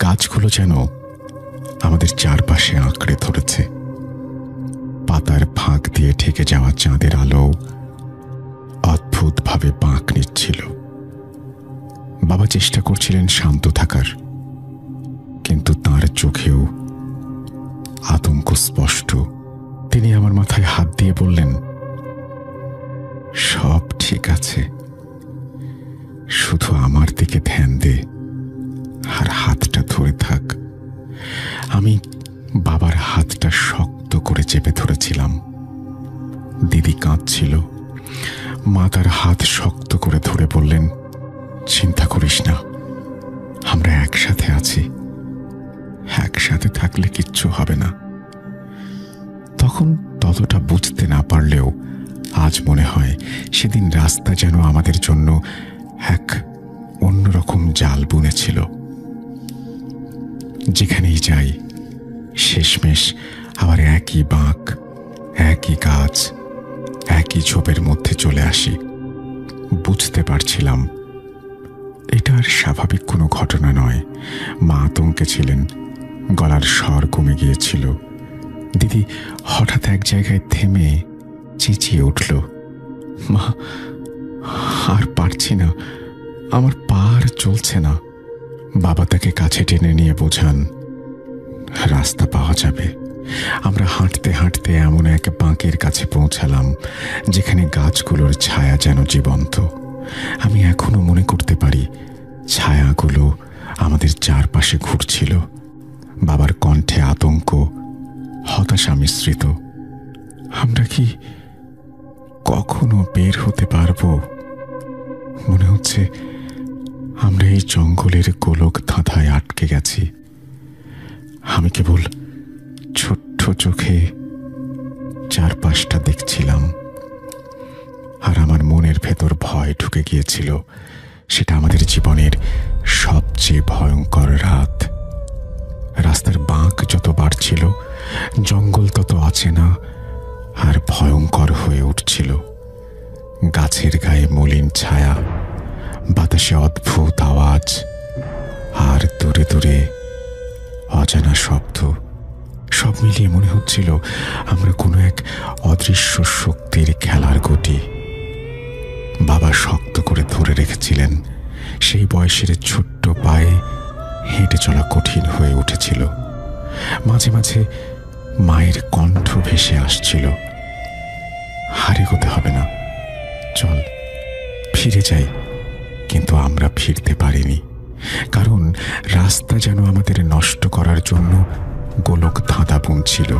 গাছগুলো যেন আমাদের চারপাশে আঁকড়ে ধরেছে। পাতার ফাঁক দিয়ে ঢেকে যাওয়া চাঁদের আলো অদ্ভুতভাবে বাঁক নিচ্ছিল। বাবা চেষ্টা করছিলেন শান্ত থাকার, কিন্তু তার চোখেও আতঙ্ক স্পষ্ট। তিনি আমার মাথায় হাত দিয়ে বললেন, সব ঠিক আছে, শুধু আমার দিকে ধ্যান দে আর হাতটা ধরে থাক। আমি বাবার হাতটা শক্ত করে চেপে ধরেছিলাম। দিদি কাঁদছিল। মা তার হাত শক্ত করে ধরে বললেন, চিন্তা করিস না, আমরা একসাথে আছি, একসাথে থাকলে কিচ্ছু হবে না। তখন ততটা বুঝতে না পারলেও আজ মনে হয় সেদিন রাস্তা যেন আমাদের জন্য এক অন্যরকম জাল বুনেছিল। যেখানেই যাই শেষমেশ আবার একই বাঁক, একই গাছ, একই ঝোপের মধ্যে চলে আসি। বুঝতে পারছিলাম এটা আর স্বাভাবিক কোনো ঘটনা নয়। মা আতঙ্কে ছিলেন, গলার স্বর কমে গিয়েছিল। দিদি হঠাৎ এক জায়গায় থেমে চেঁচিয়ে উঠল, মা, আর পারছি না, আমার পা আর চলছে না। বাবা তাকে কাছে টেনে নিয়ে বোঝান, রাস্তা পাওয়া যাবে। আমরা হাঁটতে হাঁটতে এমন এক বাঁকের কাছে পৌঁছালাম যেখানে গাছগুলোর ছায়া যেন জীবন্ত। আমি এখনো মনে করতে পারি ছায়াগুলো আমাদের চারপাশে ঘুরছিল। বাবার কণ্ঠে আতঙ্ক, হতাশা মিশ্রিত। আমরা কি কখনো বের হতে পারবো? মনে হচ্ছে আমরা এই জঙ্গলের গোলক ধাঁধায় আটকে গেছি। আমি কেবল ছোট্ট চোখে চারপাশটা দেখছিলাম, আর আমার মনের ভেতর ভয় ঢুকে গিয়েছিল। সেটা আমাদের জীবনের সবচেয়ে ভয়ঙ্কর রাত। রাস্তার বাঁক যত বাড়ছিল, জঙ্গল তত অচেনা আর ভয়ঙ্কর হয়ে উঠছিল। গাছের গায়ে মলিন ছায়া, বাতাসে অদ্ভুত আওয়াজ, আর দূরে দূরে অজানা শব্দ। সব মিলিয়ে মনে হচ্ছিল আমরা কোনো এক অদৃশ্য শক্তির খেলার গতি। বাবা শক্ত করে ধরে রেখেছিলেন। সেই বয়সের ছোট্ট পায়ে হেঁটে চলা কঠিন হয়ে উঠেছিল। মাঝে মাঝে মায়ের কণ্ঠ ভেসে আসছিল, আর এগোতে হবে না, চল ফিরে যাই। কিন্তু আমরা ফিরতে পারিনি, কারণ রাস্তা যেন আমাদের নষ্ট করার জন্য গোলক ধাঁধা বুনছিল।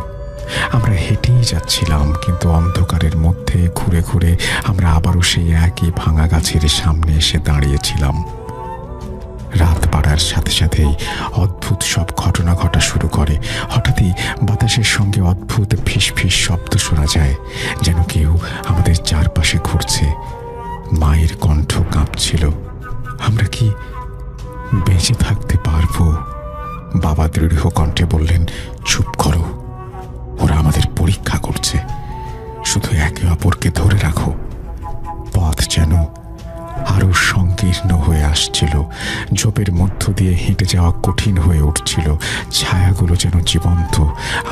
আমরা হেঁটেই যাচ্ছিলাম, কিন্তু অন্ধকারের মধ্যে ঘুরে ঘুরে আমরা আবারও সেই একই ভাঙা গাছের সামনে এসে দাঁড়িয়েছিলাম। রাত বাড়ার সাথে সাথেই অদ্ভুত সব ঘটনা ঘটা শুরু করে। হঠাৎই বাতাসের সঙ্গে অদ্ভুত ফিস ফিস শব্দ শোনা যায়, যেন কেউ আমাদের চারপাশে ঘুরছে। মায়ের কণ্ঠ কাঁপছিল, আমরা কি বেঁচে থাকতে পারবো? বাবা দৃঢ় কণ্ঠে বললেন, চুপ করো, ওরা আমাদের পরীক্ষা করছে, শুধু একে অপরকে ধরে রাখো। পথ যেন আরো সংকীর্ণ হয়ে আসছিল। ঝোপের মধ্য দিয়ে হেঁটে যাওয়া কঠিন হয়ে উঠছিল। ছায়াগুলো যেন জীবন্ত।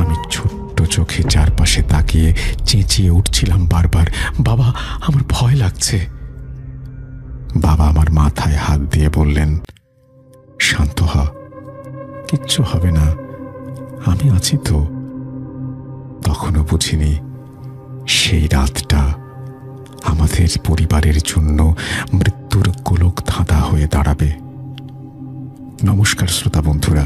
আমি ছোট্ট চোখে চারপাশে তাকিয়ে চেঁচিয়ে উঠছিলাম বারবার, বাবা, আমার ভয় লাগছে। বাবা আমার মাথায় হাত দিয়ে বললেন, শান্ত হ, কিচ্ছু হবে না, আমি আছি তো। তখনও বুঝিনি সেই রাতটা আমাদের পরিবারের জন্য মৃত্যুর গোলক ধাঁধা হয়ে দাঁড়াবে। নমস্কার শ্রোতা বন্ধুরা,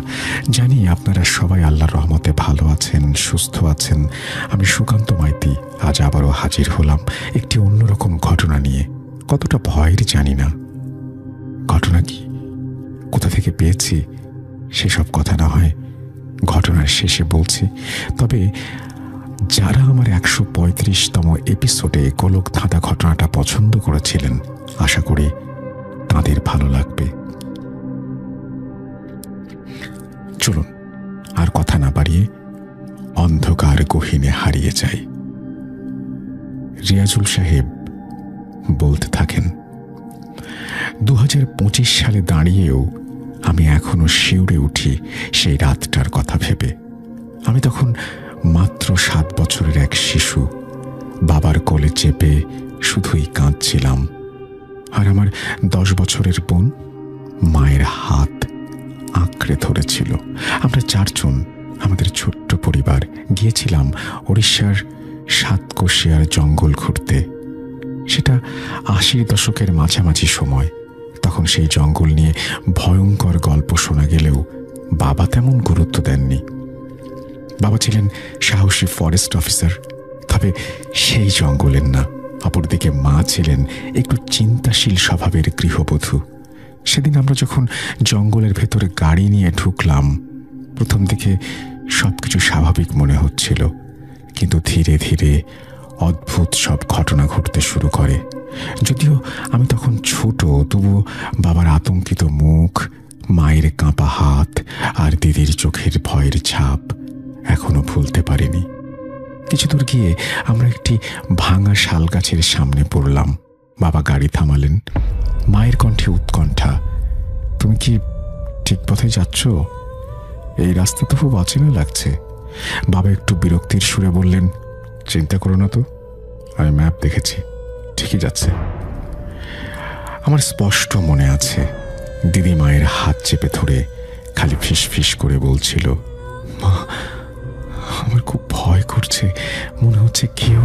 জানি আপনারা সবাই আল্লাহর রহমতে ভালো আছেন, সুস্থ আছেন। আমি সুকান্ত মাইতি আজ আবারও হাজির হলাম একটি অন্যরকম ঘটনা নিয়ে। কতটা ভয়ের জানি না। ঘটনা কি, কোথা থেকে পেয়েছি সেসব কথা না হয় ঘটনার শেষে বলছি। তবে যারা আমার 135তম এপিসোডে গোলক ধাঁধা ঘটনাটা পছন্দ করেছিলেন, আশা করি তাদের ভালো লাগবে। চলুন আর কথা না বাড়িয়ে অন্ধকার গহীনে হারিয়ে যাই। রিয়াজুল সাহেব বলতে থাকেন, 2025 সালে দাঁড়িয়েও আমি এখনো শিউরে উঠি সেই রাতটার কথা ভেবে। আমি তখন মাত্র 7 বছরের এক শিশু, বাবার কোলে চেপে শুধুই কাঁদছিলাম। আর আমার 10 বছরের বোন মায়ের হাত আঁকড়ে ধরেছিল। আমরা 4 জন, আমাদের ছোট্ট পরিবার, গিয়েছিলাম উড়িষ্যার সাতকোশিয়ার জঙ্গল ঘুরতে। সেটা 80 দশকের মাঝামাঝি সময়। তখন সেই জঙ্গল নিয়ে ভয়ঙ্কর গল্প শোনা গেলেও বাবা তেমন গুরুত্ব দেননি। বাবা ছিলেন সাহসী ফরেস্ট অফিসার, তবে সেই জঙ্গলের না। অপরদিকে মা ছিলেন একটু চিন্তাশীল স্বভাবের গৃহবধূ। সেদিন আমরা যখন জঙ্গলের ভেতরে গাড়ি নিয়ে ঢুকলাম, প্রথম দিকে সবকিছু স্বাভাবিক মনে হচ্ছিল, কিন্তু ধীরে ধীরে অদ্ভুত সব ঘটনা ঘটতে শুরু করে। যদিও আমি তখন ছোট, তবুও বাবার আতঙ্কিত মুখ, মায়ের কাঁপা হাত আর দিদির চোখের ভয়ের ছাপ এখনো ভুলতে পারিনি। কিছু দূর গিয়ে আমরা একটি ভাঙা শাল গাছের সামনে পড়লাম। বাবা গাড়ি থামালেন। মায়ের কণ্ঠে উৎকণ্ঠা। তুমি কি ঠিক পথে যাচ্ছ? এই রাস্তা তো খুব অচেনা লাগছে। বাবা একটু বিরক্তির সুরে বললেন, চিন্তা করো না তো, আমি ম্যাপ দেখেছি, ঠিকই যাচ্ছে। আমার স্পষ্ট মনে আছে দিদি মায়ের হাত চেপে ধরে খালি ফিস ফিস করে বলছিল, মা, আমার খুব ভয় করছে, মনে হচ্ছে কেউ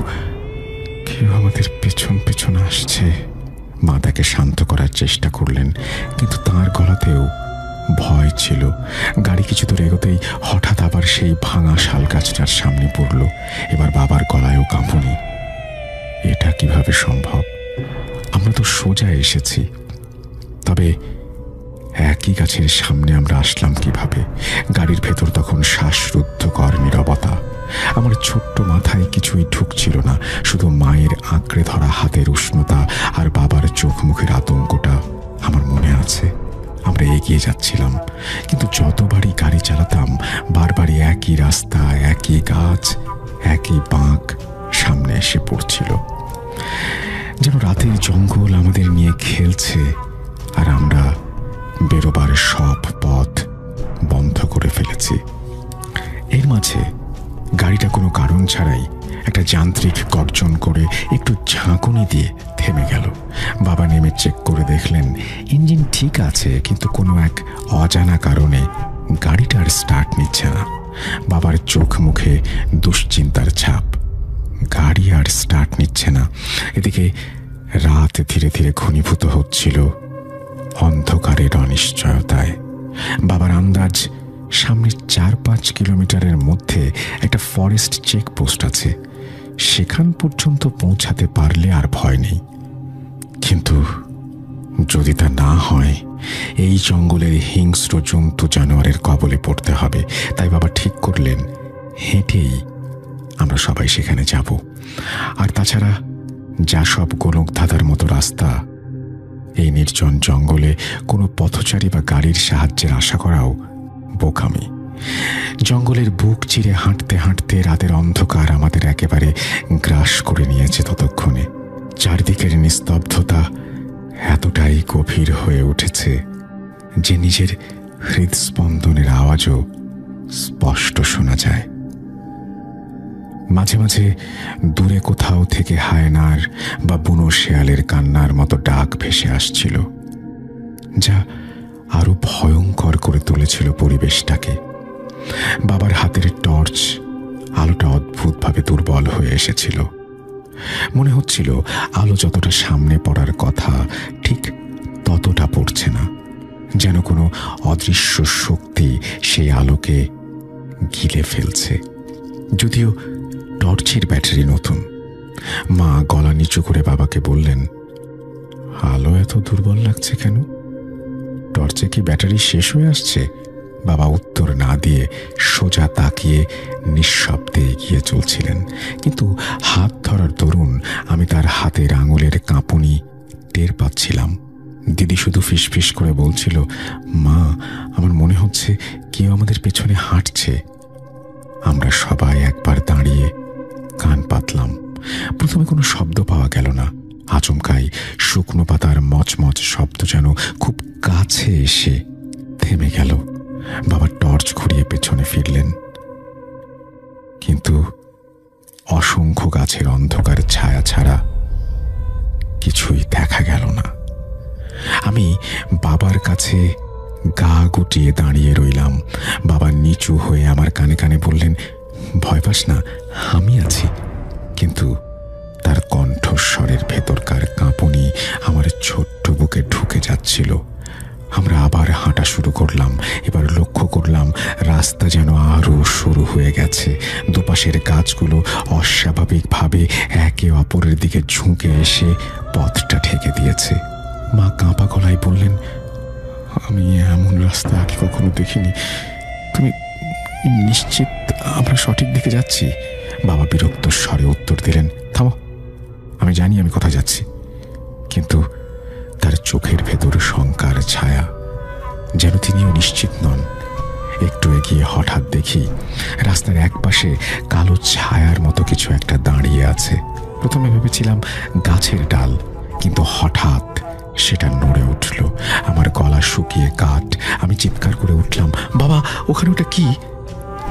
কেউ আমাদের পেছন পেছন আসছে। মা তাকে শান্ত করার চেষ্টা করলেন, কিন্তু তাঁর গলাতেও ভয় ছিল। গাড়ি কিছু দূর এগোতেই হঠাৎ আবার সেই ভাঙা শাল গাছটার সামনে পড়ল। এবার বাবার গলায়ও কাঁপুনি। এটা কিভাবে সম্ভব? আমরা তো সোজা এসেছি, তবে একই গাছের সামনে আমরা আসলাম কিভাবে? গাড়ির ভেতর তখন শ্বাসরুদ্ধকর নীরবতা। আমার ছোট্ট মাথায় কিছুই ঢুকছিল না, শুধু মায়ের আঁকড়ে ধরা হাতের উষ্ণতা আর বাবার চোখ মুখের আতঙ্কটা আমার মনে আছে। আমরা এগিয়ে যাচ্ছিলাম, কিন্তু যতবারই গাড়ি চালাতাম বারবারই একই রাস্তা, একই গাছ, একই বাঁক সামনে এসে পড়ছিল। যেন রাতের জঙ্গল আমাদের নিয়ে খেলছে, আর আমরা বেরোবার সব পথ বন্ধ করে ফেলেছি। এর মাঝে গাড়িটা কোনো কারণ ছাড়াই একটা যান্ত্রিক গর্জন করে একটু ঝাঁকুনি দিয়ে থেমে গেল। বাবা নেমে চেক করে দেখলেন ইঞ্জিন ঠিক আছে, কিন্তু কোনো এক অজানা কারণে গাড়িটার স্টার্ট নিচ্ছে না। বাবার চোখ মুখে দুশ্চিন্তার ছাপ। গাড়ি আর স্টার্ট নিচ্ছে না। এদিকে রাত ধীরে ধীরে ঘনীভূত হচ্ছিল অন্ধকারের অনিশ্চয়তায়। বাবার আন্দাজ সামনে 4-5 কিলোমিটারের মধ্যে একটা ফরেস্ট চেকপোস্ট আছে, সেখান পর্যন্ত পৌঁছাতে পারলে আর ভয় নেই। কিন্তু যদি তা না হয়, এই জঙ্গলের হিংস্র জন্তু জানোয়ারের কবলে পড়তে হবে। তাই বাবা ঠিক করলেন হেঁটেই আমরা সবাই সেখানে যাব। আর তাছাড়া যা সব গোলক ধাঁধার মতো রাস্তা, এই নির্জন জঙ্গলে কোনো পথচারী বা গাড়ির সাহায্যের আশা করাও বোকামি। জঙ্গলের বুক চিরে হাঁটতে হাঁটতে রাতের অন্ধকার আমাদের একেবারে গ্রাস করে নিয়েছে। ততক্ষণে চারদিকের নিস্তব্ধতা এতটাই গভীর হয়ে উঠেছে যে নিজের হৃদস্পন্দনের আওয়াজও স্পষ্ট শোনা যায়। মাঝে মাঝে দূরে কোথাও থেকে হায়নার বা বুনো শেয়ালের কান্নার মতো ডাক ভেসে আসছিল, যা আরো ভয়ঙ্কর করে তুলেছিল পরিবেশটাকে। বাবার হাতের টর্চ আলোটা অদ্ভুতভাবে দুর্বল হয়ে এসেছিল। মনে হচ্ছিল আলো যতটা সামনে পড়ার কথা ঠিক ততটা পড়ছে না, যেন কোনো অদৃশ্য শক্তি সেই আলোকে গিলে ফেলছে। যদিও টর্চের ব্যাটারি নতুন। মা গলা নিচু করে বাবাকে বললেন, আলো এত দুর্বল লাগছে কেন? টর্চে কি ব্যাটারি শেষ হয়ে আসছে? বাবা উত্তর না দিয়ে সোজা তাকিয়ে নিঃশব্দে এগিয়ে চলছিলেন, কিন্তু হাত ধরার দরুন আমি তার হাতের আঙুলের কাঁপুনি টের পাচ্ছিলাম। দিদি শুধু ফিসফিস করে বলছিল, মা, আমার মনে হচ্ছে কেউ আমাদের পেছনে হাঁটছে। আমরা সবাই একবার দাঁড়িয়ে কান পাতলাম। প্রথমে কোনো শব্দ পাওয়া গেল না। আচমকাই শুকনো পাতার মচমচ শব্দ যেন খুব কাছে এসে থেমে গেল। বাবা টর্চ ঘুরিয়ে পেছনে ফিরলেন, কিন্তু অসংখ্য গাছের অন্ধকার ছায়া ছাড়া কিছুই দেখা গেল না। আমি বাবার কাছে গা গুটিয়ে দাঁড়িয়ে রইলাম। বাবা নিচু হয়ে আমার কানে কানে বললেন, ভয় পাস না, আমি আছি। কিন্তু তার কণ্ঠস্বরের ভেতরকার কাঁপুনি আমার ছোট্ট বুকে ঢুকে যাচ্ছিল। আমরা আবার হাঁটা শুরু করলাম। এবার লক্ষ্য করলাম রাস্তা যেন আরো সরু হয়ে গেছে। দুপাশের গাছগুলো অস্বাভাবিকভাবে একে অপরের দিকে ঝুঁকে এসে পথটা ঢেকে দিয়েছে। মা কাঁপা গলায় বললেন, আমি এমন রাস্তা আগে কখনো দেখিনি। তুমি নিশ্চিত আমরা সঠিক দিকে যাচ্ছি? বাবা বিরক্ত স্বরে উত্তর দিলেন, থামো, আমি জানি আমি কোথায় যাচ্ছি। কিন্তু তার চোখের ভেতর শঙ্কার ছায়া, যেন তিনিও নিশ্চিত নন। একটু এগিয়ে হঠাৎ দেখি রাস্তার একপাশে কালো ছায়ার মতো কিছু একটা দাঁড়িয়ে আছে। প্রথমে ভেবেছিলাম গাছের ডাল, কিন্তু হঠাৎ সেটা নড়ে উঠল। আমার গলা শুকিয়ে কাঠ। আমি চিৎকার করে উঠলাম, বাবা, ওখানে ওটা কি?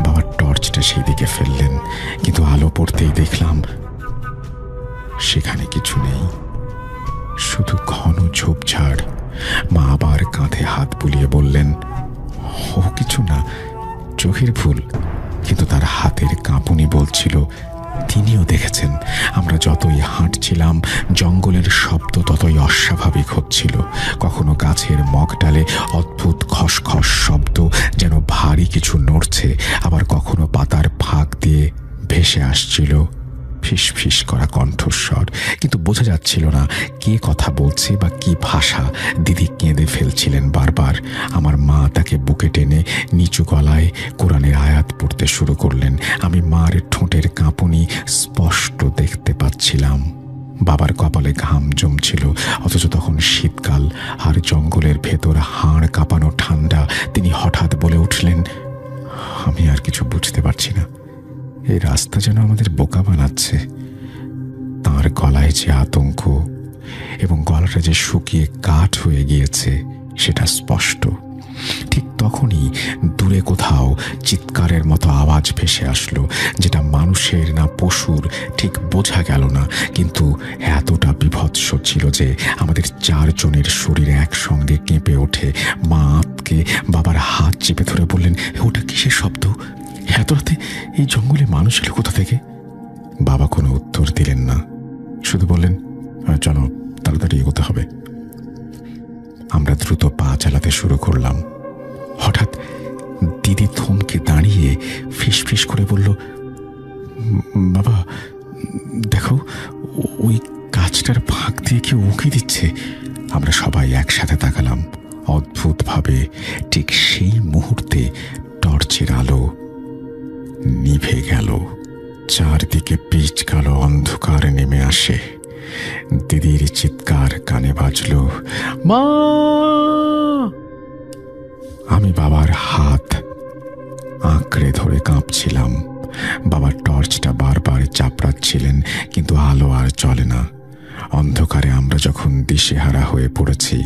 বাবা টর্চটা সেই দিকে ফেললেন, কিন্তু আলো পড়তেই দেখলাম সেখানে কিছু নেই, শুধু ঘন ঝোপঝাড়। মা আবার কাঁধে হাত বুলিয়ে বললেন, ও কিছু না, চোখের ভুল। কিন্তু তার হাতের কাঁপুনি বলছিল তিনিও দেখেছেন। আমরা যতই হাঁটছিলাম জঙ্গলের শব্দ ততই অস্বাভাবিক হচ্ছিল। কখনো গাছের মগডালে অদ্ভুত খসখস শব্দ, যেন ভারী কিছু নড়ছে। আবার কখনো পাতার ফাঁক দিয়ে ভেসে আসছিল ফিস ফিস করা কণ্ঠস্বর, কিন্তু বোঝা যাচ্ছিল না কে কথা বলছে বা কি ভাষা। দিদি কেঁদে ফেলছিলেন বারবার। আমার মা তাকে বুকে টেনে নিচু গলায় কোরআনের আয়াত পড়তে শুরু করলেন। আমি মার ঠোঁটের কাঁপুনি স্পষ্ট দেখতে পাচ্ছিলাম। বাবার কপালে ঘাম জমছিল, অথচ তখন শীতকাল আর জঙ্গলের ভেতর হাড় কাঁপানো ঠান্ডা। তিনি হঠাৎ বলে উঠলেন, আমি আর কিছু বুঝতে পারছি না, এই রাস্তা যেন আমাদের বোকা বানাচ্ছে। তাঁর গলায় যে আতঙ্ক এবং গলাটা যে শুকিয়ে কাঠ হয়ে গিয়েছে সেটা স্পষ্ট। ঠিক তখনই দূরে কোথাও চিৎকারের মতো আওয়াজ ভেসে আসলো, যেটা মানুষের না পশুর ঠিক বোঝা গেল না, কিন্তু এতটা বীভৎস ছিল যে আমাদের চারজনের শরীর একসঙ্গে কেঁপে ওঠে। মা আঁতকে বাবার হাত চেপে ধরে বললেন, ওটা কিসের শব্দ? এত রাতে এই জঙ্গলে মানুষ এলো কোথা থেকে? বাবা কোনো উত্তর দিলেন না, শুধু বললেন, চলো তাড়াতাড়ি এগোতে হবে। আমরা দ্রুত পা চালাতে শুরু করলাম। হঠাৎ দিদি থমকে দাঁড়িয়ে ফিসফিস করে বলল, বাবা দেখো, ওই গাছটার ফাঁক দিয়ে কেউ উঁকি দিচ্ছে। আমরা সবাই একসাথে তাকালাম। অদ্ভুতভাবে ঠিক সেই মুহূর্তে টর্চের আলো নিভে গেল। চারদিকে পিচ কালো অন্ধকার নেমে আসে। দিদির চিৎকার কানে বাজল, মা! আমি বাবার হাত আঁকড়ে ধরে কাঁপছিলাম। বাবার টর্চটা বারবার চাপড়াচ্ছিলেন, কিন্তু আলো আর চলে না। অন্ধকারে আমরা যখন দিশেহারা হয়ে পড়েছি,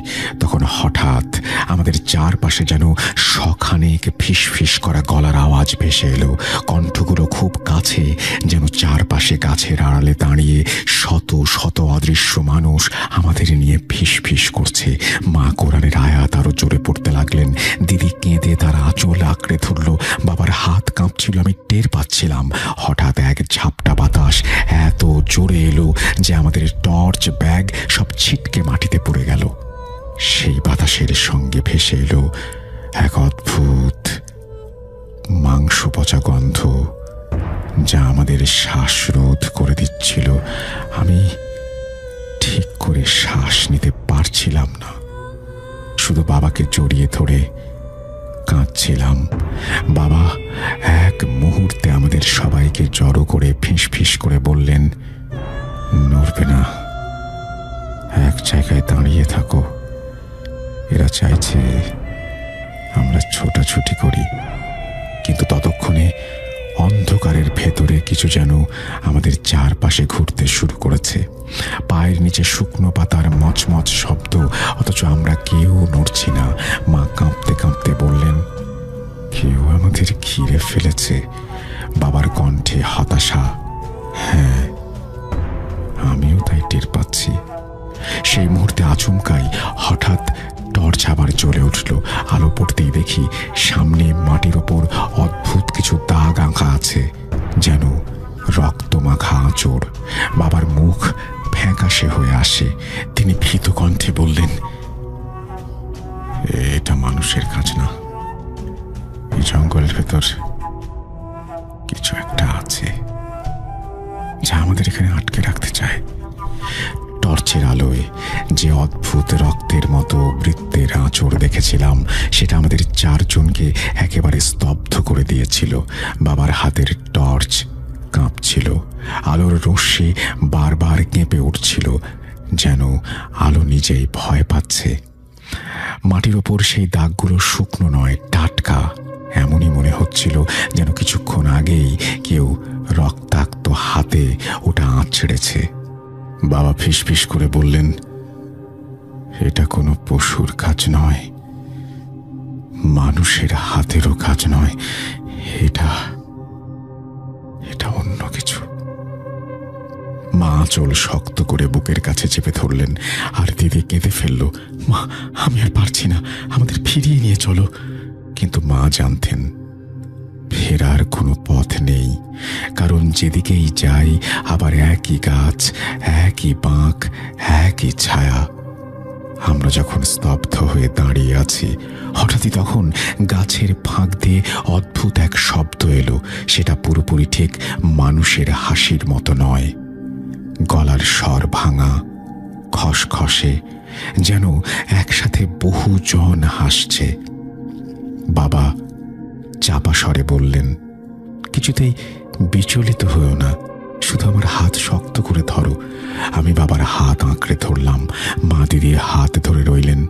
তখন হঠাৎ আমাদের চারপাশে যেন শখানেক ফিসফিস করা গলার আওয়াজ ভেসে এলো। কণ্ঠগুলো খুব কাছে, যেন চারপাশে গাছের আড়ালে দাঁড়িয়ে শত শত অদৃশ্য মানুষ আমাদের নিয়ে ফিসফিস করছে। মা কোরআনের আয়াত আরো জোরে পড়তে লাগলেন। দিদি কেঁদে তার আঁচল আঁকড়ে ধরল। বাবার হাত কাঁপছিল, আমি টের পাচ্ছিলাম। হঠাৎ এক ঝাপটা বাতাস এত জোরে এলো যে আমাদের টর্চ, ব্যাগ সব ছিটকে মাটিতে পড়ে গেল। সেই বাতাসের সঙ্গে ভেসে এলো এক অদ্ভুত মাংস পচা গন্ধ, যা আমাদের শ্বাসরোধ করে দিচ্ছিল। আমি ঠিক করে শ্বাস নিতে পারছিলাম না, শুধু বাবাকে জড়িয়ে ধরে কাঁদছিলাম। বাবা এক মুহূর্তে আমাদের সবাইকে জড়ো করে ফিসফিস করে বললেন, নড়বে না, এক জায়গায় দাঁড়িয়ে থাকো। এরা চাইছে আমরা ছোটাছুটি করি, কিন্তু ততক্ষণে অন্ধকারের ভেতরে কিছু যেন আমাদের চারপাশে ঘুরতে শুরু করেছে। পায়ের নিচে শুকনো পাতার মচমচ শব্দ, অথচ আমরা কেউ নড়ছি না। মা কাঁপতে কাঁপতে বললেন, কেউ আমাদের ঘিরে ফেলেছে। বাবার কণ্ঠে হতাশা। হ্যাঁ, আমিও তাই টের পাচ্ছি। সেই মুহূর্তে আচমকাই হঠাৎ টর্চ আবার জ্বলে উঠল। আলো পড়তেই দেখি সামনে মাটির ওপর অদ্ভুত কিছু দাগ আঁকা আছে, যেন রক্তমাখা আঁচড়। বাবার মুখ ফ্যাকাশে হয়ে আসে। তিনি ভীত কণ্ঠে বললেন, এটা মানুষের কাজ না, এই জঙ্গলের ভেতর কিছু একটা আছে যা আমাদের এখানে আটকে রাখতে চায়। টর্চের আলোয় যে অদ্ভুত রক্তের মতো বৃত্তের আঁচড় দেখেছিলাম, সেটা আমাদের চারজনকে একেবারে স্তব্ধ করে দিয়েছিল। বাবার হাতের টর্চ কাঁপছিল, আলোর রশ্মি বারবার কেঁপে উঠছিল, যেন আলো নিজেই ভয় পাচ্ছে। মাটির ওপর সেই দাগগুলো শুকনো নয়, টাটকা। এমনই মনে হচ্ছিল যেন কিছুক্ষণ আগেই কেউ রক্তাক্ত হাতে ওটা আঁচড়েছে। বাবা ফিসফিস করে বললেন, এটা কোনো পশুর কাজ নয়, মানুষের হাতেরও কাজ নয়, এটা অন্য কিছু। মা আঁচল শক্ত করে বুকের কাছে চেপে ধরলেন, আর দিদি কেঁদে ফেলল। মা, আমি আর পারছি না, আমাদের ফিরিয়ে নিয়ে চলো। কিন্তু মা জানতেন ফেরার কোনো পথ নেই, কারণ যেদিকেই যাই আবার একই গাছ, একই বাঁক, একই ছায়া। আমরা যখন স্তব্ধ হয়ে দাঁড়িয়ে আছি, হঠাৎই তখন গাছের ফাঁক দিয়ে অদ্ভুত এক শব্দ এলো। সেটা পুরোপুরি ঠিক মানুষের হাসির মতো নয়, গলার স্বর ভাঙা, খসখসে, যেন একসাথে বহুজন হাসছে। বাবা চাপা স্বরে বললেন, কিছুতেই বিচলিত হয়েও না, শুধু আমার হাত শক্ত করে ধরো। আমি বাবার হাত আঁকড়ে ধরলাম। মা দিদির হাত ধরে রইলেন।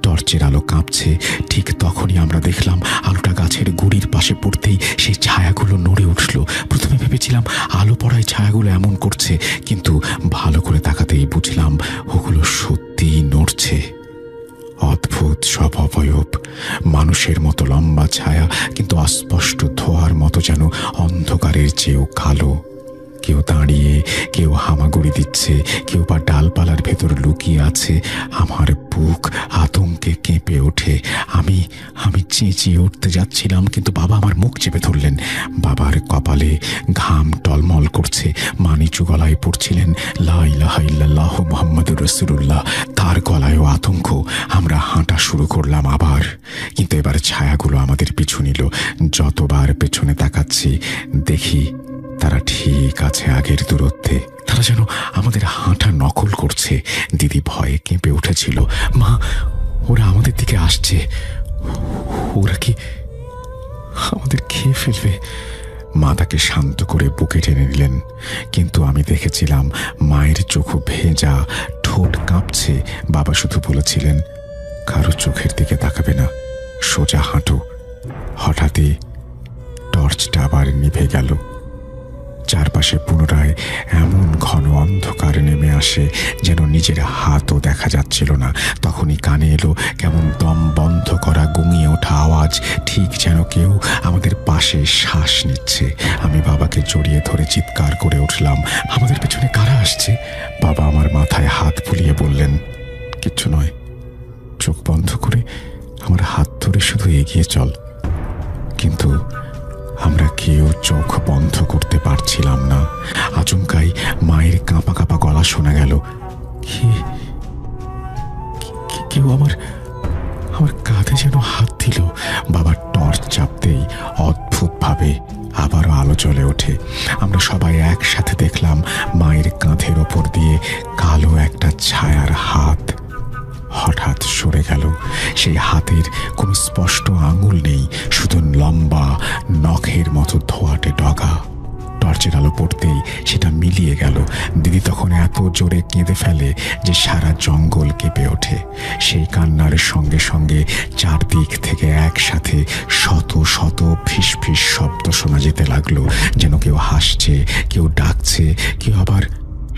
টর্চের আলো কাঁপছে। ঠিক তখনই আমরা দেখলাম আলোটা গাছের গুড়ির পাশে পড়তেই সেই ছায়াগুলো নড়ে উঠল। প্রথমে ভেবেছিলাম আলো পড়ায় ছায়াগুলো এমন করছে, কিন্তু ভালো করে তাকাতেই বুঝলাম ওগুলো সত্যিই নড়ছে। অদ্ভুত সব অবয়ব, মানুষের মতো লম্বা ছায়া, কিন্তু অস্পষ্ট ধোঁয়ার মতো, যেন অন্ধকারের চেয়েও কালো। কেউ দাঁড়িয়ে, কেউ হামাগুড়ি দিচ্ছে, কেউ বা ডালপালার ভেতর লুকিয়ে আছে। আমার বুক আতঙ্কে কেঁপে ওঠে। আমি চেঁচিয়ে উঠতে যাচ্ছিলাম, কিন্তু বাবা আমার মুখ চেপে ধরলেন। বাবার কপালে ঘাম টলমল করছে। মা নিচু গলায় পড়ছিলেন, লা ইলাহা ইল্লাল্লাহ মুহাম্মাদুর রাসূলুল্লাহ। তার গলায়ও আতঙ্ক। আমরা হাঁটা শুরু করলাম আবার, কিন্তু এবার ছায়াগুলো আমাদের পিছু নিল। যতবার পেছনে তাকাচ্ছি দেখি তারা ঠিক আছে আগের দূরত্বে। তারা যেন আমাদের হাঁটা নকল করছে। দিদি ভয়ে কেঁপে উঠেছিল। মা, ওরা আমাদের দিকে আসছে, ওরা কি আমাদের খেয়ে ফেলবে? মা তাকে শান্ত করে বুকে টেনে নিলেন, কিন্তু আমি দেখেছিলাম মায়ের চোখ ভেজা, ঠোঁট কাঁপছে। বাবা শুধু বলেছিলেন, কারো চোখের দিকে তাকাবে না, সোজা হাঁটো। হঠাৎই টর্চটা আবার নিভে গেল। চারপাশে পুনরায় এমন ঘন অন্ধকার নেমে আসে যেন নিজের হাতও দেখা যাচ্ছিল না। তখনই কানে এলো কেমন দম বন্ধ করা গুঙিয়ে ওঠা আওয়াজ, ঠিক যেন কেউ আমাদের পাশে শ্বাস নিচ্ছে। আমি বাবাকে জড়িয়ে ধরে চিৎকার করে উঠলাম, আমাদের পেছনে কারা আসছে? বাবা আমার মাথায় হাত বুলিয়ে বললেন, কিচ্ছু নয়, চোখ বন্ধ করে আমার হাত ধরে শুধু এগিয়ে চল। কিন্তু আমরা কেউ চোখ বন্ধ করতে পারছিলাম না। আচমকাই মায়ের কাঁপা কাঁপা গলা শোনা গেল, কেউ আমার কাঁধে যেন হাত দিল। বাবার টর্চ চাপতেই অদ্ভুতভাবে আবারও আলো জ্বলে ওঠে। আমরা সবাই একসাথে দেখলাম মায়ের কাঁধের ওপর দিয়ে কালো একটা ছায়ার হাত হঠাৎ সরে গেল। সেই হাতের কোনো স্পষ্ট আঙুল নেই, শুধু লম্বা নখের মতো ধোঁয়াটে ডগা। টর্চের আলো পড়তেই সেটা মিলিয়ে গেল। দিদি তখন এত জোরে কেঁদে ফেলে যে সারা জঙ্গল কেঁপে ওঠে। সেই কান্নার সঙ্গে সঙ্গে চারদিক থেকে একসাথে শত শত ফিস ফিস শব্দ শোনা যেতে লাগলো, যেন কেউ হাসছে, কেউ ডাকছে, কেউ আবার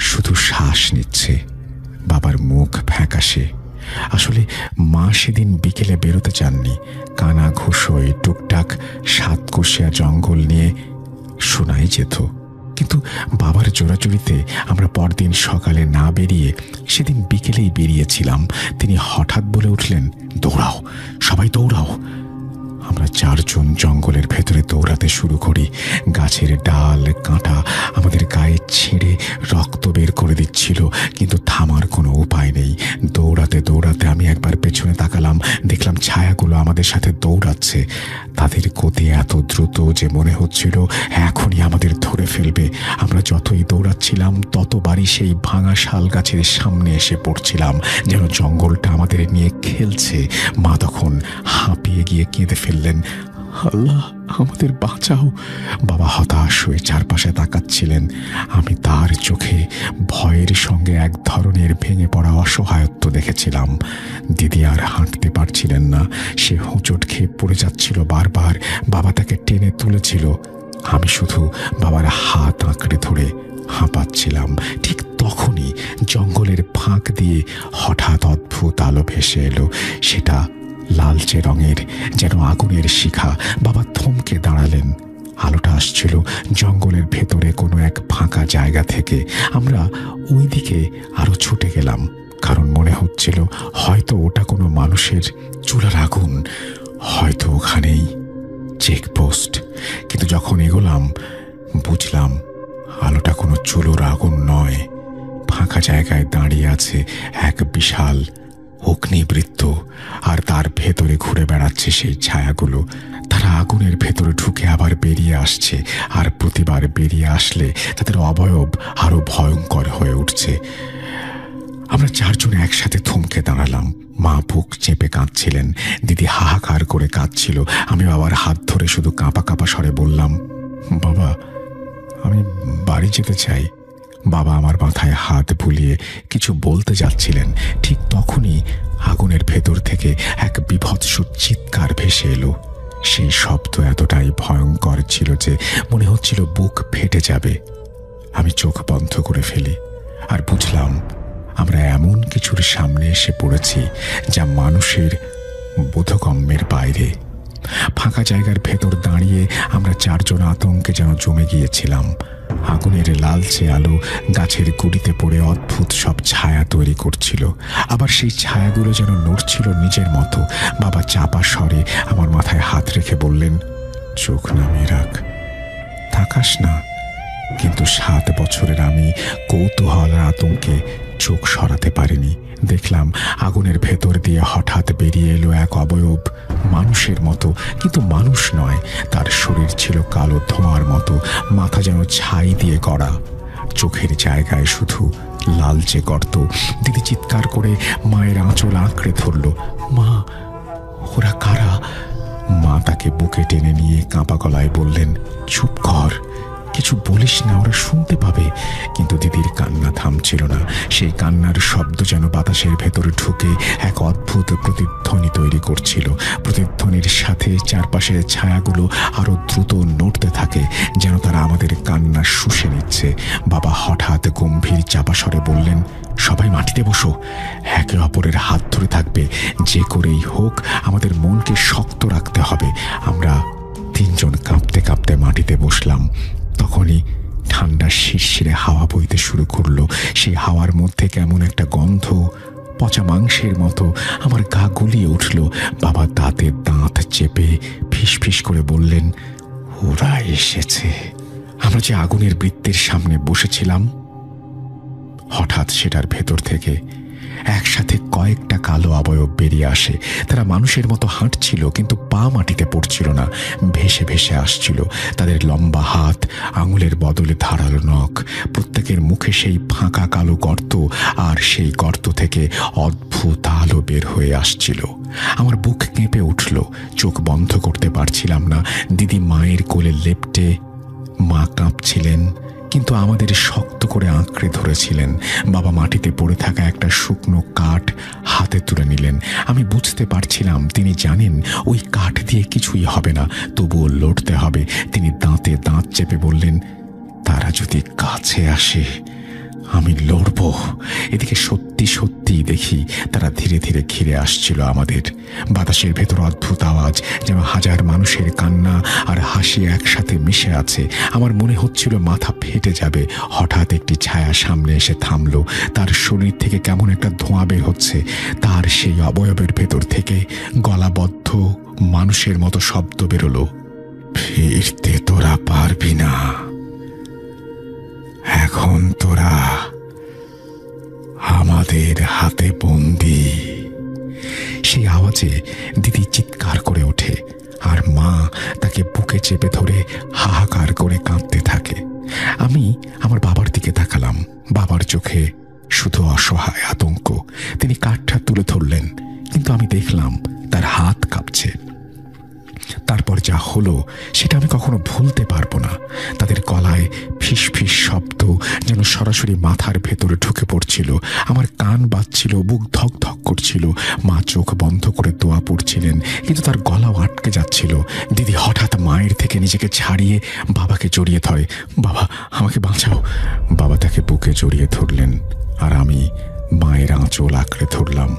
শুধু শ্বাস নিচ্ছে। বাবার মুখ ফ্যাকাশে। আসলে মা সেদিন বিকেলে বেরোতে চাননি। কানা ঘুষোয় টুকটাক সাতকোষিয়া জঙ্গল নিয়ে শোনাই যেত, কিন্তু বাবার জোরাজুরিতে আমরা পরদিন সকালে না বেরিয়ে সেদিন বিকেলেই বেরিয়েছিলাম। তিনি হঠাৎ বলে উঠলেন, দৌড়াও, সবাই দৌড়াও। আমরা চারজন জঙ্গলের ভেতরে দৌড়াতে শুরু করি। গাছের ডাল কাঁটা আমাদের গায়ে ছিঁড়ে রক্ত বের করে দিচ্ছিল, কিন্তু থামার কোনো উপায় নেই। দৌড়াতে দৌড়াতে আমি একবার পেছনে তাকালাম, দেখলাম ছায়াগুলো আমাদের সাথে দৌড়াচ্ছে। তাদের গতি এত দ্রুত যে মনে হচ্ছিল এখনই আমাদের ধরে ফেলবে। আমরা যতই দৌড়াচ্ছিলাম ততবারই সেই ভাঙা শাল গাছের সামনে এসে পড়ছিলাম, যেন জঙ্গলটা আমাদের নিয়ে খেলছে। মা তখন হাঁপিয়ে গিয়ে কেঁদে ফেললেন, আল্লাহ আমাদের বাঁচাও। বাবা হতাশ হয়ে চারপাশে তাকাচ্ছিলেন। আমি তার চোখে ভয়ের সঙ্গে এক ধরনের ভেঙে পড়া অসহায়ত্ব দেখেছিলাম। দিদি আর হাঁটতে পারছিলেন না, সে হোঁচট খেয়ে পড়ে যাচ্ছিল বারবার। বাবা তাকে টেনে তুলেছিল, আমি শুধু বাবার হাত আঁকড়ে ধরে হাঁপাচ্ছিলাম। ঠিক তখনই জঙ্গলের ফাঁক দিয়ে হঠাৎ অদ্ভুত আলো ভেসে এলো। সেটা লালচে রঙের, যেন আগুনের শিখা। বাবা থমকে দাঁড়ালেন। আলোটা আসছিল জঙ্গলের ভেতরে কোনো এক ফাঁকা জায়গা থেকে। আমরা ওই দিকে আরো ছুটে গেলাম, কারণ মনে হচ্ছিল হয়তো ওটা কোনো মানুষের চুলার আগুন, হয়তো ওখানেই চেকপোস্ট। কিন্তু যখন এগোলাম বুঝলাম আলোটা কোনো চুলোর আগুন নয়। ফাঁকা জায়গায় দাঁড়িয়ে আছে এক বিশাল অগ্নিবৃত্ত, আর তার ভেতরে ঘুরে বেড়াচ্ছে সেই ছায়াগুলো। তারা আগুনের ভেতরে ঢুকে আবার বেরিয়ে আসছে, আর প্রতিবার বেরিয়ে আসলে তাদের অবয়ব আরো ভয়ঙ্কর হয়ে উঠছে। আমরা চারজন একসাথে থমকে দাঁড়ালাম। মা বুক চেপে কাঁদছিলেন, দিদি হাহাকার করে কাঁদছিল। আমি বাবার হাত ধরে শুধু কাঁপা কাঁপা স্বরে বললাম, বাবা আমি বাড়ি যেতে চাই। বাবা আমার মাথায় হাত বুলিয়ে কিছু বলতে যাচ্ছিলেন, ঠিক তখনই আগুনের ভেতর থেকে এক বীভৎস চিৎকার ভেসে এলো। সেই শব্দ এতটাই ভয়ঙ্কর ছিল যে মনে হচ্ছিল বুক ফেটে যাবে। আমি চোখ বন্ধ করে ফেলি, আর বুঝলাম আমরা এমন কিছুর সামনে এসে পড়েছি যা মানুষের বোধগম্যের বাইরে। ফাঁকা জায়গার ভেতর দাঁড়িয়ে আমরা চারজন আতঙ্কে যেন জমে গিয়েছিলাম। আগুনের লালচে আলো গাছের গুড়িতে পড়ে অদ্ভুত সব ছায়া তৈরি করছিল, আবার সেই ছায়াগুলো যেন নড়ছিল নিজের মতো। বাবা চাপা স্বরে আমার মাথায় হাত রেখে বললেন, চোখ নামিয়ে রাখ, তাকাস না। কিন্তু 7 বছরের আমি কৌতূহল আর আতঙ্কে চোখ সরাতে পারিনি। দেখলাম আগুনের ভেতর দিয়ে হঠাৎ বেরিয়ে এলো এক অবয়ব, মানুষের মতো কিন্তু মানুষ নয়। তার শরীর ছিল কালো ধোঁয়ার মতো, মাথা যেন ছাই দিয়ে গড়া, চোখের জায়গায় শুধু লালচে গর্ত। দিদি চিৎকার করে মায়ের আঁচল আঁকড়ে ধরল, মা ওরা কারা? মা তাকে বুকে টেনে নিয়ে কাঁপা গলায় বললেন, চুপ কর, কিছু বলিস না, ওরা শুনতে পাবে। কিন্তু দিদির কান্না থামছিল না। সেই কান্নার শব্দ যেন বাতাসের ভেতরে ঢুকে এক অদ্ভুত প্রতিধ্বনি তৈরি করছিল। প্রতিধ্বনির সাথে চারপাশের ছায়াগুলো আরো দ্রুত নড়তে থাকে, যেন তারা আমাদের কান্না শুষে নিচ্ছে। বাবা হঠাৎ গম্ভীর চাপা স্বরে বললেন, সবাই মাটিতে বসো, একে অপরের হাত ধরে থাকবে, যে করেই হোক আমাদের মনকে শক্ত রাখতে হবে। আমরা 3 জন কাঁপতে কাঁপতে মাটিতে বসলাম। তখনই ঠান্ডা শিরশিরে হাওয়া বইতে শুরু করলো। সেই হাওয়ার মধ্যে কেমন একটা গন্ধ, পচা মাংসের মতো। আমার গা গুলিয়ে উঠল। বাবা দাঁতের দাঁত চেপে ফিস ফিস করে বললেন, ওরা এসেছে। আমরা যে আগুনের বৃত্তের সামনে বসেছিলাম, হঠাৎ সেটার ভেতর থেকে একসাথে কয়েকটা কালো অবয়ব বেরিয়ে আসে। তারা মানুষের মতো হাঁটছিল, কিন্তু পা মাটিতে পড়ছিল না, ভেসে ভেসে আসছিল। তাদের লম্বা হাত, আঙুলের বদলে ধারালো নখ, প্রত্যেকের মুখে সেই ফাঁকা কালো গর্ত, আর সেই গর্ত থেকে অদ্ভুত আলো বের হয়ে আসছিল। আমার বুক কেঁপে উঠল, চোখ বন্ধ করতে পারছিলাম না। দিদি মায়ের কোলে লেপ্টে, মা কাঁপছিলেন, কিন্তু আমাদের শক্ত করে আঁকড়ে ধরেছিলেন। বাবা মাটিতে পড়ে থাকা একটা শুকনো কাঠ হাতে তুলে নিলেন। আমি বুঝতে পারছিলাম তিনি জানেন ওই কাঠ দিয়ে কিছুই হবে না, তবুও লড়তে হবে। তিনি দাঁতে দাঁত চেপে বললেন, তারা যদি কাছে আসে আমি লড়ব। এদিকে সত্যি সত্যি দেখি তারা ধীরে ধীরে ঘিরে আসছিল আমাদের। বাতাসের ভেতর অদ্ভুত আওয়াজ, যেন হাজার মানুষের কান্না আর হাসি একসাথে মিশে আছে। আমার মনে হচ্ছিল মাথা ফেটে যাবে। হঠাৎ একটি ছায়া সামনে এসে থামলো। তার শরীর থেকে কেমন একটা ধোঁয়া বের হচ্ছে। তার সেই অবয়বের ভেতর থেকে গলাবদ্ধ মানুষের মতো শব্দ বেরোলো, ফিরতে তোরা পারবি না, এখন তোরা আমাদের হাতে বন্দী। সেই আওয়াজে দিদি চিৎকার করে ওঠে, আর মা তাকে বুকে চেপে ধরে হাহাকার করে কাঁদতে থাকে। আমি আমার বাবার দিকে তাকালাম। বাবার চোখে শুধু অসহায় আতঙ্ক। তিনি কাঠটা তুলে ধরলেন, কিন্তু আমি দেখলাম তার হাত কাঁপছে। তারপর যা হলো সেটা আমি কখনো ভুলতে পারবো না। তাদের গলায় ফিস ফিস শব্দ যেন সরাসরি মাথার ভেতরে ঢুকে পড়ছিল। আমার কান বাজছিল, বুক ধক ধক করছিল। মা চোখ বন্ধ করে দোয়া পড়ছিলেন, কিন্তু তার গলাও আটকে যাচ্ছিল। দিদি হঠাৎ মায়ের থেকে নিজেকে ছাড়িয়ে বাবাকে জড়িয়ে ধরে, বাবা আমাকে বাঁচাও। বাবা তাকে বুকে জড়িয়ে ধরলেন, আর আমি মায়ের আঁচল আঁকড়ে ধরলাম।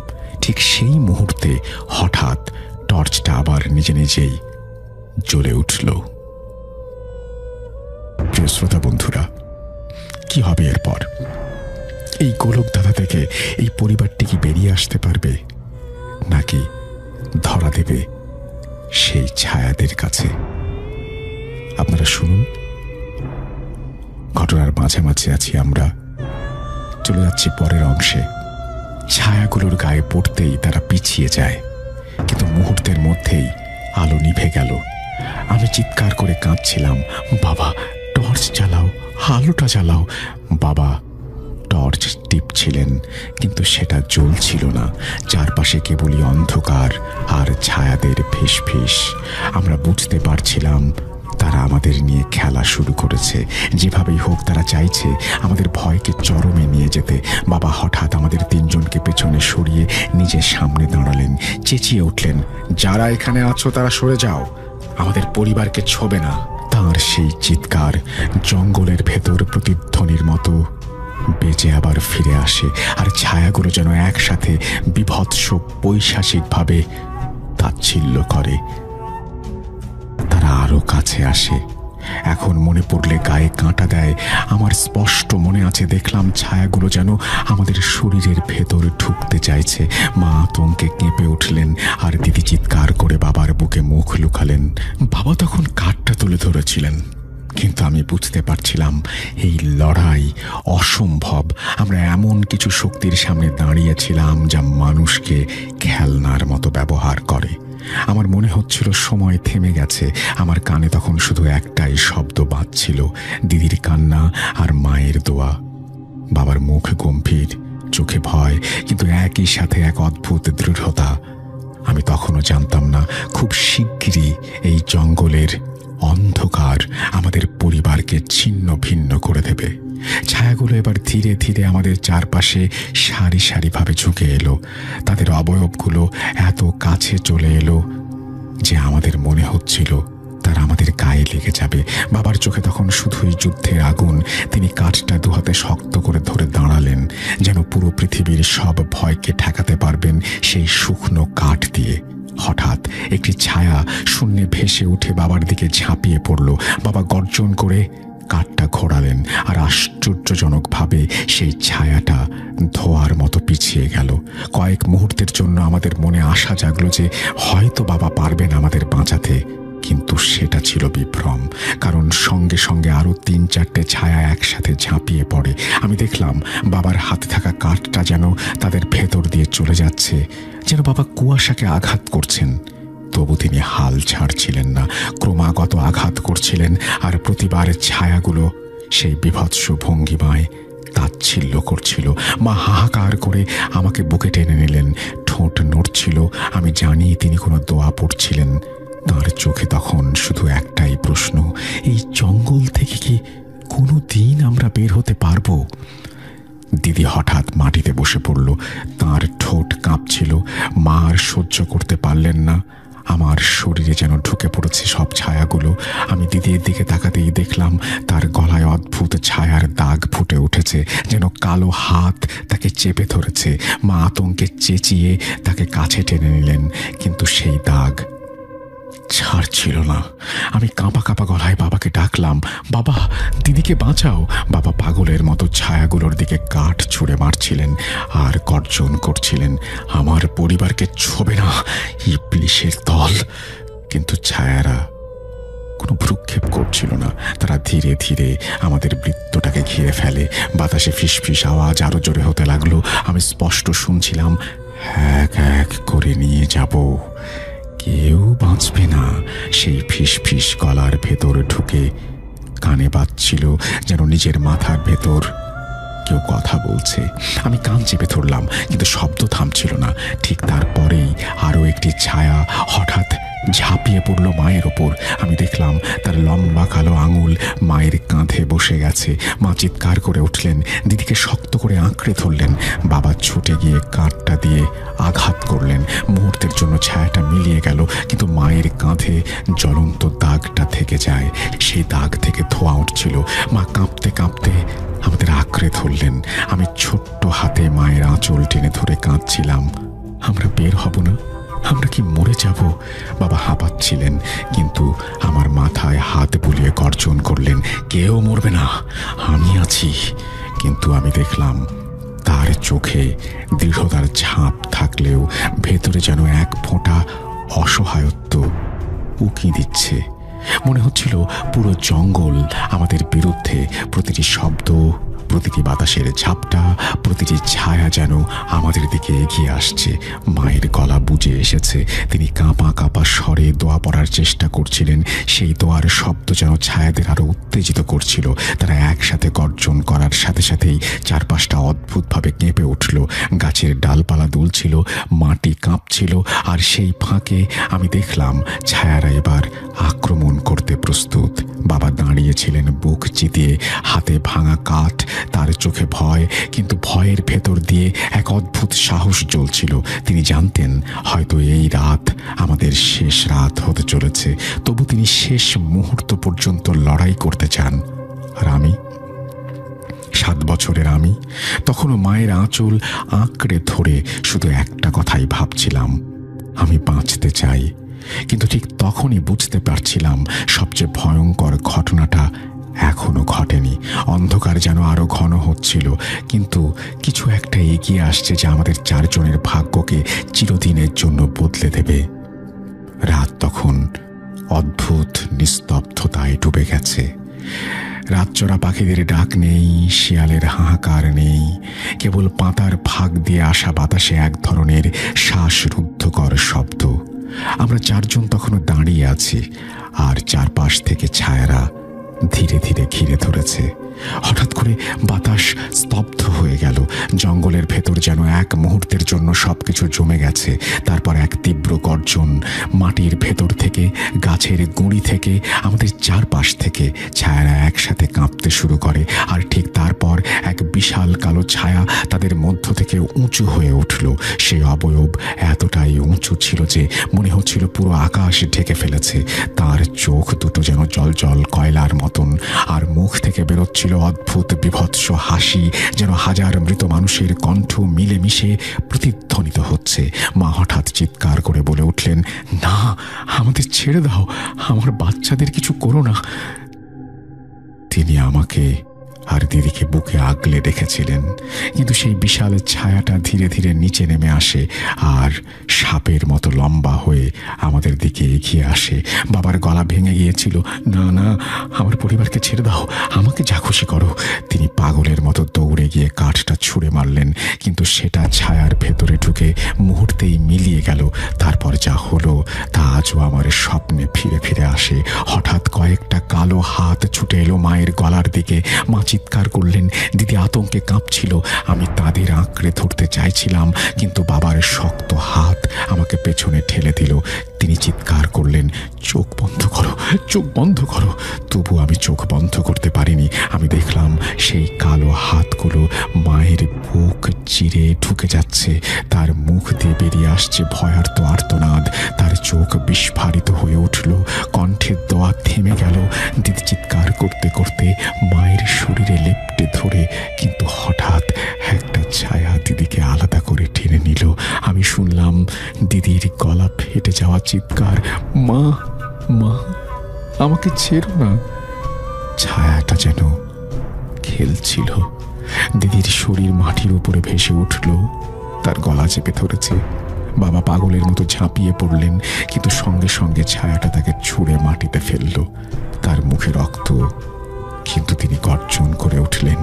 ঠিক সেই মুহূর্তে হঠাৎ টর্চটা আবার নিজে নিজেই জ্বলে উঠল। প্রিয় শ্রোতা বন্ধুরা, কি হবে এরপর? এই গোলক দাদা থেকে এই পরিবারটি কি বেরিয়ে আসতে পারবে, নাকি ধরা দেবে সেই ছায়াদের কাছে? আপনারা শুনুন। ঘটনার মাঝামাঝি আছি আমরা, চলে যাচ্ছি পরের অংশে। ছায়াগুলোর গায়ে পড়তেই তারা পিছিয়ে যায়, কিন্তু মুহূর্তের মধ্যেই আলো নিভে গেল। আমি চিৎকার করে কাঁদছিলাম, বাবা টর্চ জ্বালাও, আলোটা জ্বালাও। বাবা টর্চ টিপছিলেন, কিন্তু সেটা জ্বলছিল না। চারপাশে কেবলই অন্ধকার আর ছায়াদের ফিসফিস। আমরা বুঝতে পারছিলাম তারা আমাদের নিয়ে খেলা শুরু করেছে। যেভাবেই হোক তারা চাইছে আমাদের ভয়কে চরমে নিয়ে যেতে। বাবা হঠাৎ আমাদের তিনজনকে পেছনে সরিয়ে নিজের সামনে দাঁড়ালেন, চেঁচিয়ে উঠলেন, যারা এখানে আছো তারা সরে যাও, আমাদের পরিবারকে ছোবে না। তার সেই চিৎকার জঙ্গলের ভেতর প্রতিধ্বনির মতো বেজে আবার ফিরে আসে, আর ছায়াগুলো যেন একসাথে বিভৎস পৈশাচিকভাবে তাচ্ছিল্য করে। তারা আরো কাছে আসে। এখন মনে পড়লে গায়ে কাঁটা দেয়। আমার স্পষ্ট মনে আছে, দেখলাম ছায়াগুলো যেন আমাদের শরীরের ভেতর ঢুকতে চাইছে। মা আতঙ্কে কেঁপে উঠলেন, আর দিদি চিৎকার করে বাবার বুকে মুখ লুকালেন। বাবা তখন কাঠটা তুলে ধরেছিলেন, কিন্তু আমি বুঝতে পারছিলাম এই লড়াই অসম্ভব। আমরা এমন কিছু শক্তির সামনে দাঁড়িয়েছিলাম যা মানুষকে খেলনার মতো ব্যবহার করে। আমার মনে হচ্ছিল সময় থেমে গেছে। আমার কানে তখন শুধু একটাই শব্দ বাজছিল, দিদির কান্না আর মায়ের দোয়া। বাবার মুখ গম্ভীর, চোখে ভয়, কিন্তু একই সাথে এক অদ্ভুত দৃঢ়তা। আমি তখনও জানতাম না খুব শিগগিরই এই জঙ্গলের অন্ধকার আমাদের পরিবারকে ছিন্ন ভিন্ন করে দেবে। ছায়াগুলো এবার ধীরে ধীরে আমাদের চারপাশে সারি সারিভাবে ঝুঁকে এলো। তাদের অবয়বগুলো এত কাছে চলে এলো যে আমাদের মনে হচ্ছিল তারা আমাদের গায়ে লেগে যাবে। বাবার চোখে তখন শুধুই যুদ্ধের আগুন। তিনি কাঠটা দুহাতে শক্ত করে ধরে দাঁড়ালেন, যেন পুরো পৃথিবীর সব ভয়কে ঠেকাতে পারবেন সেই শুকনো কাঠ দিয়ে। হঠাৎ একটি ছায়া শূন্যে ভেসে উঠে বাবার দিকে ঝাঁপিয়ে পড়ল। বাবা গর্জন করে কাঠটা ঘোরালেন, আর আশ্চর্যজনকভাবে সেই ছায়াটা ধোঁয়ার মতো পিছিয়ে গেল। কয়েক মুহূর্তের জন্য আমাদের মনে আশা জাগলো যে হয়তো বাবা পারবেন আমাদের বাঁচাতে, কিন্তু সেটা ছিল বিভ্রম। কারণ সঙ্গে সঙ্গে আরো ৩-৪টে ছায়া একসাথে ঝাঁপিয়ে পড়ে। আমি দেখলাম বাবার হাতে থাকা কাঠটা যেন তাদের ভেতর দিয়ে চলে যাচ্ছে, যেন বাবা কুয়াশাকে আঘাত করছেন। তবু তিনি হাল ছাড়ছিলেন না, ক্রমাগত আঘাত করছিলেন, আর প্রতিবার ছায়াগুলো সেই বিভৎস ভঙ্গিমায় তাচ্ছিল্য করছিল। মা হাহাকার করে আমাকে বুকে টেনে নিলেন, ঠোঁট নড়ছিল। আমি জানি তিনি কোনো দোয়া পড়ছিলেন। তার চোখে তখন শুধু একটাই প্রশ্ন, এই জঙ্গল থেকে কি কোনো দিন মাটিতে বসে পড়ল। তার ঠোঁট কাঁপছিল। মা আর সহ্য করতে পারলেন না। আমার শরীরে যেন ঢুকে পড়েছে সব ছায়াগুলো। আমি দিদির দিকে তাকাতেই দেখলাম তার গলায় অদ্ভুত ছায়ার দাগ ফুটে উঠেছে, যেন কালো হাত তাকে চেপে ধরেছে। মা আতঙ্কে চেঁচিয়ে তাকে কাছে টেনে নিলেন, কিন্তু সেই দাগ ছাড়ছিল না। আমি কাঁপা কাঁপা গলায় বাবাকে ডাকলাম, বাবা, দিদিকে বাঁচাও। বাবা পাগলের মতো ছায়াগুলোর দিকে কাঠ ছুঁড়ে মারছিলেন আর গর্জন করছিলেন, আমার পরিবারকে ছোবে না ইবলিশের দল। কিন্তু ছায়ারা কোনো ভ্রুক্ষেপ করছিল না। তারা ধীরে ধীরে আমাদের বৃত্তটাকে ঘিরে ফেলে। বাতাসে ফিসফিস আওয়াজ আরো জোরে হতে লাগলো। আমি স্পষ্ট শুনছিলাম, এক এক করে নিয়ে যাব, কেউ বাঁচবে না। সেই ফিসফিস গলার ভেতর ঢুকে কানে বাজছিল, যেন নিজের মাথার ভেতর কেউ কথা বলছে। আমি কান চেপে ধরলাম, কিন্তু শব্দ থামছিল না। ঠিক তারপরেই আরও একটি ছায়া হঠাৎ ঝাঁপিয়ে পড়ল মায়ের ওপর। আমি দেখলাম তার লম্বা কালো আঙুল মায়ের কাঁধে বসে গেছে। মা চিৎকার করে উঠলেন, দিদিকে শক্ত করে আঁকড়ে ধরলেন। বাবা ছুটে গিয়ে কাঁধটা দিয়ে আঘাত করলেন। মুহূর্তের জন্য ছায়াটা মিলিয়ে গেল, কিন্তু মায়ের কাঁধে জ্বলন্ত দাগটা থেকে যায়। সেই দাগ থেকে ধোঁয়া উঠছিল। মা কাঁপতে কাঁপতে আমাদের আঁকড়ে ধরলেন। আমি ছোট্ট হাতে মায়ের আঁচল টেনে ধরে কাঁদছিলাম। আমরা বের হব না, আমরা কি মরে যাব? বাবা হাঁপাচ্ছিলেন, কিন্তু আমার মাথায় হাত বুলিয়ে গর্জন করলেন, কেউ মরবে না, আমি আছি। কিন্তু আমি দেখলাম তার চোখে দৃঢ়তার ছাপ থাকলেও ভেতরে যেন এক ফোঁটা অসহায়ত্ব উকি দিচ্ছে। মনে হচ্ছিল পুরো জঙ্গল আমাদের বিরুদ্ধে। প্রতিটি শব্দ, প্রতিটি বাতাসের ঝাপটা, প্রতিটি ছায়া যেন আমাদের দিকে এগিয়ে আসছে। মায়ের গলা বুজে এসেছে। তিনি কাঁপা কাঁপা স্বরে দোয়া পড়ার চেষ্টা করছিলেন। সেই দোয়ার শব্দ যেন ছায়াদের আরো উত্তেজিত করছিল। তারা একসাথে গর্জন করার সাথে সাথেই চারপাশটা অদ্ভুতভাবে কেঁপে উঠল। গাছের ডালপালা দুলছিল, মাটি কাঁপছিল, আর সেই ফাঁকে আমি দেখলাম ছায়ারা এবার আক্রমণ করতে প্রস্তুত। বাবা দাঁড়িয়েছিলেন বুক চিতিয়ে, হাতে ভাঙা কাঠ। তার চোখে ভয়, কিন্তু ভয়ের ভেতর দিয়ে এক অদ্ভুত সাহস জ্বলছিল। তিনি জানতেন হয়তো এই রাত আমাদের শেষ রাত হতে চলেছে। তবু তিনি শেষ মুহূর্ত পর্যন্ত লড়াই করতে চান। আর আমি, 7 বছরের আমি, তখনও মায়ের আঁচল আঁকড়ে ধরে শুধু একটা কথাই ভাবছিলাম, আমি বাঁচতে চাই। কিন্তু ঠিক তখনই বুঝতে পারছিলাম সবচেয়ে ভয়ঙ্কর ঘটনাটা এখনো ঘটেনি। অন্ধকার যেন আরো ঘন হচ্ছিল, কিন্তু কিছু একটা এগিয়ে আসছে যা আমাদের 4 জনের ভাগ্যকে চিরদিনের জন্য বদলে দেবে। রাত তখন অদ্ভুত নিস্তব্ধতায় ডুবে গেছে। রাতচরা পাখিদের ডাক নেই, শিয়ালের হাহাকার নেই। কেবল পাতার ফাঁক দিয়ে আসা বাতাসে এক ধরনের শ্বাসরুদ্ধকর শব্দ। আমরা 4 জন তখনও দাঁড়িয়ে আছি, আর চারপাশ থেকে ছায়ারা ধীরে ধীরে ঘিরে ধরেছে। হঠাৎ করে বাতাস স্তব্ধ হয়ে গেল। জঙ্গলের ভেতর যেন এক মুহূর্তের জন্য সবকিছু জমে গেছে। তারপর এক তীব্র গর্জন। মাটির ভেতর থেকে, গাছের গুঁড়ি থেকে, আমাদের চারপাশ থেকে ছায়ারা একসাথে কাঁপতে শুরু করে। আর ঠিক তারপর এক বিশাল কালো ছায়া তাদের মধ্য থেকে উঁচু হয়ে উঠল। সেই অবয়ব এতটাই উঁচু ছিল যে মনে হচ্ছিল পুরো আকাশ ঢেকে ফেলেছে। তার চোখ দুটো যেন জলজল কয়লার মতন, আর মুখ থেকে বেরোচ্ছিল অদ্ভুত বিভৎস হাসি, যেন হাজার মৃত মানুষের কণ্ঠ মিলেমিশে প্রতিধ্বনিত হচ্ছে। মা হঠাৎ চিৎকার করে বলে উঠলেন, না, আমাদের ছেড়ে দাও, আমার বাচ্চাদের কিছু করো না। তিনি আমাকে আর দিদিকে বুকে আগলে রেখেছিলেন, কিন্তু সেই বিশাল ছায়াটা ধীরে ধীরে নিচে নেমে আসে আর সাপের মতো লম্বা হয়ে আমাদের দিকে এগিয়ে আসে। বাবার গলা ভেঙে গিয়েছিল, না না, আমার পরিবারকে ছেড়ে দাও, আমাকে যা খুশি করো। তিনি পাগলের মতো দৌড়ে গিয়ে কাঠটা ছুঁড়ে মারলেন, কিন্তু সেটা ছায়ার ভেতরে ঢুকে মুহূর্তেই মিলিয়ে গেল। তারপর যা হলো তা আজও আমার স্বপ্নে ফিরে ফিরে আসে। হঠাৎ কয়েকটা কালো হাত ছুটে এলো মায়ের গলার দিকে। মা চিৎকার করলেন, দিদি আতঙ্কে কাঁপছিল। আমি তাদের আঁকড়ে ধরতে চাইছিলাম, কিন্তু বাবার শক্ত হাত আমাকে পেছনে ঠেলে দিল। তিনি চিৎকার করলেন, চোখ বন্ধ করো, চোখ বন্ধ করো। তবু আমি চোখ বন্ধ করতে পারিনি। আমি দেখলাম সেই কালো হাতগুলো মায়ের বুক চিরে ঢুকে যাচ্ছে। তার মুখ দিয়ে বেরিয়ে আসছে ভয়ার্ত আর্তনাদ। তার চোখ বিস্ফারিত হয়ে উঠল, কণ্ঠের দোয়া থেমে গেল। দিদি চিৎকার করতে করতে মায়ের শরীরে লেপ্টে ধরে, কিন্তু হঠাৎ একটা ছায়া দিদিকে আলাদা করে টেনে নিল। আমি শুনলাম দিদির গলা ফেটে যাওয়া চিৎকার, মা, মা, আমাকে ছেড়ো না। ছায়াটা যেন খেলছিল। দিদির শরীর মাটির উপরে ভেসে উঠল, তার গলা চেপে ধরেছে। বাবা পাগলের মতো ঝাঁপিয়ে পড়লেন, কিন্তু সঙ্গে সঙ্গে ছায়াটা তাকে ছুঁড়ে মাটিতে ফেলল। তার মুখে রক্ত, কিন্তু তিনি গর্জন করে উঠলেন,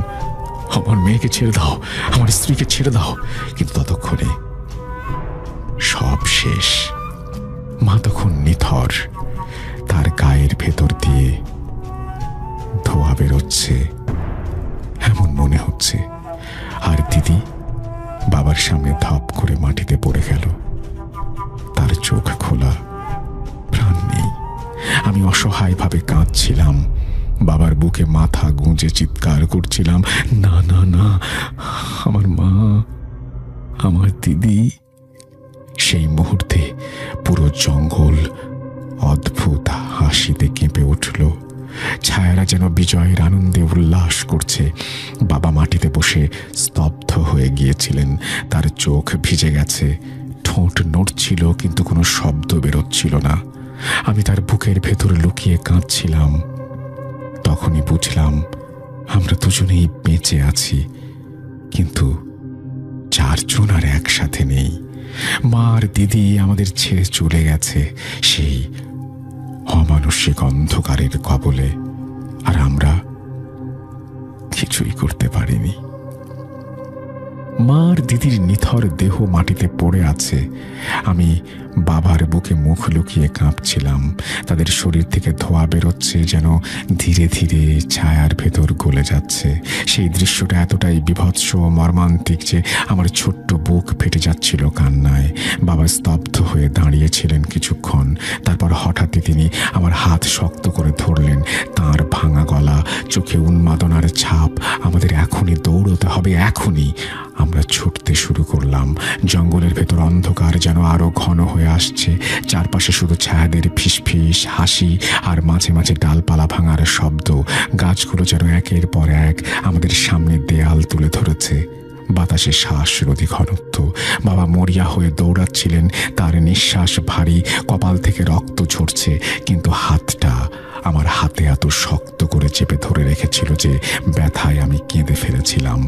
আমার মেয়েকে ছেড়ে দাও, আমার স্ত্রীকে ছেড়ে দাও। কিন্তু ততক্ষণে সব শেষ। মা তখন নিথর, তার গায়ের ভেতর দিয়ে ধোঁয়া বেরোচ্ছে এমন মনে হচ্ছে। আর দিদি বাবার সামনে ধপ করে মাটিতে পড়ে গেল। তার চোখ খোলা, প্রাণ নেই। আমি অসহায়ভাবে কাঁদছিলাম, বাবার বুকে মাথা গুঁজে চিৎকার করছিলাম, না না না, আমার মা, আমার দিদি। সেই মুহূর্তে পুরো জঙ্গল অদ্ভুত হাসিতে কেঁপে উঠল। ছায়ারা যেন বিজয়ের আনন্দে উল্লাস করছে। বাবা মাটিতে বসে স্তব্ধ হয়ে গিয়েছিলেন। তার চোখ ভিজে গেছে, ঠোঁট নড়ছিল, কিন্তু কোনো শব্দ বেরোচ্ছিল না। আমি তার বুকের ভেতর লুকিয়ে কাঁদছিলাম। তখনই বুঝলাম আমরা দুজনেই বেঁচে আছি, কিন্তু চারজন আর একসাথে নেই। মা আর দিদি আমাদের ছেড়ে চলে গেছে সেই অমানসিক অন্ধকারের কবলে, আর আমরা কিছুই করতে পারিনি। মা আর দিদির নিথর দেহ মাটিতে পড়ে আছে। আমি বাবার বুকে মুখ লুকিয়ে কাঁপছিলাম। তাদের শরীর থেকে ধোঁয়া বেরোচ্ছে, যেন ধীরে ধীরে ছায়ার ভেতর গলে যাচ্ছে। সেই দৃশ্যটা এতটাই বীভৎস ও মর্মান্তিক যে আমার ছোট্ট বুক ফেটে যাচ্ছিল কান্নায়। বাবা স্তব্ধ হয়ে দাঁড়িয়েছিলেন কিছুক্ষণ, তারপর হঠাৎই তিনি আমার হাত শক্ত করে ধরলেন। তাঁর ভাঙা গলা, চোখে উন্মাদনার ছাপ। আমাদের এখনই দৌড়তে হবে, এখনই। আমরা ছুটতে শুরু করলাম। জঙ্গলের ভেতর অন্ধকার যেন আরো ঘন হয়ে আসছে। চারপাশে শুধু ছায়াদের ফিসফিস হাসি আর মাঝে মাঝে ডালপালা ভাঙার শব্দ। গাছগুলো যেন একের পর এক আমাদের সামনে দেয়াল তুলে ধরেছে। বাতাসে শ্বাসরোধী ঘনত্ব। বাবা মরিয়া হয়ে দৌড়াচ্ছিলেন, তার নিঃশ্বাস ভারী, কপাল থেকে রক্ত ঝরছে, কিন্তু হাতটা আমার হাতে এত শক্ত করে চেপে ধরে রেখেছিল যে ব্যথায় আমি কেঁদে ফেলেছিলাম।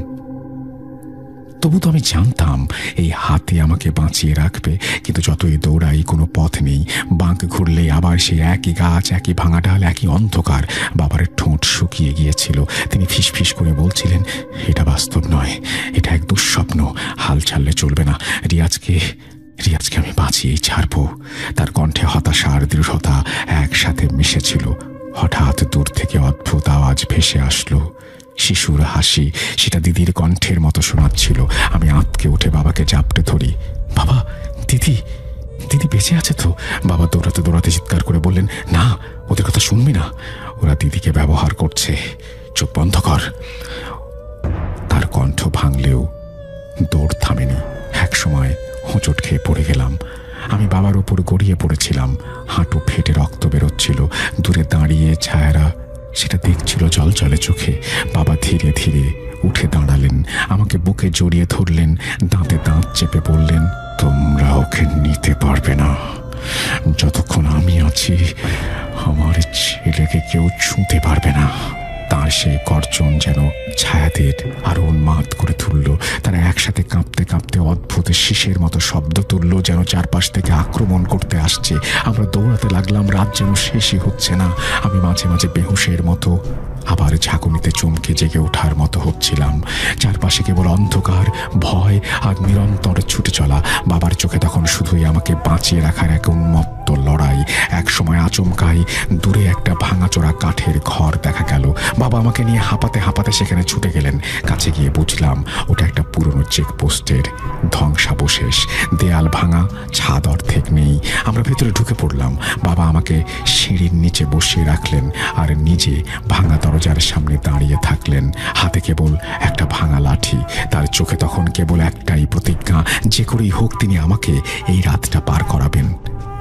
তবু তো আমি জানতাম এই হাতে আমাকে বাঁচিয়ে রাখবে, কিন্তু যতই দৌড়াই কোনো পথ নেই। বাঁক ঘুরলেই আবার সেই একই গাছ, একই ভাঙা ডাল, একই অন্ধকার। বাবার ঠোঁট শুকিয়ে গিয়েছিল। তিনি ফিসফিস করে বলছিলেন, এটা বাস্তব নয়, এটা এক দুঃস্বপ্ন, হাল ছাড়লে চলবে না। রিয়াজকে আমি বাঁচিয়েই ছাড়বো। তার কণ্ঠে হতাশা আর দৃঢ়তা একসাথে মিশেছিল। হঠাৎ দূর থেকে অদ্ভুত আওয়াজ ভেসে আসলো, শিশুর হাসি। সেটা দিদির কণ্ঠের মতো শোনাচ্ছিল। আমি আঁতকে উঠে বাবাকে জাপটে ধরি। বাবা, দিদি, দিদি বেঁচে আছে তো? বাবা দৌড়াতে দৌড়াতে চিৎকার করে বললেন, না, ওদের কথা শুনবি না, ওরা দিদিকে ব্যবহার করছে, চোখ বন্ধ কর। তার কণ্ঠ ভাঙলেও দৌড় থামেনি। এক সময় হোঁচট খেয়ে পড়ে গেলাম। আমি বাবার উপর গড়িয়ে পড়েছিলাম। হাঁটু ফেটে রক্ত বেরোচ্ছিল। দূরে দাঁড়িয়ে ছায়ারা সেটা দেখছিল জলজলে চোখে। বাবা ধীরে ধীরে উঠে দাঁড়ালেন, আমাকে বুকে জড়িয়ে ধরলেন, দাঁতে দাঁত চেপে বললেন, তোমরা ওকে নিতে পারবে না। যতক্ষণ আমি আছি আমার ছেলেকে কেউ ছুঁতে পারবে না। তার সেই গর্জন যেন ছায়াদের আরো উন্মাদ করে তুলল। তারা একসাথে কাঁপতে কাঁপতে অদ্ভুত শীষের মতো শব্দ তুলল, যেন চারপাশ থেকে আক্রমণ করতে আসছে। আমরা দৌড়াতে লাগলাম, রাত যেন শেষই হচ্ছে না। আমি মাঝে মাঝে বেহুশের মতো আবার ঝাঁকুনিতে চমকে জেগে ওঠার মতো হচ্ছিলাম। চারপাশে কেবল অন্ধকার, ভয় আর নিরন্তর ছুটে চলা। বাবার চোখে তখন শুধুই আমাকে বাঁচিয়ে রাখার এক উন্মত্ত লড়াই। এক সময় আচমকাই দূরে একটা ভাঙাচোরা কাঠের ঘর দেখা গেল। বাবা আমাকে নিয়ে হাঁপাতে হাঁপাতে সেখানে ছুটে গেলেন। কাছে গিয়ে বুঝলাম ওটা একটা পুরনো চেকপোস্টের ধ্বংসাবশেষ। দেয়াল ভাঙা, ছাদ অর্ধেক নেই। আমরা ভেতরে ঢুকে পড়লাম। বাবা আমাকে সিঁড়ির নিচে বসিয়ে রাখলেন আর নিজে ভাঙা দরজার সামনে দাঁড়িয়ে থাকলেন, হাতে কেবল একটা ভাঙা লাঠি। তার চোখে তখন কেবল একটাই প্রতিজ্ঞা, যে করেই হোক তিনি আমাকে এই রাতটা পার করাবেন।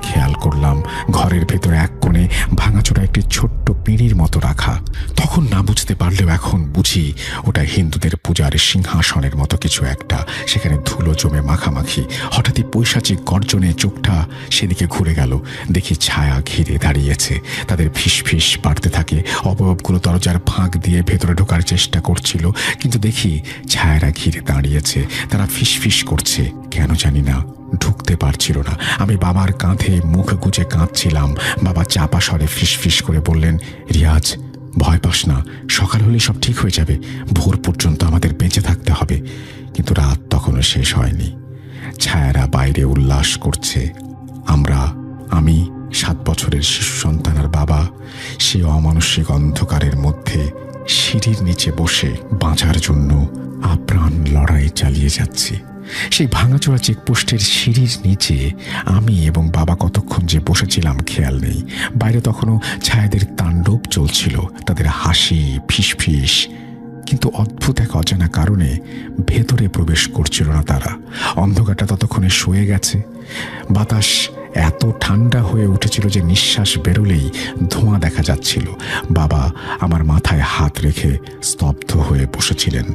খেয়াল করলাম ঘরের ভেতরে এক কোণে ভাঙাচোরা একটি ছোট্ট পিঁড়ির মতো রাখা। তখন না বুঝতে পারলেও এখন বুঝি ওটা হিন্দুদের পূজার সিংহাসনের মতো কিছু একটা। সেখানে ধুলো জমে মাখামাখি। হঠাৎই পৈশাচিক গর্জনে চোখটা সেদিকে ঘুরে গেল। দেখি ছায়া ঘিরে দাঁড়িয়েছে। তাদের ফিসফিস বাড়তে থাকে। অবয়বগুলো দরজার ফাঁক দিয়ে ভেতরে ঢোকার চেষ্টা করছিল, কিন্তু দেখি ছায়ারা ঘিরে দাঁড়িয়েছে। তারা ফিসফিস করছে, কেন জানি না ঢুকতে পারছিল না। আমি বাবার কাঁধে মুখ গুজে কাঁদছিলাম। বাবা চাপা স্বরে ফিসফিস করে বললেন, রিয়াজ, ভয় পাস না, সকাল হলে সব ঠিক হয়ে যাবে। ভোর পর্যন্ত আমাদের বেঁচে থাকতে হবে। কিন্তু রাত তখনও শেষ হয়নি। ছায়ারা বাইরে উল্লাস করছে। আমি 7 বছরের শিশু সন্তান আর বাবা সে অমানসিক অন্ধকারের মধ্যে সিঁড়ির নিচে বসে বাঁচার জন্য আপ্রাণ লড়াই চালিয়ে যাচ্ছি। সেই ভাঙাচোরা চেকপোস্টের সিঁড়ির নিচে আমি এবং বাবা কতক্ষণ যে বসেছিলাম খেয়াল নেই। বাইরে তখনও ছায়াদের তাণ্ডব চলছিল, তাদের হাসি, ফিসফিস। কিন্তু অদ্ভুত এক অজানা কারণে ভেতরে প্রবেশ করছিল না তারা। অন্ধকারটা ততক্ষণে সয়ে গেছে। বাতাস এত ঠান্ডা হয়ে উঠেছিল যে নিঃশ্বাস বেরোলেই ধোঁয়া দেখা যাচ্ছিল। বাবা আমার মাথায় হাত রেখে স্তব্ধ হয়ে বসেছিলেন।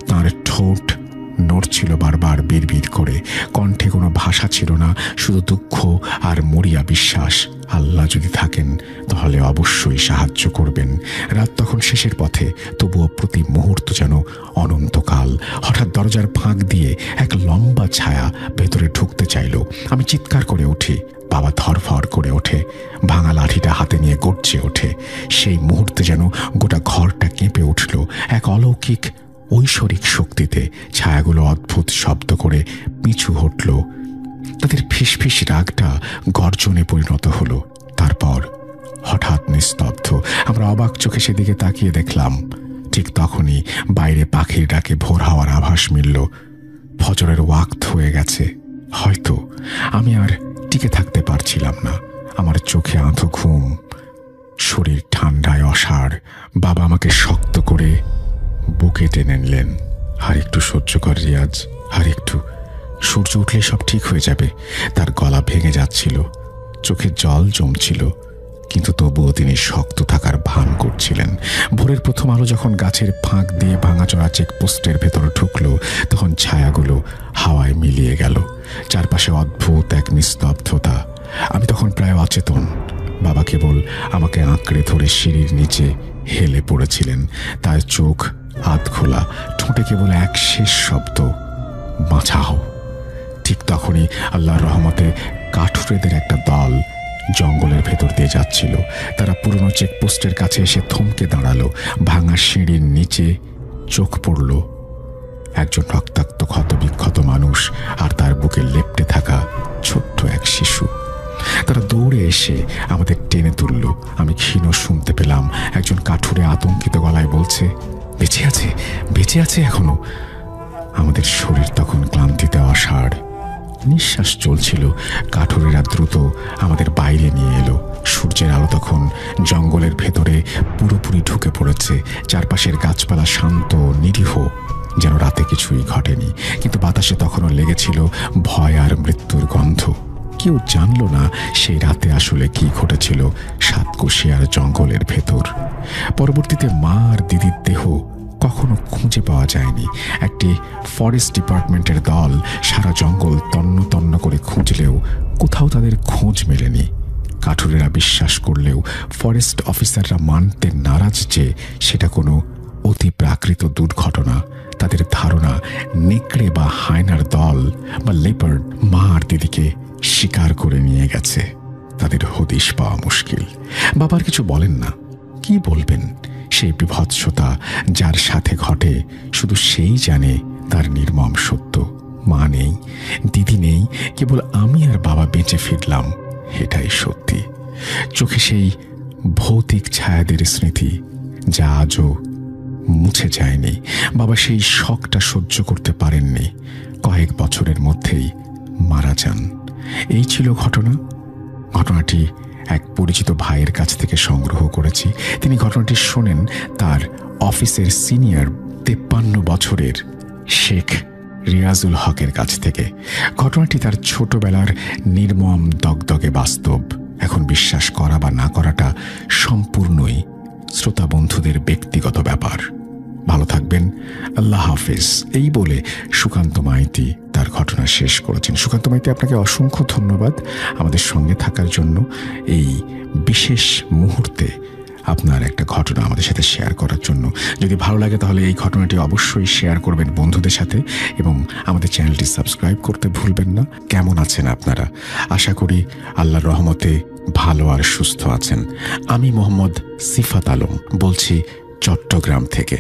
তাঁর ঠোঁট নড়ছিল বারবার বিড়বিড় করে। কণ্ঠে কোনো ভাষা ছিল না, শুধু দুঃখ আর মরিয়া বিশ্বাস। আল্লাহ যদি থাকেন তাহলে অবশ্যই সাহায্য করবেন। রাত তখন শেষের পথে, তবুও প্রতি মুহূর্ত যেন অনন্তকাল। হঠাৎ দরজার ফাঁক দিয়ে এক লম্বা ছায়া ভেতরে ঢুকতে চাইল। আমি চিৎকার করে উঠি। বাবা ধরফর করে ওঠে, ভাঙা লাঠিটা হাতে নিয়ে গর্জে ওঠে। সেই মুহূর্তে যেন গোটা ঘরটা কেঁপে উঠল এক অলৌকিক ঐশ্বরিক শক্তিতে। ছায়াগুলো অদ্ভুত শব্দ করে পিছু হটল। তাদের ফিসফিস রাগটা গর্জনে পরিণত হলো। তারপর হঠাৎ নিস্তব্ধ। আমরা অবাক চোখে সেদিকে তাকিয়ে দেখলাম। ঠিক তখনই বাইরে পাখির ডাকে ভোর হওয়ার আভাস মিলল। ফজরের ওয়াক্ত হয়ে গেছে। হয়তো আমি আর টিকে থাকতে পারছিলাম না। আমার চোখে আঁধো ঘুম, শরীর ঠান্ডায় অসাড়। বাবা আমাকে শক্ত করে বুকে টেনে নিলেন। আর একটু সহ্য কর রিয়াজ, আর একটু, সূর্য উঠলে সব ঠিক হয়ে যাবে। তার গলা ভেঙে যাচ্ছিল, চোখে জল জমছিল, কিন্তু তবুও তিনি শক্ত থাকার ভান করছিলেন। ভোরের প্রথম আলো যখন গাছের ফাঁক দিয়ে ভাঙাচোরা চেকপোস্টের ভেতর ঢুকলো, তখন ছায়াগুলো হাওয়ায় মিলিয়ে গেল। চারপাশে অদ্ভুত এক নিস্তব্ধতা। আমি তখন প্রায় অচেতন। বাবা কেবল আমাকে আঁকড়ে ধরে সিঁড়ির নিচে হেলে পড়েছিলেন। তার চোখ আধ খোলা, ঠোঁটে কেবল এক শেষ শব্দ, বাঁচাও। ঠিক তখনই আল্লাহর রহমতে কাঠুরেদের একটা দল জঙ্গলের ভেতর দিয়ে যাচ্ছিল। তারা পুরনো চেকপোস্টের কাছে এসে থমকে দাঁড়ালো। ভাঙা সিঁড়ির নিচে চোখ পড়ল একজন রক্তাক্ত ক্ষতবিক্ষত মানুষ আর তার বুকে লেপ্টে থাকা ছোট্ট এক শিশু। তারা দৌড়ে এসে আমাদের টেনে তুলল। আমি ক্ষীণ শুনতে পেলাম একজন কাঠুরে আতঙ্কিত গলায় বলছে, বেঁচে আছে, বেঁচে আছে এখনো। আমাদের শরীর তখন ক্লান্তিতে অসাড়। নিঃশ্বাস চলছিল। কাঠুরেরা দ্রুত আমাদের বাইরে নিয়ে এলো। সূর্যের আলো তখন জঙ্গলের ভেতরে পুরোপুরি ঢুকে পড়েছে। চারপাশের গাছপালা শান্ত, নিরীহ, যেন রাতে কিছুই ঘটেনি। কিন্তু বাতাসে তখনও লেগেছিল ভয় আর মৃত্যুর গন্ধ। কেউ জানল না সেই রাতে আসলে কি ঘটেছিল সাতকোশিয়ার জঙ্গলের ভেতর। পরবর্তীতে মা আর দিদির দেহ কখনো খুঁজে পাওয়া যায়নি। একটি ফরেস্ট ডিপার্টমেন্টের দল সারা জঙ্গল তন্ন তন্ন করে খুঁজলেও কোথাও তাদের খোঁজ মেলেনি। কাঠুরেরা বিশ্বাস করলেও ফরেস্ট অফিসাররা মানতে নারাজ যে সেটা কোনো অতি প্রাকৃত দুর্ঘটনা। তাদের ধারণা নেকড়ে বা হায়নার দল বা লেপার্ড মা আর দিদিকে শিকার করে নিয়ে গেছে। তাদের হদিশ পাওয়া মুশকিল। বাবার কিছু বলেন না, কি বলবেন? সেই বিভৎসতা যার সাথে ঘটে শুধু সেই জানে তার নির্মম সত্য। মা নেই, দিদি নেই, কেবল আমি আর বাবা বেঁচে ফিরলাম, এটাই সত্যি। চোখে সেই ভৌতিক ছায়াদের স্মৃতি যা আজও মুছে যায়নি। বাবা সেই শকটা সহ্য করতে পারেননি, কয়েক বছরের মধ্যেই মারা যান। এই ছিল ঘটনাটি এক পরিচিত ভাইয়ের কাছ থেকে সংগ্রহ করেছি। তিনি ঘটনাটি শোনেন তার অফিসের সিনিয়র 53 বছরের শেখ রিয়াজুল হকের কাছ থেকে। ঘটনাটি তার ছোটবেলার নির্মম দগদগে বাস্তব। এখন বিশ্বাস করা বা না করাটা সম্পূর্ণই শ্রোতা বন্ধুদের ব্যক্তিগত ব্যাপার। ভালো থাকবেন, আল্লাহ হাফেজ, এই বলে সুকান্ত মাইতি তার ঘটনা শেষ করেছেন। সুকান্ত মাইতি, আপনাকে অসংখ্য ধন্যবাদ আমাদের সঙ্গে থাকার জন্য। এই বিশেষ মুহূর্তে আপনার একটা ঘটনা আমাদের সাথে শেয়ার করার জন্য। যদি ভালো লাগে তাহলে এই ঘটনাটি অবশ্যই শেয়ার করবেন বন্ধুদের সাথে এবং আমাদের চ্যানেলটি সাবস্ক্রাইব করতে ভুলবেন না। কেমন আছেন আপনারা? আশা করি আল্লাহর রহমতে ভালো আর সুস্থ আছেন। আমি মোহাম্মদ সিফাত আলম বলছি চট্টগ্রাম থেকে।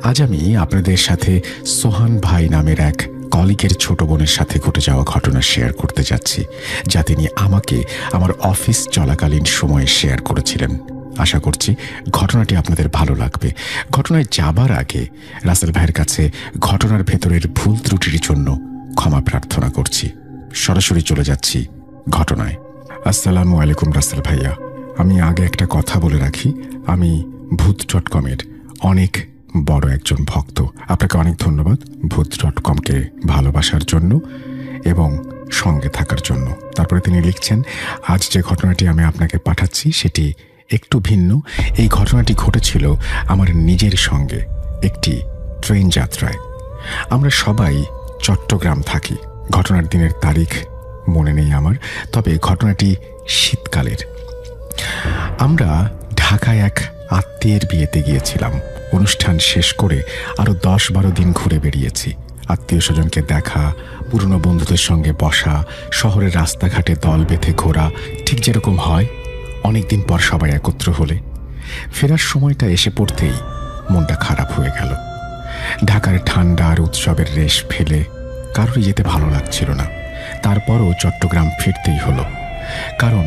আজ আমি আপনাদের সাথে সোহান ভাই নামের এক কলিগের ছোট বোনের সাথে ঘটে যাওয়া ঘটনা শেয়ার করতে যাচ্ছি, যা তিনি আমাকে আমার অফিস চলাকালীন সময়ে শেয়ার করেছিলেন। আশা করছি ঘটনাটি আপনাদের ভালো লাগবে। ঘটনায় যাবার আগে রাসেল ভাইয়ের কাছে ঘটনার ভেতরের ভুল ত্রুটির জন্য ক্ষমা প্রার্থনা করছি। সরাসরি চলে যাচ্ছি ঘটনায়। আসসালামু আলাইকুম রাসেল ভাইয়া। আমি আগে একটা কথা বলে রাখি, আমি ভূত.কমের অনেক বড় একজন ভক্ত। আপনাকে অনেক ধন্যবাদ ভূত.কমকে ভালোবাসার জন্য এবং সঙ্গে থাকার জন্য। তারপরে তিনি লিখছেন, আজ যে ঘটনাটি আমি আপনাকে পাঠাচ্ছি সেটি একটু ভিন্ন। এই ঘটনাটি ঘটেছিল আমার নিজের সঙ্গে একটি ট্রেন যাত্রায়। আমরা সবাই চট্টগ্রাম থাকি। ঘটনার দিনের তারিখ মনে নেই আমার, তবে ঘটনাটি শীতকালের। আমরা ঢাকায় এক আত্মীয়ের বিয়েতে গিয়েছিলাম। অনুষ্ঠান শেষ করে আরও 10-12 দিন ঘুরে বেরিয়েছি। আত্মীয় স্বজনকে দেখা, পুরনো বন্ধুদের সঙ্গে বসা, শহরের রাস্তাঘাটে দল বেঁধে ঘোরা, ঠিক যেরকম হয় অনেকদিন পর সবাই একত্র হলে। ফেরার সময়টা এসে পড়তেই মনটা খারাপ হয়ে গেল। ঢাকার ঠান্ডা আর উৎসবের রেশ ফেলে কারোরই যেতে ভালো লাগছিল না। তারপরও চট্টগ্রাম ফিরতেই হলো, কারণ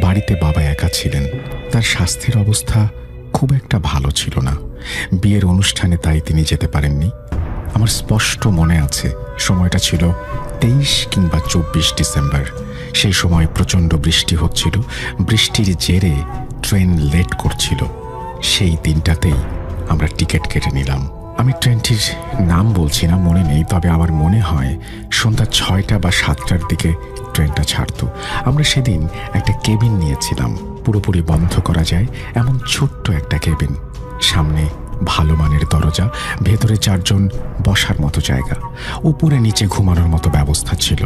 বাড়িতে বাবা একা ছিলেন। তার স্বাস্থ্যের অবস্থা খুব একটা ভালো ছিল না। বিয়ের অনুষ্ঠানে তাই তিনি যেতে পারেননি। আমার স্পষ্ট মনে আছে সময়টা ছিল 23 কিংবা 24 ডিসেম্বর। সেই সময় প্রচণ্ড বৃষ্টি হচ্ছিল। বৃষ্টির জেরে ট্রেন লেট করছিল। সেই দিনটাতেই আমরা টিকিট কেটে নিলাম। আমি ট্রেনটির নাম বলছি না, মনে নেই, তবে আমার মনে হয় সন্ধ্যা 6টা বা 7টার দিকে ট্রেনটা ছাড়ত। আমরা সেদিন একটা কেবিন নিয়েছিলাম, পুরোপুরি বন্ধ করা যায় এমন ছোট্ট একটা কেবিন। সামনে ভালো মানের দরজা, ভেতরে 4 জন বসার মতো জায়গা, উপরে নিচে ঘুমানোর মতো ব্যবস্থা ছিল।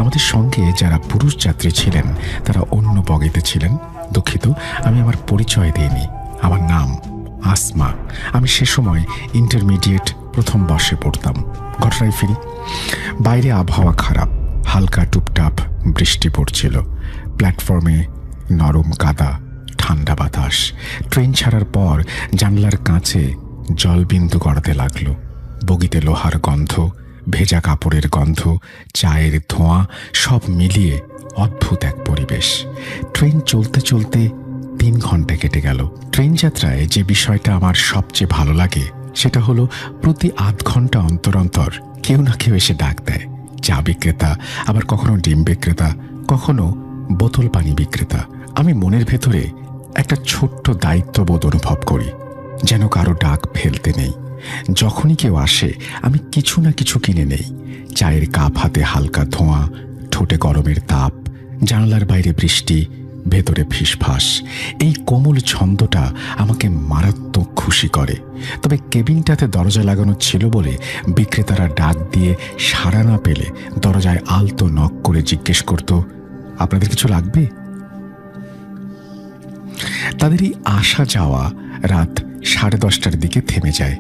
আমাদের সঙ্গে যারা পুরুষ যাত্রী ছিলেন তারা অন্য বগিতে ছিলেন। দুঃখিত, আমি আমার পরিচয় দিইনি। আমার নাম আসমা। আমি সে সময় ইন্টারমিডিয়েট প্রথম বর্ষে পড়তাম। ঘটনায় ফিরি। বাইরে আবহাওয়া খারাপ, হালকা টুপটাপ বৃষ্টি পড়ছিল। প্ল্যাটফর্মে নরম কাদা, ঠান্ডা বাতাস। ট্রেন ছাড়ার পর জানলার কাছে জলবিন্দু গড়াতে লাগলো। বগিতে লোহার গন্ধ, ভেজা কাপড়ের গন্ধ, চায়ের ধোঁয়া, সব মিলিয়ে অদ্ভুত এক পরিবেশ। ট্রেন চলতে চলতে 3 ঘন্টা কেটে গেল। ট্রেন যাত্রায় যে বিষয়টা আমার সবচেয়ে ভালো লাগে সেটা হলো প্রতি আধ ঘন্টা অন্তর অন্তর কেউ না কেউ এসে ডাক দেয়। চা বিক্রেতা, আবার কখনো ডিম বিক্রেতা, কখনো বোতল পানি বিক্রেতা। আমি মনের ভেতরে একটা ছোট্ট দায়িত্ববোধ অনুভব করি, যেন কারো ডাক ফেলতে নেই। যখনই কেউ আসে আমি কিছু না কিছু কিনে নেই। চায়ের কাপ হাতে হালকা ধোঁয়া, ঠোঁটে গরমের তাপ, জানলার বাইরে বৃষ্টি, ভেতরে ফিসফাস। এই কোমল ছন্দটা আমাকে মারাত্মক খুশি করে। তবে কেবিনটাতে দরজা লাগানো ছিল বলে বিক্রেতারা ডাক দিয়ে সাড়া না পেলে দরজায় আলতো নক করে জিজ্ঞেস করত, আপনাদের কিছু লাগবে? তাদের এই আসা যাওয়া রাত 10:30টার দিকে থেমে যায়।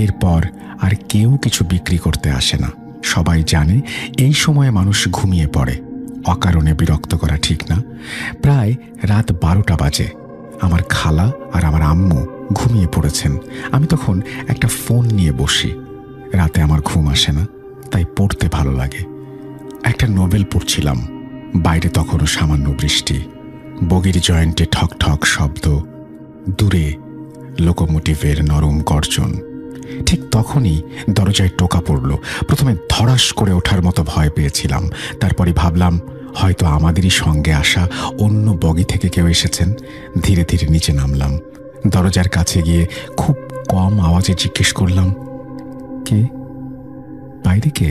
এরপর আর কেউ কিছু বিক্রি করতে আসে না। সবাই জানে এই সময়ে মানুষ ঘুমিয়ে পড়ে। অকারণে বিরক্ত করা ঠিক না। প্রায় রাত 12টা বাজে। আমার খালা আর আমার আম্মু ঘুমিয়ে পড়েছেন। আমি তখন একটা ফোন নিয়ে বসি। রাতে আমার ঘুম আসে না, তাই পড়তে ভালো লাগে। একটা নোবেল পড়ছিলাম। বাইরে তখনও সামান্য বৃষ্টি, বগির জয়েন্টে ঠক ঠক শব্দ, দূরে লোকোমোটিভের নরম গর্জন। ঠিক তখনই দরজায় টোকা পড়ল। প্রথমে ধড়াস করে ওঠার মতো ভয় পেয়েছিলাম, তারপরে ভাবলাম হয়তো আমাদেরই সঙ্গে আসা অন্য বগি থেকে কেউ এসেছেন। ধীরে ধীরে নিচে নামলাম। দরজার কাছে গিয়ে খুব কম আওয়াজে জিজ্ঞেস করলাম, কে? বাইরে কে?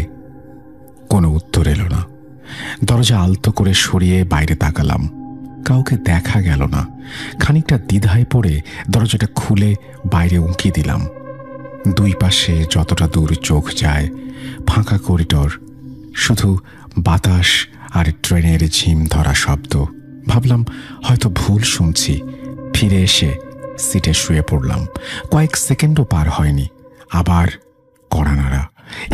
কোনো উত্তর এলো না। দরজা আলতো করে সরিয়ে বাইরে তাকালাম। কাউকে দেখা গেল না। খানিকটা দ্বিধায় পড়ে দরজাটা খুলে বাইরে উঁকি দিলাম। দুই পাশে যতটা দূর চোখ যায় ফাঁকা করিডোর, শুধু বাতাস আর ট্রেনের ঝিম ধরা শব্দ। ভাবলাম হয়তো ভুল শুনছি। ফিরে এসে সিটে শুয়ে পড়লাম। কয়েক সেকেন্ডও পার হয়নি, আবার কড়া নাড়া।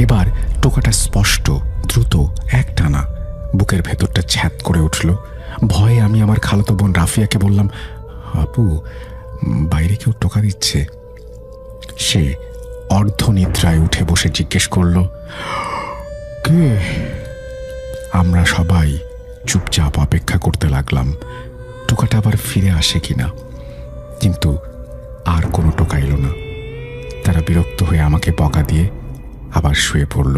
এবার টোকাটা স্পষ্ট, দ্রুত, একটানা। বুকের ভেতরটা ছ্যাদ করে উঠল। ভয়ে আমি আমার খালাতো বোন রাফিয়াকে বললাম, আপু, বাইরে কেউ টোকা দিচ্ছে। সে অর্ধনিদ্রায় উঠে বসে জিজ্ঞেস করল, কে? আমরা সবাই চুপচাপ অপেক্ষা করতে লাগলাম টোকাটা আবার ফিরে আসে কিনা। কিন্তু আর কোনো টোকা এলো না। তারা বিরক্ত হয়ে আমাকে বকা দিয়ে আবার শুয়ে পড়ল।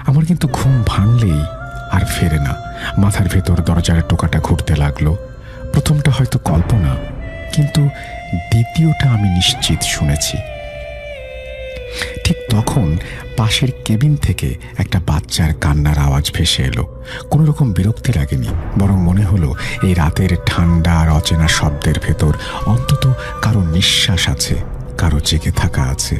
আমার কিন্তু ঘুম ভাঙলেই আর ফেরে না। মাথার ভেতর দরজার টোকাটা ঘুরতে লাগলো। প্রথমটা হয়তো কল্পনা, কিন্তু দ্বিতীয়টা আমি নিশ্চিত শুনেছি। ঠিক তখন পাশের কেবিন থেকে একটা বাচ্চার কান্নার আওয়াজ ভেসে এলো। কোনো রকম বিরক্তি লাগেনি, বরং মনে হলো এই রাতের ঠান্ডা আর অচেনা শব্দের ভেতর অন্তত কারো নিঃশ্বাস আছে, কারো জেগে থাকা আছে।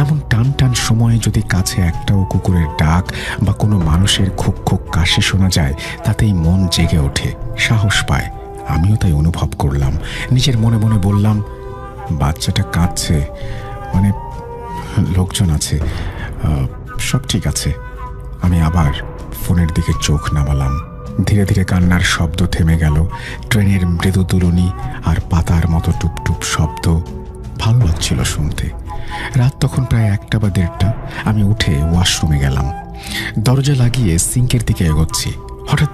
এমন টান টান সময়ে যদি কাছে একটাও কুকুরের ডাক বা কোনো মানুষের খুক খুক কাশি শোনা যায়, তাতেই মন জেগে ওঠে, সাহস পায়। আমিও তাই অনুভব করলাম। নিজের মনে মনে বললাম, বাচ্চাটা কাঁদছে মানে লোকজন আছে, সব ঠিক আছে। আমি আবার ফোনের দিকে চোখ নামালাম। ধীরে ধীরে কান্নার শব্দ থেমে গেল। ট্রেনের মৃদু দুলুনি আর পাতার মতো টুপটুপ শব্দ ভালো লাগছিল শুনতে। রাত তখন প্রায় 1টা বা 1:30। আমি উঠে ওয়াশরুমে গেলাম। দরজা লাগিয়ে সিঙ্কের দিকে এগোচ্ছি, হঠাৎ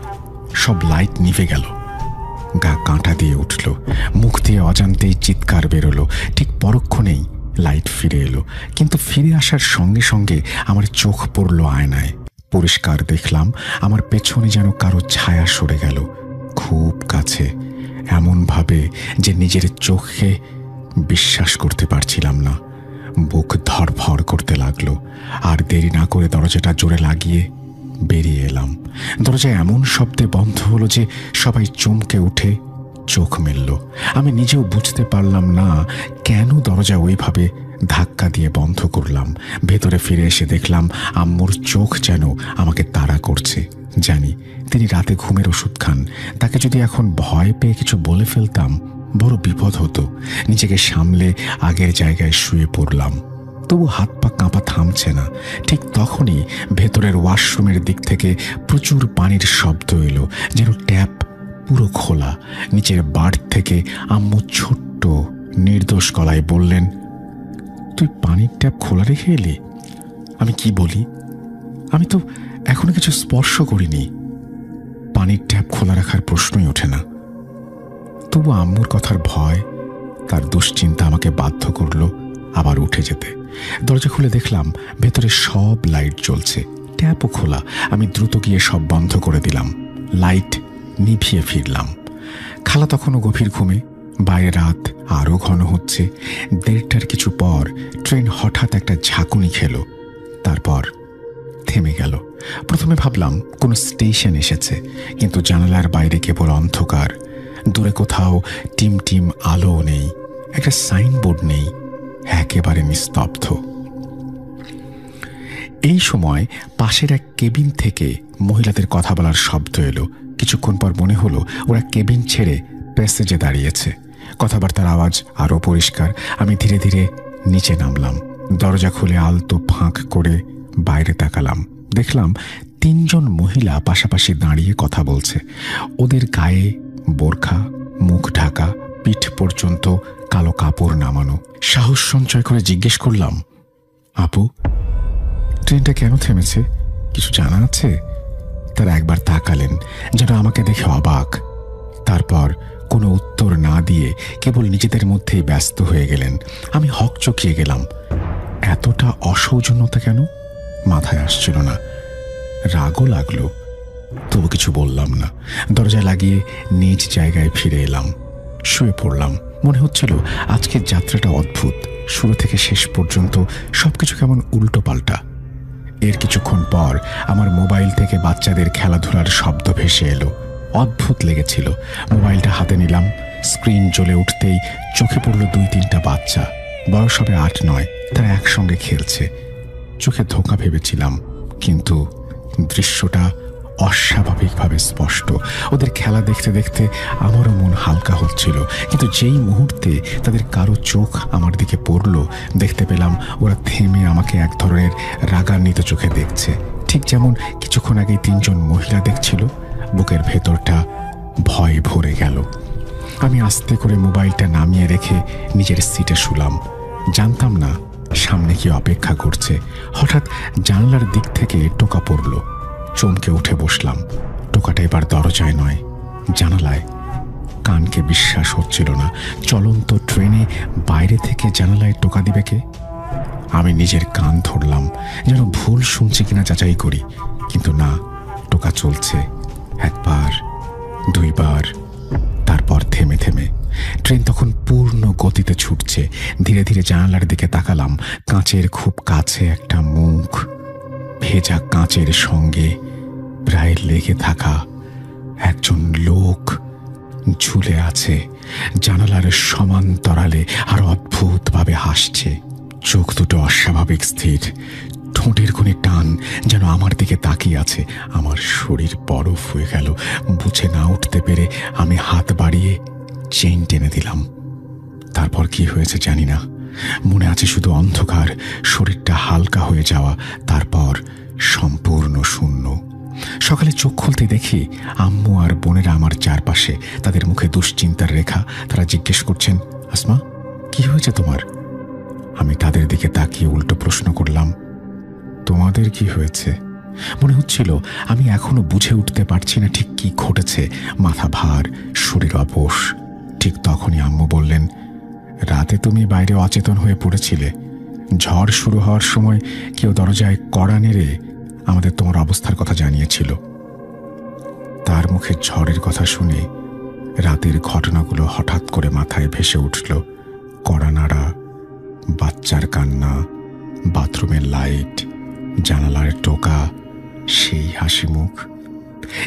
সব লাইট নিভে গেল। গা কাঁটা দিয়ে উঠল। মুখ দিয়ে অজান্তেই চিৎকার বেরোলো। ঠিক পরক্ষণেই লাইট ফিরে এলো, কিন্তু ফিরে আসার সঙ্গে সঙ্গে আমার চোখ পড়ল আয়নায়। পরিষ্কার দেখলাম আমার পেছনে যেন কারো ছায়া সরে গেল, খুব কাছে, এমনভাবে যে নিজের চোখে বিশ্বাস করতে পারছিলাম না। বুক ধড়ফড় করতে লাগলো। আর দেরি না করে দরজাটা জোরে লাগিয়ে বেরিয়ে এলাম। দরজা এমন শব্দে বন্ধ হলো যে সবাই চমকে উঠে চোখ মেলল। আমি নিজেও বুঝতে পারলাম না কেন দরজা ওইভাবে ধাক্কা দিয়ে বন্ধ করলাম। ভেতরে ফিরে এসে দেখলাম আম্মুর চোখ যেন আমাকে তাড়া করছে। জানি তিনি রাতে ঘুমের ওষুধ খান। তাকে যদি এখন ভয় পেয়ে কিছু বলে ফেলতাম বড় বিপদ হতো। নিজেকে সামলে আগের জায়গায় শুয়ে পড়লাম। তবু হাত পা কাঁপা থামছে না। ঠিক তখনই ভেতরের ওয়াশরুমের দিক থেকে প্রচুর পানির শব্দ এলো, যেন ট্যাপ পুরো খোলা। নিচের বার্থ থেকে আম্মু ছোট্ট নির্দোষ গলায় বললেন, তুই পানির ট্যাপ খোলা রেখে এলি? আমি কি বলি? আমি তো এখনো কিছু স্পর্শ করিনি। পানির ট্যাপ খোলা রাখার প্রশ্নই ওঠে না। তবু আম্মুর কথার ভয়, তার দুশ্চিন্তা আমাকে বাধ্য করলো আবার উঠে যেতে। দরজা খুলে দেখলাম ভেতরে সব লাইট জ্বলছে, ট্যাপও খোলা। আমি দ্রুত গিয়ে সব বন্ধ করে দিলাম, লাইট নিভিয়ে ফিরলাম। খালা তখনও গভীর ঘুমে। বাইরে রাত আরও ঘন হচ্ছে। 1:30টার কিছু পর ট্রেন হঠাৎ একটা ঝাঁকুনি খেল, তারপর থেমে গেল। প্রথমে ভাবলাম কোনো স্টেশন এসেছে, কিন্তু জানালার বাইরে কেবল অন্ধকার। দূরে কোথাও টিম টিম আলো নেই, একটা সাইনবোর্ড নেই, একেবারে নিস্তব্ধ। এই সময় পাশের এক কেবিন থেকে মহিলাদের কথা বলার শব্দ এলো। কিছুক্ষণ পর মনে হলো ওরা কেবিন ছেড়ে প্যাসেজে দাঁড়িয়েছে। কথাবার্তার আওয়াজ আরও পরিষ্কার। আমি ধীরে ধীরে নিচে নামলাম। দরজা খুলে আলতো ফাঁক করে বাইরে তাকালাম। দেখলাম 3 জন মহিলা পাশাপাশি দাঁড়িয়ে কথা বলছে। ওদের গায়ে বোরখা, মুখ ঢাকা, পিঠ পর্যন্ত কালো কাপড় নামানো। সাহস সঞ্চয় করে জিজ্ঞেস করলাম, আপু, ট্রেনটা কেন থেমেছে? কিছু জানা আছে? তারা একবার তাকালেন, যেন আমাকে দেখে অবাক। তারপর কোনো উত্তর না দিয়ে কেবল নিজেদের মধ্যেই ব্যস্ত হয়ে গেলেন। আমি হকচকিয়ে গেলাম। এতটা অসৌজন্যতা কেন? মাথায় আসছিল না। রাগও লাগলো, তবু কিছু বললাম না। দরজা লাগিয়ে নিজ জায়গায় ফিরে এলাম। শুয়ে পড়লাম। মনে হচ্ছিল আজকের যাত্রাটা অদ্ভুত। শুরু থেকে শেষ পর্যন্ত সবকিছু কেমন উল্টো পাল্টা। এর কিছুক্ষণ পর আমার মোবাইল থেকে বাচ্চাদের খেলাধুলার শব্দ ভেসে এলো। অদ্ভুত লেগেছিল। মোবাইলটা হাতে নিলাম। স্ক্রিন জ্বলে উঠতেই চোখে পড়ল 2-3টা বাচ্চা। বয়স হবে 8-9। তারা একসঙ্গে খেলছে। চোখে ধোঁকা ভেবেছিলাম, কিন্তু দৃশ্যটা অস্বাভাবিকভাবে স্পষ্ট। ওদের খেলা দেখতে দেখতে আমারও মন হালকা হচ্ছিল। কিন্তু যেই মুহূর্তে তাদের কারো চোখ আমার দিকে পড়ল, দেখতে পেলাম ওরা থেমে আমাকে এক ধরনের রাগান্বিত চোখে দেখছে। ঠিক যেমন কিছুক্ষণ আগেই 3জন মহিলা দেখছিল। বুকের ভেতরটা ভয় ভরে গেল। আমি আস্তে করে মোবাইলটা নামিয়ে রেখে নিজের সিটে শুলাম। জানতাম না সামনে কি অপেক্ষা করছে। হঠাৎ জানলার দিক থেকে টোকা পড়ল। চমকে উঠে বসলাম। টোকাটা এবার দরজায় নয়, জানালায়। কানকে বিশ্বাস হচ্ছিল না। চলন্ত ট্রেনে বাইরে থেকে জানালায় টোকা দিবে কে? আমি নিজের কান ধরলাম, যেন ভুল শুনছি কিনা যাচাই করি। কিন্তু না, টোকা চলছে। 1 বার, 2 বার, তারপর থেমে থেমে। ট্রেন তখন পূর্ণ গতিতে ছুটছে। ধীরে ধীরে জানালার দিকে তাকালাম। কাঁচের খুব কাছে একটা মুখ। ভেজা কাঁচের সঙ্গে প্রায় লেগে থাকা একজন লোক ঝুলে আছে। জানালার সমান্তরালে আর অদ্ভুতভাবে হাসছে। চোখ দুটো অস্বাভাবিক স্থির। ঠোঁটের কোণে টান, যেন আমার দিকে তাকিয়ে আছে। আমার শরীর বরফ হয়ে গেল। বুঝে না উঠতে পেরে আমি হাত বাড়িয়ে চেইন টেনে দিলাম। তারপর কি হয়েছে জানি না। মনে আছে শুধু অন্ধকার, শরীরটা হালকা হয়ে যাওয়া, তারপর সম্পূর্ণ শূন্য। সকালে চোখ খুলতে দেখি আম্মু আর বোনেরা আমার চারপাশে। তাদের মুখে দুশ্চিন্তার রেখা। তারা জিজ্ঞেস করছেন, আসমা, কি হয়েছে তোমার? আমি তাদের দিকে তাকিয়ে উল্টো প্রশ্ন করলাম, তোমাদের কি হয়েছে? মনে হচ্ছিল আমি এখনো বুঝে উঠতে পারছি না ঠিক কি ঘটেছে। মাথা ভার, শরীর অবশ। ঠিক তখনই আম্মু বললেন, রাতে তুমি বাইরে অচেতন হয়ে পড়েছিলে। ঝড় শুরু হওয়ার সময় কেউ দরজায় কড়া নেড়ে আমাদের তোমার অবস্থার কথা জানিয়েছিল। তার মুখে ঝড়ের কথা শুনে রাতের ঘটনাগুলো হঠাৎ করে মাথায় ভেসে উঠল। কড়া নাড়া, বাচ্চার কান্না, বাথরুমের লাইট, জানালার টোকা, সেই হাসি মুখ।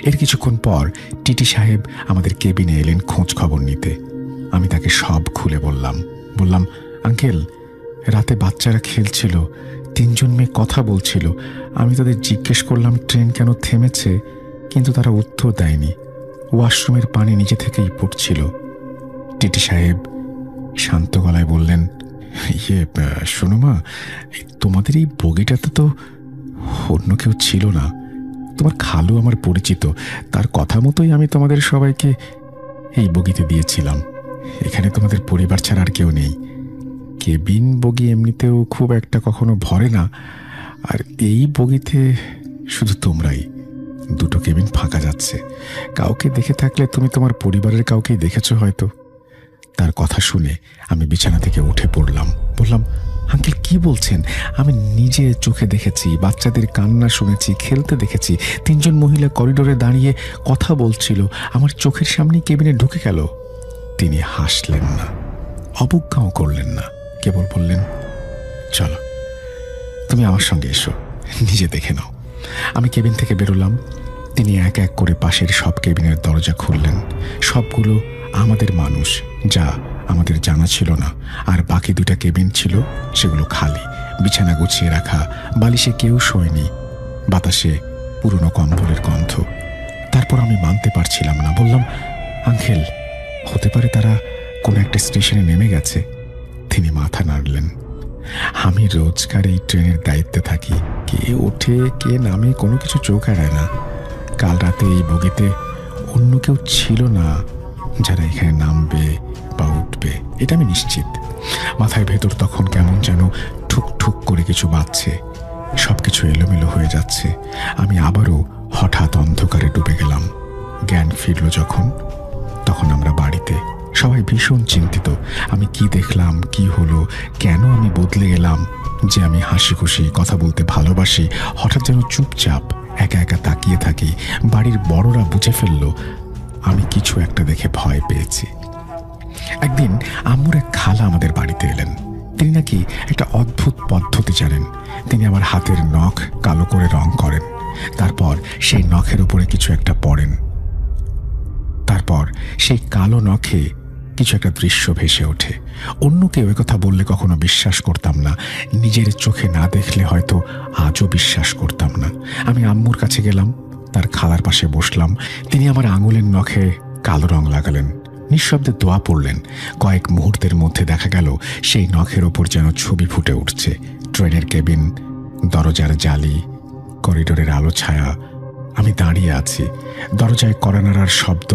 এর কিছুক্ষণ পর টিটি সাহেব আমাদের কেবিনে এলেন খোঁজ খবর নিতে। আমি তাকে সব খুলে বললাম, আঙ্কেল, রাতে বাচ্চারা খেলছিল, 3জন মেয়ে কথা বলছিল। আমি তাদের জিজ্ঞেস করলাম ট্রেন কেন থেমেছে, কিন্তু তারা উত্তর দেয়নি। ওয়াশরুমের পানি নিজে থেকেই পড়ছিল। টিটি সাহেব শান্ত গলায় বললেন, শোনো মা, তোমাদের এই বগিটাতে তো অন্য কেউ ছিল না। তোমার খালু আমার পরিচিত। তার কথা মতোই আমি তোমাদের সবাইকে এই বগিতে দিয়েছিলাম। এখানে তোমাদের পরিবার ছাড়া আর কেউ নেই। কেবিন বগি এমনিতেও খুব একটা কখনো ভরে না, আর এই বগিতে শুধু তোমরাই। 2টো কেবিন ফাঁকা যাচ্ছে। কাউকে দেখে থাকলে তুমি তোমার পরিবারের কাউকেই দেখেছ হয়তো। তার কথা শুনে আমি বিছানা থেকে উঠে পড়লাম। বললাম, আঙ্কেল, কি বলছেন? আমি নিজে চোখে দেখেছি, বাচ্চাদের কান্না শুনেছি, খেলতে দেখেছি। 3জন মহিলা করিডোরে দাঁড়িয়ে কথা বলছিল। আমার চোখের সামনেই কেবিনে ঢুকে গেল। তিনি হাসলেন না, অবজ্ঞাও করলেন না, কেবল বললেন, চলো তুমি আমার সঙ্গে এসো, নিজে দেখে নাও। আমি কেবিন থেকে বেরোলাম। তিনি এক এক করে পাশের সব কেবিনের দরজা খুললেন। সবগুলো আমাদের মানুষ, যা আমাদের জানা ছিল না। আর বাকি 2টা কেবিন ছিল, সেগুলো খালি। বিছানা গুছিয়ে রাখা, বালিশে কেউ শোয়নি। বাতাসে পুরনো কম্বলের গন্ধ। তারপর আমি মানতে পারছিলাম না। বললাম, আঙ্কেল, হতে পারে তারা কোনো একটা স্টেশনে নেমে গেছে। তিনি মাথা নাড়লেন। আমি রোজকার এই ট্রেনের দায়িত্বে থাকি। কে ওঠে কে নামে কোনো কিছু চোখ এড়ায় না। কাল রাতে এই বগিতে অন্য কেউ ছিল না যারা এখানে নামবে বা এটা আমি নিশ্চিত। মাথায় ভেতর তখন কেমন যেন ঠুক ঠুক করে কিছু বাজছে, সবকিছু এলোমেলো হয়ে যাচ্ছে। আমি আবারও হঠাৎ অন্ধকারে ডুবে গেলাম। জ্ঞান ফিরল তখন আমরা বাড়িতে সবাই ভীষণ চিন্তিত। আমি কি দেখলাম, কি হলো, কেন আমি বদলে গেলাম, যে আমি হাসি খুশি কথা বলতে ভালোবাসি, হঠাৎ যেন চুপচাপ একা একা তাকিয়ে থাকি। বাড়ির বড়রা বুঝে ফেলল আমি কিছু একটা দেখে ভয় পেয়েছি। একদিন আম্মুর এক খালা আমাদের বাড়িতে এলেন। তিনি নাকি একটা অদ্ভুত পদ্ধতি জানেন। তিনি আমার হাতের নখ কালো করে রং করেন, তারপর সেই নখের উপরে কিছু একটা পড়েন, তারপর সেই কালো নখে কিছু একটা দৃশ্য ভেসে ওঠে। অন্য কেউ কথা বললে কখনো বিশ্বাস করতাম না, নিজের চোখে না দেখলে হয়তো আজও বিশ্বাস করতাম না। আমি আম্মুর কাছে গেলাম, তার খালার পাশে বসলাম। তিনি আমার আঙুলের নখে কালো রং লাগালেন, নিঃশব্দে দোয়া পড়লেন। কয়েক মুহূর্তের মধ্যে দেখা গেল সেই নখের ওপর যেন ছবি ফুটে উঠছে। ট্রেনের কেবিন, দরজার জালি, করিডোরের আলো ছায়া। আমি দাঁড়িয়ে আছি, দরজায় কড়া নাড়ার শব্দ,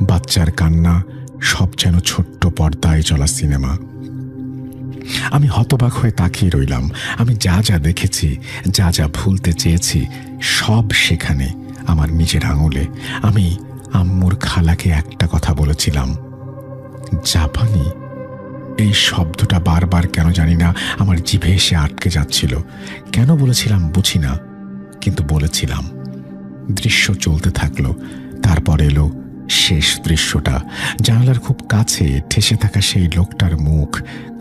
বাচ্চার কান্না, সব যেন ছোট্ট পর্দায় চলা সিনেমা। আমি হতবাক হয়ে তাকিয়ে রইলাম। আমি যা যা দেখেছি, যা যা ভুলতে চেয়েছি, সব সেখানে আমার নিজের আঙুলে। আমি আম্মুর খালাকে একটা কথা বলেছিলাম, জাপানি। এই শব্দটা বারবার কেন জানি না আমার জিভে এসে আটকে যাচ্ছিল। কেন বলেছিলাম বুঝি না, কিন্তু বলেছিলাম। দৃশ্য চলতে থাকলো। তারপর এলো শেষ দৃশ্যটা। জানালার খুব কাছে ঠেসে থাকা সেই লোকটার মুখ,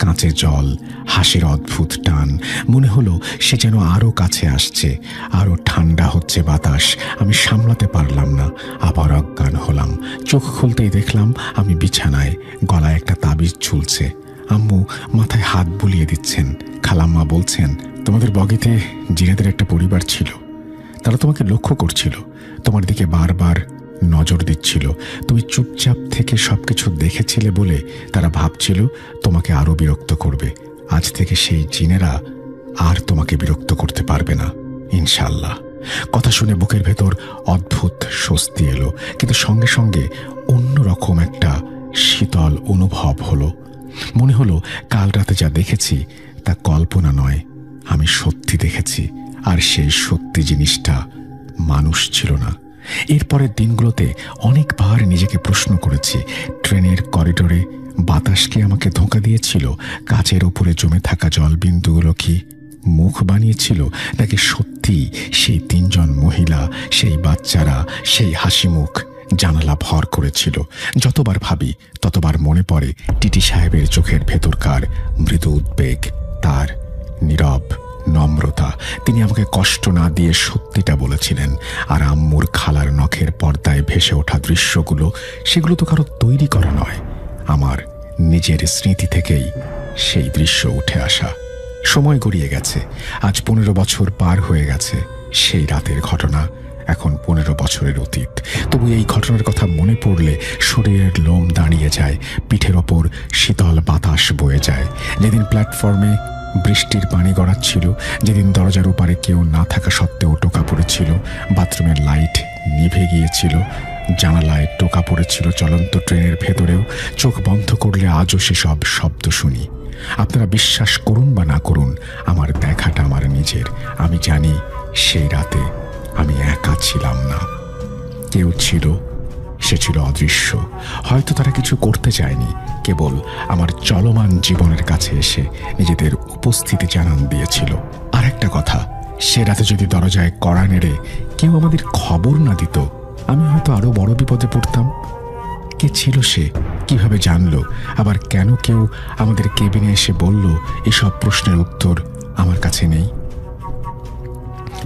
কাঁচে জল, হাসির অদ্ভুত টান। মনে হলো সে যেন আরো কাছে আসছে, আরো ঠান্ডা হচ্ছে বাতাস। আমি সামলাতে পারলাম না, আবার অজ্ঞান হলাম। চোখ খুলতেই দেখলাম আমি বিছানায়, গলায় একটা তাবিজ ঝুলছে। আম্মু মাথায় হাত বুলিয়ে দিচ্ছেন। খালাম্মা বলছেন, তোমাদের বগিতে জিনেদের একটা পরিবার ছিল, তারা তোমাকে লক্ষ্য করছিল, তোমার দিকে বারবার নজর দিচ্ছিল। তুমি চুপচাপ থেকে সবকিছু দেখেছিলে বলে তারা ভাবছিল তোমাকে আরো বিরক্ত করবে। আজ থেকে সেই জিনেরা আর তোমাকে বিরক্ত করতে পারবে না, ইনশাল্লাহ। কথা শুনে বুকের ভেতর অদ্ভুত স্বস্তি এলো, কিন্তু সঙ্গে সঙ্গে অন্যরকম একটা শীতল অনুভব হলো। মনে হলো কাল রাতে যা দেখেছি তা কল্পনা নয়, আমি সত্যি দেখেছি। আর সেই সত্যি জিনিসটা মানুষ ছিল না। এরপরের দিনগুলোতে অনেকবার নিজেকে প্রশ্ন করেছি, ট্রেনের করিডোরে বাতাস কি আমাকে ধোঁকা দিয়েছিল? কাচের ওপরে জমে থাকা জলবিন্দুগুলো কি মুখ বানিয়েছিল, নাকি সত্যি সেই তিনজন মহিলা, সেই বাচ্চারা, সেই হাসি মুখ জানালা ভর করেছিল? যতবার ভাবি ততবার মনে পড়ে টিটি সাহেবের চোখের ভেতরকার মৃদু উদ্বেগ, তার নীরব নম্রতা। তিনি আমাকে কষ্ট না দিয়ে সত্যিটা বলেছিলেন। আর আম্মুর খালার নখের পর্দায় ভেসে ওঠা দৃশ্যগুলো, সেগুলো তো কারো তৈরি করা নয়, আমার নিজের স্মৃতি থেকেই সেই দৃশ্য উঠে আসা। সময় গড়িয়ে গেছে, আজ 15 বছর পার হয়ে গেছে সেই রাতের ঘটনা। এখন 15 বছরের অতীত। তবু এই ঘটনার কথা মনে পড়লে শরীরের লোম দাঁড়িয়ে যায়, পিঠের ওপর শীতল বাতাস বয়ে যায়। যেদিন প্ল্যাটফর্মে বৃষ্টির পানি গড়াচ্ছিল, যেদিন দরজার ওপারে কেউ না থাকা সত্ত্বেও টোকা পড়েছিল, বাথরুমের লাইট নিভে গিয়েছিল, জানালায় টোকা পড়েছিল চলন্ত ট্রেনের ভেতরেও, চোখ বন্ধ করলে আজও সেসব শব্দ শুনি। আপনারা বিশ্বাস করুন বা না করুন, আমার দেখাটা আমার নিজের। আমি জানি সেই রাতে আমি একা ছিলাম না, কেউ ছিল, সে ছিল অদৃশ্য। হয়তো তারা কিছু করতে চায়নি, কেবল আমার চলমান জীবনের কাছে এসে নিজেদের উপস্থিতি জানান দিয়েছিল। আর একটা কথা, সে রাতে যদি দরজায় কড়া নেড়ে কেউ আমাদের খবর না দিত, আমি হয়তো আরো বড় বিপদে পড়তাম। কে ছিল সে, কিভাবে জানলো, আবার কেন কেউ আমাদের কেবিনে এসে বলল, এসব প্রশ্নের উত্তর আমার কাছে নেই।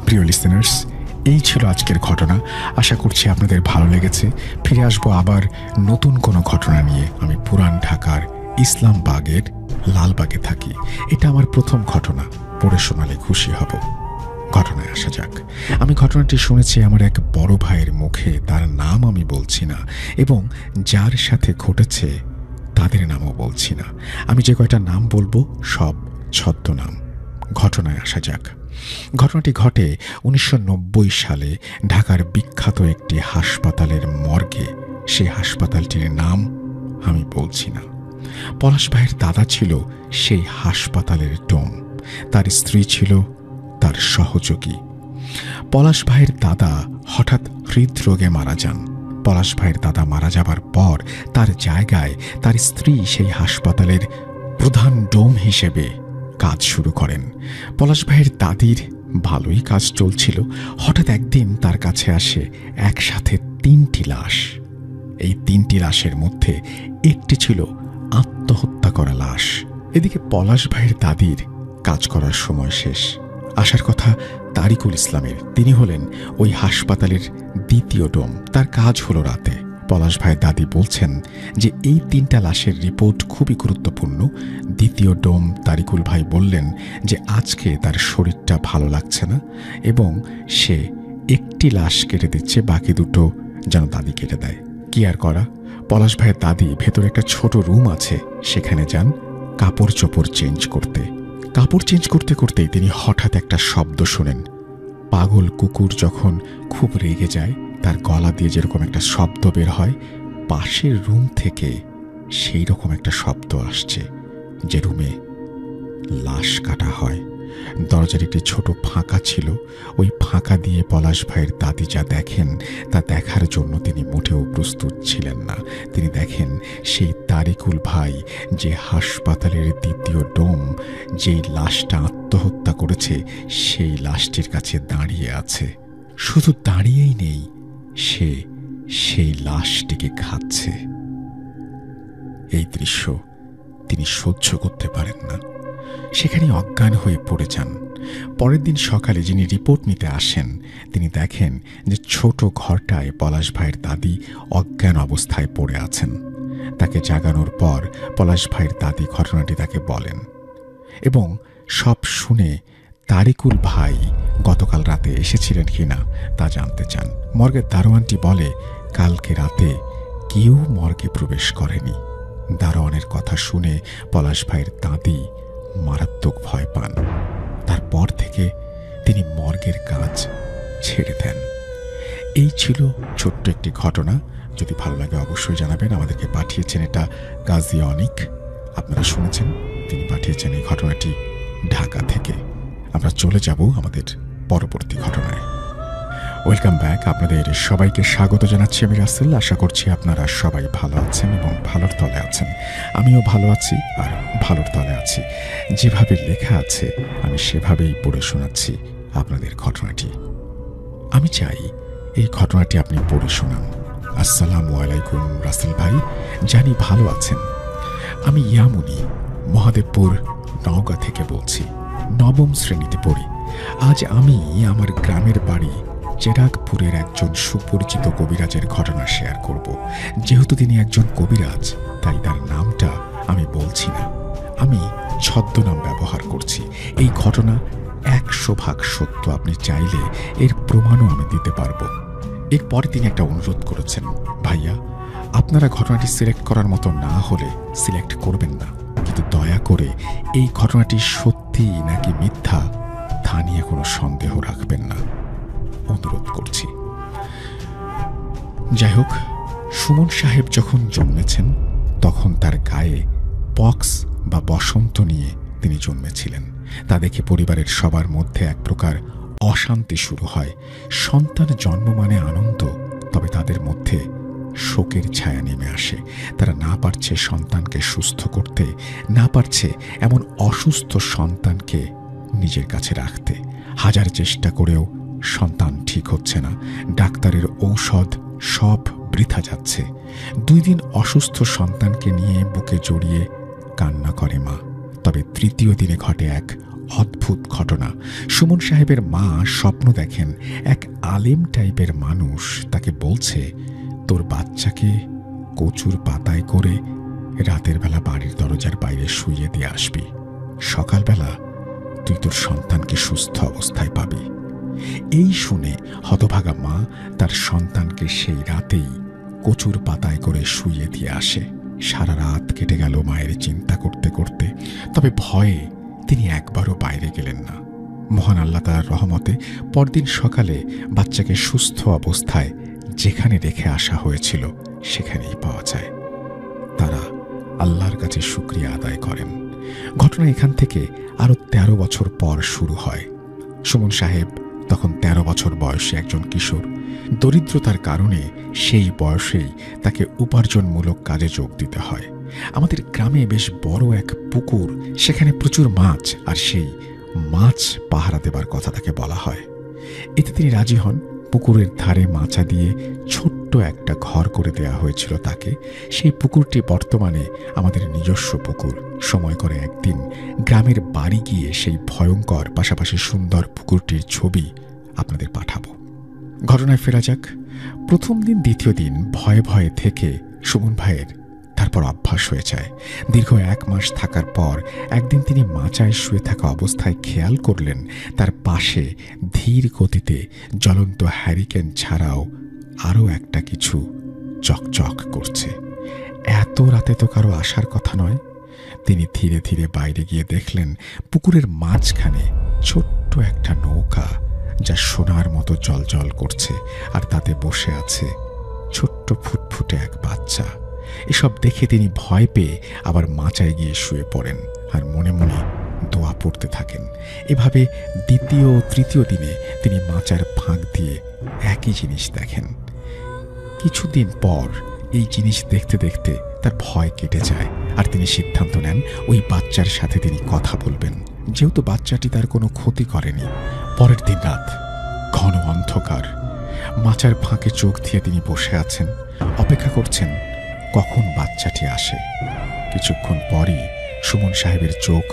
প্রিয় লিসেনার্স, এই ছিল আজকের ঘটনা। আশা করছি আপনাদের ভালো লেগেছে। ফিরে আসবো আবার নতুন কোনো ঘটনা নিয়ে। আমি পুরান ঢাকার ইসলামবাগের লালবাগে থাকি। এটা আমার প্রথম ঘটনা, পড়ে শোনালে খুশি হব। ঘটনায় আসা যাক। আমি ঘটনাটি শুনেছি আমার এক বড় ভাইয়ের মুখে। তার নাম আমি বলছি না, এবং যার সাথে ঘটেছে তাদের নামও বলছি না। আমি যে কয়টা নাম বলবো সব ছদ্মনাম। ঘটনায় আসা যাক। ঘটনাটি ঘটে 1990 সালে ঢাকার বিখ্যাত একটি হাসপাতালের মর্গে। সেই হাসপাতালটির নাম আমি বলছি না। পলাশ ভাইয়ের দাদা ছিল সেই হাসপাতালের ডোম, তার স্ত্রী ছিল তার সহযোগী। পলাশ ভাইয়ের দাদা হঠাৎ হৃদরোগে মারা যান। পলাশ ভাইয়ের দাদা মারা যাবার পর তার জায়গায় তার স্ত্রী সেই হাসপাতালের প্রধান ডোম হিসেবে কাজ শুরু করেন। পলাশ ভাইয়ের দাদির ভালোই কাজ চলছিল। হঠাৎ একদিন তার কাছে আসে একসাথে 3টি লাশ। এই 3টি লাশের মধ্যে একটি ছিল আত্মহত্যা করা লাশ। এদিকে পলাশ ভাইয়ের দাদির কাজ করার সময় শেষ। আসার কথা তারিকুল ইসলামের, তিনি হলেন ওই হাসপাতালের দ্বিতীয় ডোম, তার কাজ হলো রাতে। পলাশ ভাইয়ের দাদি বলছেন যে এই 3টা লাশের রিপোর্ট খুবই গুরুত্বপূর্ণ। দ্বিতীয় ডোম তারিকুল ভাই বললেন যে আজকে তার শরীরটা ভালো লাগছে না এবং সে একটি লাশ কেটে দিচ্ছে, বাকি দুটো যেন দাদি কেটে দেয়। কি আর করা, পলাশ ভাইয়ের দাদি ভেতরে একটা ছোট রুম আছে, সেখানে যান কাপড় চোপড় চেঞ্জ করতে। কাপড় চেঞ্জ করতে করতেই তিনি হঠাৎ একটা শব্দ শোনেন। পাগল কুকুর যখন খুব রেগে যায় তার গলা দিয়ে যেরকম একটা শব্দ বের হয়, পাশের রুম থেকে সেই রকম একটা শব্দ আসছে, যে রুমে লাশ কাটা হয়। দরজার একটি ছোট ফাঁকা ছিল, ওই ফাঁকা দিয়ে পলাশ ভাইয়ের দাদি যা দেখেন তা দেখার জন্য তিনি মোটেও প্রস্তুত ছিলেন না। তিনি দেখেন সেই তারিকুল ভাই, যে হাসপাতালের দ্বিতীয় ডোম, যেই লাশটা আত্মহত্যা করেছে, সেই লাশটির কাছে দাঁড়িয়ে আছে। শুধু দাঁড়িয়েই নেই, সে সেই লাশটিকে খাচ্ছে। এই দৃশ্য তিনি সহ্য করতে পারেন না, সেখানে অজ্ঞান হয়ে পড়ে যান। পরের দিন সকালে যিনি রিপোর্ট নিতে আসেন, তিনি দেখেন যে ছোট ঘরটায় পলাশ ভাইয়ের দাদি অজ্ঞান অবস্থায় পড়ে আছেন। তাকে জাগানোর পর পলাশ ভাইয়ের দাদি ঘটনাটি তাকে বলেন এবং সব শুনে তারিকুল ভাই গতকাল রাতে এসেছিলেন কিনা তা জানতে চান। মর্গের দারোয়ানটি বলে, কালকে রাতে কেউ মর্গে প্রবেশ করেনি। দারোয়ানের কথা শুনে পলাশ ভাইয়ের দাদি মারাত্মক ভয় পান। তারপর থেকে তিনি মর্গের কাজ ছেড়ে দেন। এই ছিল ছোট্ট একটি ঘটনা। যদি ভালো লাগে অবশ্যই জানাবেন। আমাদেরকে পাঠিয়েছেন এটা গাজী অনিক, আপনারা শুনেছেন, তিনি পাঠিয়েছেন এই ঘটনাটি ঢাকা থেকে। আমরা চলে যাব আমাদের পরবর্তী ঘটনায়। ওয়েলকাম ব্যাক, আপনাদের সবাইকে স্বাগত জানাচ্ছি আমি রাসেল। আশা করছি আপনারা সবাই ভালো আছেন এবং ভালোর তলে আছেন। আমিও ভালো আছি আর ভালোর তলে আছি। যেভাবে লেখা আছে আমি সেভাবেই পড়ে শোনাচ্ছি আপনাদের ঘটনাটি। আমি চাই এই ঘটনাটি আপনি পড়ে শোনান। আসসালামু আলাইকুম রাসেল ভাই, জানি ভালো আছেন। আমি ইয়ামুনি মহাদেবপুর নওগাঁ থেকে বলছি। 9ম শ্রেণীতে পড়ি। আজ আমি আমার গ্রামের বাড়ি চেরাগপুরের একজন সুপরিচিত কবিরাজের ঘটনা শেয়ার করব। যেহেতু তিনি একজন কবিরাজ, তাই তার নামটা আমি বলছি না, আমি ছদ্মনাম ব্যবহার করছি। এই ঘটনা 100% সত্য। আপনি চাইলে এর প্রমাণও আমি দিতে পারবো। এরপরে তিনি একটা অনুরোধ করেছেন, ভাইয়া আপনারা ঘটনাটি সিলেক্ট করার মতো না হলে সিলেক্ট করবেন না, কিন্তু দয়া করে এই ঘটনাটি সত্যি নাকি মিথ্যা তা নিয়ে কোনো সন্দেহ রাখবেন না, অনুরোধ করছি। যাই হোক, সুমন সাহেব যখন জন্মেছেন তখন তার গায়ে পক্স বা বসন্ত নিয়ে তিনি জন্মেছিলেন। তা দেখে পরিবারের সবার মধ্যে এক প্রকার অশান্তি শুরু হয়। সন্তান জন্ম মানে আনন্দ, তবে তাদের মধ্যে শোকের ছায়া নেমে আসে। তারা না পারছে সন্তানকে সুস্থ করতে, না পারছে এমন অসুস্থ সন্তানকে নিজের কাছে রাখতে। হাজার চেষ্টা করেও সন্তান ঠিক হচ্ছে না। ডাক্তারের ঔষধ সব বৃথা যাচ্ছে। 2 দিন অসুস্থ সন্তানকে নিয়ে বুকে জড়িয়ে কান্না করে মা। তবে 3য় দিনে ঘটে এক অদ্ভুত ঘটনা। সুমন সাহেবের মা স্বপ্ন দেখেন এক আলেম টাইপের মানুষ তাকে বলছে, তোর বাচ্চাকে কচুর পাতায় করে রাতের বেলা বাড়ির দরজার বাইরে শুইয়ে দিয়ে আসবি। সকালবেলা তুই তোর সন্তানকে সুস্থ অবস্থায় পাবি। এই শুনে হতভাগা মা তার সন্তানকে সেই রাতেই কচুর পাতায় করে শুইয়ে দিয়ে আসে। সারা রাত কেটে গেল মায়ের চিন্তা করতে করতে। তবে ভয়ে তিনি একবারও বাইরে গেলেন না। মহান আল্লাহ তাআলার রহমতে পরদিন সকালে বাচ্চাকে সুস্থ অবস্থায় যেখানে রেখে আসা হয়েছিল সেখানেই পাওয়া যায়। তারা আল্লাহর কাছে শুকরিয়া আদায় করেন। ঘটনা এখান থেকে আরো 13 বছর পর শুরু হয়। সুমন সাহেব তখন 13 বছর বয়সী একজন কিশোর। দরিদ্রতার কারণে সেই বয়সেই তাকে উপার্জনমূলক কাজে যোগ দিতে হয়। আমাদের গ্রামে বেশ বড় এক পুকুর, সেখানে প্রচুর মাছ, আর সেই মাছ পাহারা দেবার কথা তাকে বলা হয়। এতে তিনি রাজি হন। পুকুরের ধারে মাচা দিয়ে ছোট্ট একটা ঘর করে দেয়া হয়েছিল তাকে। সেই পুকুরটি বর্তমানে আমাদের নিজস্ব পুকুর। সময় করে একদিন গ্রামের বাড়ি গিয়ে সেই ভয়ঙ্কর পাশাপাশি সুন্দর পুকুরটির ছবি আপনাদের পাঠাবো। ঘটনায় ফেরা যাক। প্রথম দিন দ্বিতীয় দিন ভয়ে ভয়ে থেকে সুমন ভাইয়ের তারপর অভ্যাস হয়ে যায়। দীর্ঘ 1 মাস থাকার পর একদিন তিনি মাচায় শুয়ে থাকা অবস্থায় খেয়াল করলেন তার পাশে ধীর গতিতে জ্বলন্ত হ্যারিকেন ছাড়াও আরও একটা কিছু চকচক করছে। এত রাতে তো কারো আসার কথা নয়। তিনি ধীরে ধীরে বাইরে গিয়ে দেখলেন পুকুরের মাঝখানে ছোট্ট একটা নৌকা, যা সোনার মতো জলজল করছে, আর তাতে বসে আছে ছোট্ট ফুটফুটে এক বাচ্চা। এসব দেখে তিনি ভয় পেয়ে আবার মাচায় গিয়ে শুয়ে পড়েন আর মনে মনে দোয়া পড়তে থাকেন। এভাবে দ্বিতীয় ও তৃতীয় দিনে তিনি মাচার ফাঁক দিয়ে একই জিনিস দেখেন। কিছুদিন পর এই জিনিস দেখতে দেখতে তার ভয় কেটে যায়, আর তিনি সিদ্ধান্ত নেন ওই বাচ্চার সাথে তিনি কথা বলবেন, যেহেতু বাচ্চাটি তার কোনো ক্ষতি করেনি। পরের দিন রাত, ঘন অন্ধকার। মাচার ফাঁকে চোখ দিয়ে তিনি বসে আছেন, অপেক্ষা করছেন কখন বাচ্চাটি আসে। কিছুক্ষণ পরই সুমন সাহেবের চোখ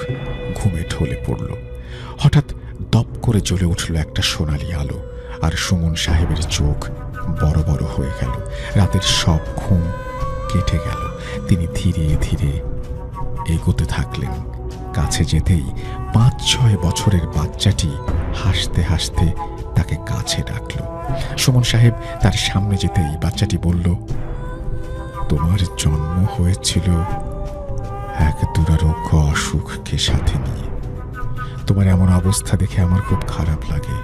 ঘুমে ঢলে পড়ল। হঠাৎ দপ করে জ্বলে উঠল একটা সোনালি আলো, আর সুমন সাহেবের চোখ বড় বড় হয়ে গেল। রাতের সব ঘুম কেটে গেল। তিনি ধীরে ধীরে এগোতে থাকলেন। কাছে যেতেই 5-6 বছরের বাচ্চাটি হাসতে হাসতে তাকে কাছে ডাকল। সুমন সাহেব তার সামনে যেতেই বাচ্চাটি বলল, তোমার জন্ম হয়েছিল এক দুরারোগ্য অসুখকে সাথে নিয়ে। তোমার এমন অবস্থা দেখে আমার খুব খারাপ লাগে।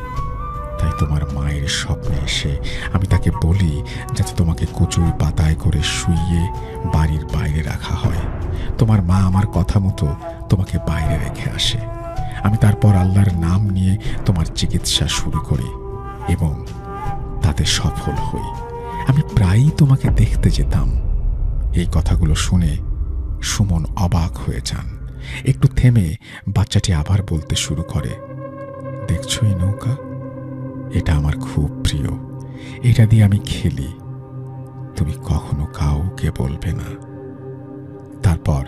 তাই তোমার মায়ের স্বপ্নে এসে আমি তাকে বলি যাতে তোমাকে কচুর পাতায় করে শুইয়ে বাড়ির বাইরে রাখা হয়। তোমার মা আমার কথা মতো তোমাকে বাইরে রেখে আসে। আমি তারপর আল্লাহর নাম নিয়ে তোমার চিকিৎসা শুরু করি এবং তাতে সফল হই। আমি প্রায়ই তোমাকে দেখতে যেতাম। এই কথাগুলো শুনে সুমন অবাক হয়ে যান। একটু থেমে বাচ্চাটি আবার বলতে শুরু করে, দেখছো এই নৌকা? এটা আমার খুব প্রিয়। এটা দিয়ে আমি খেলি। তুমি কখনো কাউকে বলবে না। তারপর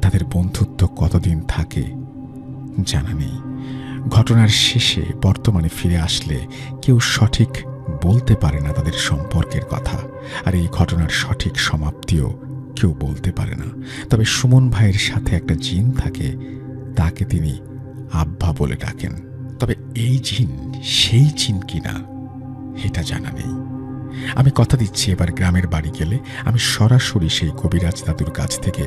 তাদের বন্ধুত্ব কতদিন থাকে জানা নেই। ঘটনার শেষে বর্তমানে ফিরে আসলে কেউ সঠিক বলতে পারে না তাদের সম্পর্কের কথা, আর এই ঘটনার সঠিক সমাপ্তিও কেউ বলতে পারে না। তবে সুমন ভাইয়ের সাথে একটা জিন থাকে, তাকে তিনি আব্বা বলে ডাকেন। তবে এই জিন সেই জিন কিনা এটা জানা নেই। আমি কথা দিচ্ছি, এবার গ্রামের বাড়ি গেলে আমি সরাসরি সেই কবিরাজ দাদুর কাছ থেকে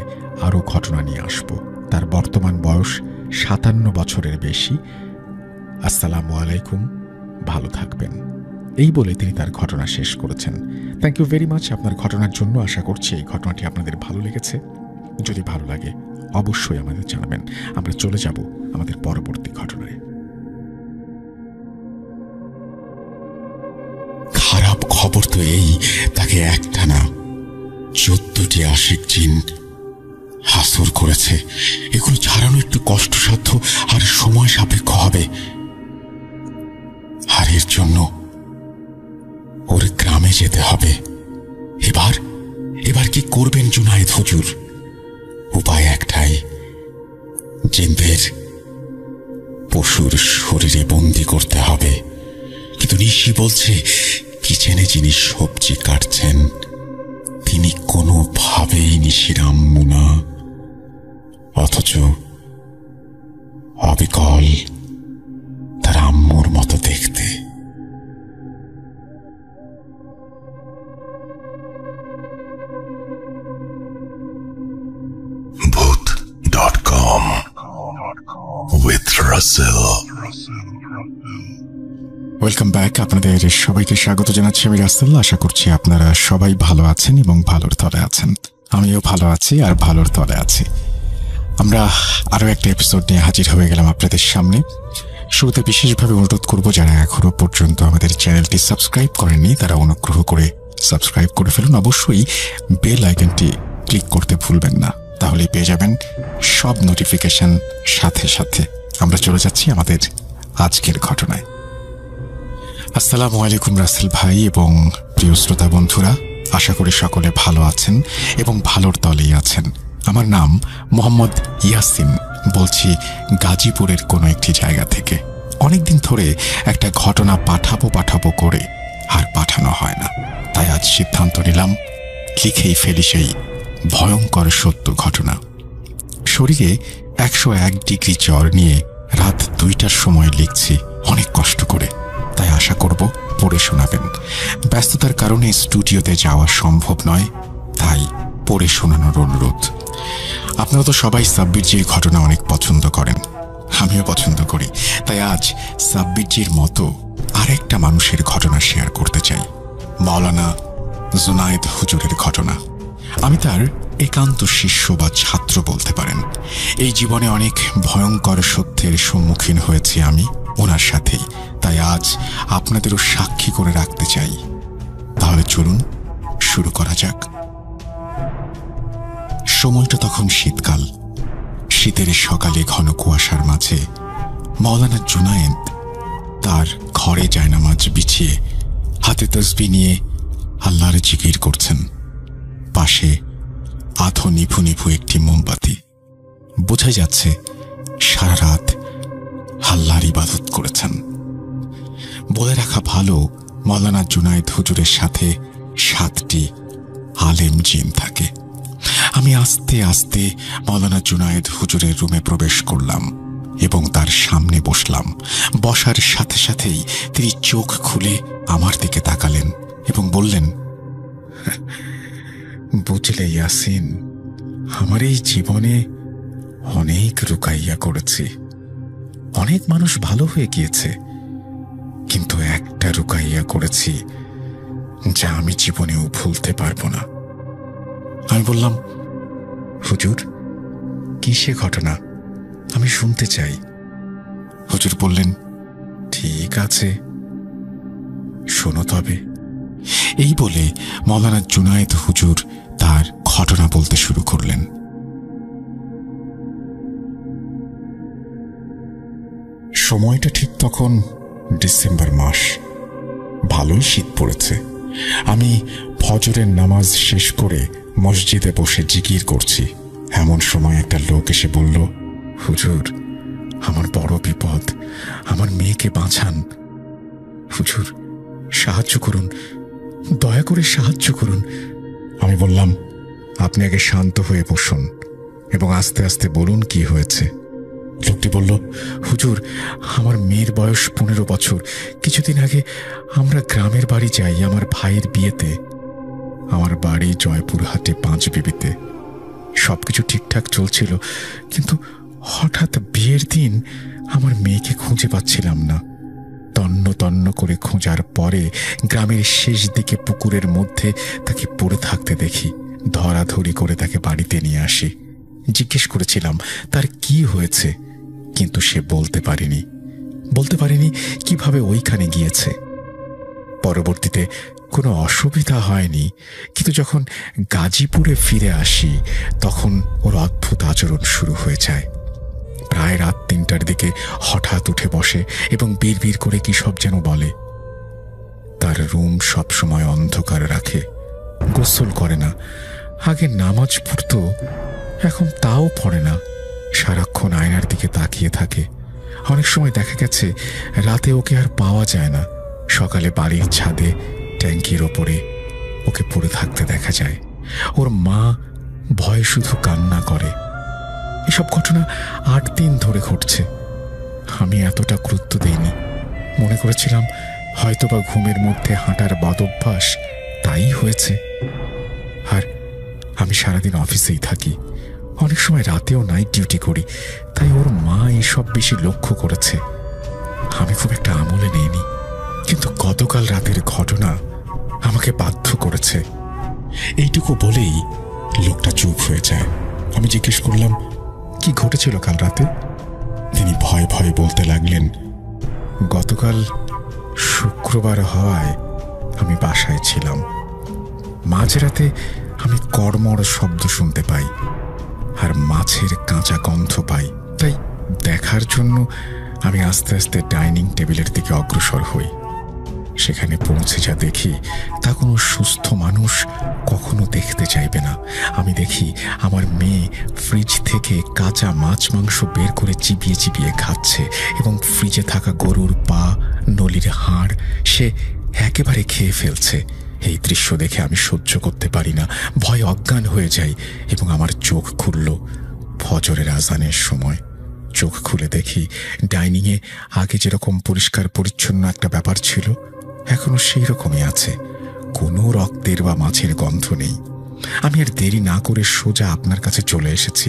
আরও ঘটনা নিয়ে আসব। তার বর্তমান বয়স 57 বছরের বেশি। আসসালামু আলাইকুম, ভালো থাকবেন, এই বলে তিনি তার ঘটনা শেষ করেছেন। থ্যাংক ইউ ভেরি মাচ আপনার ঘটনার জন্য। আশা করছি এই ঘটনাটি আপনাদের ভালো লেগেছে। যদি ভালো লাগে অবশ্যই আমাদের জানাবেন। আমরা চলে যাব আমাদের পরবর্তী ঘটনায়। খারাপ খবর তো এই, তাকে একটানা 14টি আশিক জিন হাসর করেছে। এগুলো ছাড়ানো একটু কষ্টসাধ্য আর সময় সাপেক্ষ হবে। আর এর জন্য ওর গ্রামে যেতে হবে। এবার কি করবেন জুনায়েদ হুজুর? উপায় একটাই, জিনদের পশুর শরীরে বন্দি করতে হবে। কিন্তু নিশি বলছে কিচেনে যিনি সবজি কাটছেন তিনি কোনোভাবেই নিশির আম্মু না, অথচ অবিকল তার আম্মুর মতো দেখতে। Voot.com with Russell. Welcome back. আপনাদের সবাইকে স্বাগত জানাচ্ছি আমি রাসেল। আশা করছি আপনারা সবাই ভালো আছেন এবং ভালোর তরে আছেন। আমিও ভালো আছি আর ভালোর তলে আছি। আমরা আরও একটা এপিসোড নিয়ে হাজির হয়ে গেলাম আপনাদের সামনে। শুরুতে বিশেষভাবে অনুরোধ করব, যারা এখনো পর্যন্ত আমাদের চ্যানেলটি সাবস্ক্রাইব করেননি তারা অনুগ্রহ করে সাবস্ক্রাইব করে ফেলুন। অবশ্যই বেল আইকনটি ক্লিক করতে ভুলবেন না, তাহলেই পেয়ে যাবেন সব নোটিফিকেশন সাথে সাথে। আমরা চলে যাচ্ছি আমাদের আজকের ঘটনায়। আসসালামু আলাইকুম রাসেল ভাই এবং প্রিয় শ্রোতা বন্ধুরা, আশা করি সকলে ভালো আছেন এবং ভালোর তলেই আছেন। আমার নাম মোহাম্মদ ইয়াসিন, বলছি গাজীপুরের কোনো একটি জায়গা থেকে। অনেকদিন ধরে একটা ঘটনা পাঠাবো করে আর পাঠানো হয় না, তাই আজ সিদ্ধান্ত নিলাম লিখেই ফেলি সেই ভয়ঙ্কর সত্য ঘটনা। শরীরে 101 ডিগ্রি জ্বর নিয়ে রাত 2টার সময় লিখছি অনেক কষ্ট করে, তাই আশা করব পড়ে শোনাবেন। ব্যস্ততার কারণে স্টুডিওতে যাওয়া সম্ভব নয়, তাই পড়ে শোনানোর অনুরোধ। আপনারা তো সবাই সাব্বিরজির ঘটনা অনেক পছন্দ করেন, আমিও পছন্দ করি, তাই আজ সাব্বিরজির মতো আরেকটা মানুষের ঘটনা শেয়ার করতে চাই, মাওলানা জুনায়েদ হুজুরের ঘটনা। আমি তার একান্ত শিষ্য বা ছাত্র বলতে পারেন। এই জীবনে অনেক ভয়ঙ্কর সত্যের সম্মুখীন হয়েছি আমি ওনার সাথেই, তাই আজ আপনাদেরও সাক্ষী করে রাখতে চাই। তাহলে চলুন শুরু করা যাক। সময়টা তখন শীতকাল। শীতের সকালে ঘন কুয়াশার মাঝে মাওলানা জুনায়েদ তার ঘরে জায়নামাজ বিছিয়ে হাতে তসবিহ নিয়ে আল্লাহর জিকির করছেন। পাশে আধো নিভু নিভু একটি মোমবাতি। বোঝা যাচ্ছে সারা রাত আল্লাহর ইবাদত করেছেন। বলে রাখা ভালো, মাওলানা জুনায়েদ হুজুরের সাথে 7টি আলেম জিন থাকে। আমি আস্তে আস্তে মাওলানা জুনায়েদ হুজুরের রুমে প্রবেশ করলাম এবং তার সামনে বসলাম। বসার সাথে সাথেই তিনি চোখ খুলে আমার দিকে তাকালেন এবং বললেন, বুঝলে ইয়াসিন, আমার এই জীবনে অনেক রুকাইয়া করেছি, অনেক মানুষ ভালো হয়ে গিয়েছে, কিন্তু একটা রুকাইয়া করেছি যা আমি জীবনেও ভুলতে পারবো না। আমি বললাম, হুজুর, কি সে ঘটনা? আমি শুনতে চাই। হুজুর বললেন, ঠিক আছে, শোনো তবে। এই বলে মাওলানা জুনায়েদ হুজুর তার ঘটনা বলতে শুরু করলেন। সময়টা ঠিক তখন ডিসেম্বর মাস। ভালোই শীত পড়েছে। আমি ফজরের নামাজ শেষ করে মসজিদে বসে জিকির করছি। এমন সময় একটা লোক এসে বলল, হুজুর, আমার বড় বিপদ, আমার মেয়েকে বাঁচান। হুজুর, সাহায্য করুন, দয়া করে সাহায্য করুন। আমি বললাম, আপনি আগে শান্ত হয়ে বসুন এবং আস্তে আস্তে বলুন কি হয়েছে। লোকটি বলল, হুজুর, আমার মেয়ের বয়স 15 বছর। কিছুদিন আগে আমরা গ্রামের বাড়ি যাই আমার ভাইয়ের বিয়েতে। আমার বাড়ি জয়পুরহাটে 5 বিবিতে। সবকিছু ঠিকঠাক চলছিল, কিন্তু হঠাৎ বিয়ের দিন আমার মেয়েকে খুঁজে পাচ্ছিলাম না। তন্ন তন্ন করে খোঁজার পরে গ্রামের শেষ দিকে পুকুরের মধ্যে তাকে পড়ে থাকতে দেখি। ধরাধরি করে তাকে বাড়িতে নিয়ে আসি। জিজ্ঞেস করেছিলাম তার কি হয়েছে, কিন্তু সে বলতে পারেনি কিভাবে ওইখানে গিয়েছে। পরবর্তীতে কোনো অসুবিধা হয়নি, কিন্তু যখন গাজীপুরে ফিরে আসি তখন ওর অদ্ভুত আচরণ শুরু হয়ে যায়। প্রায় রাত 3টার দিকে হঠাৎ উঠে বসে এবং বিড়বিড় করে কি সব যেন বলে। তার রুম সবসময় অন্ধকার রাখে, গোসল করে না। আগে নামাজ পড়তো, এখন তাও পড়ে না। সারাক্ষণ আয়নার দিকে তাকিয়ে থাকে। অনেক সময় দেখা গেছে রাতে ওকে আর পাওয়া যায় না। সকালে বাড়ির ছাদে ট্যাঙ্কির ওপরে ওকে পড়ে থাকতে দেখা যায়। ওর মা ভয়ে শুধু কান্না করে। এসব ঘটনা 8 দিন ধরে ঘটছে। আমি এতটা গুরুত্ব দেইনি। মনে করেছিলাম হয়তোবা ঘুমের মধ্যে হাঁটার বদভ্যাস, তাই হয়েছে। আর আমি সারাদিন অফিসেই থাকি, অনেক সময় রাতেও নাইট ডিউটি করি, তাই ওর মা এইসব বেশি লক্ষ্য করেছে। আমি খুব একটা আমলে নেইনি, কিন্তু গতকাল রাতের ঘটনা আমাকে বাধ্য করেছে। এইটুকু বলেই লোকটা চুপ হয়ে যায়। আমি জিজ্ঞেস করলাম, কি ঘটেছিল কাল রাতে? তিনি ভয়ে ভয়ে বলতে লাগলেন, গতকাল শুক্রবার হওয়ায় আমি বাসায় ছিলাম। মাঝরাতে আমি কড়মড় শব্দ শুনতে পাই আর মাছের কাঁচা গন্ধ পাই। তাই দেখার জন্য আমি আস্তে আস্তে ডাইনিং টেবিলের দিকে অগ্রসর হই। সেখানে পৌঁছে যা দেখি তা কোনো সুস্থ মানুষ কখনো দেখতে চাইবে না। আমি দেখি আমার মেয়ে ফ্রিজ থেকে কাঁচা মাছ মাংস বের করে চিবিয়ে চিবিয়ে খাচ্ছে এবং ফ্রিজে থাকা গরুর পা, নলির হাড় সে একেবারে খেয়ে ফেলছে। এই দৃশ্য দেখে আমি সহ্য করতে পারি না, ভয়ে অজ্ঞান হয়ে যাই এবং আমার চোখ খুলল ফজরের আজানের সময়। চোখ খুলে দেখি ডাইনিংয়ে আগে যেরকম পরিষ্কার পরিচ্ছন্ন একটা ব্যাপার ছিল এখনো সেই রকমই আছে। কোনো রক্তের বা মাছের গন্ধ নেই। আমি আর দেরি না করে সোজা আপনার কাছে চলে এসেছি।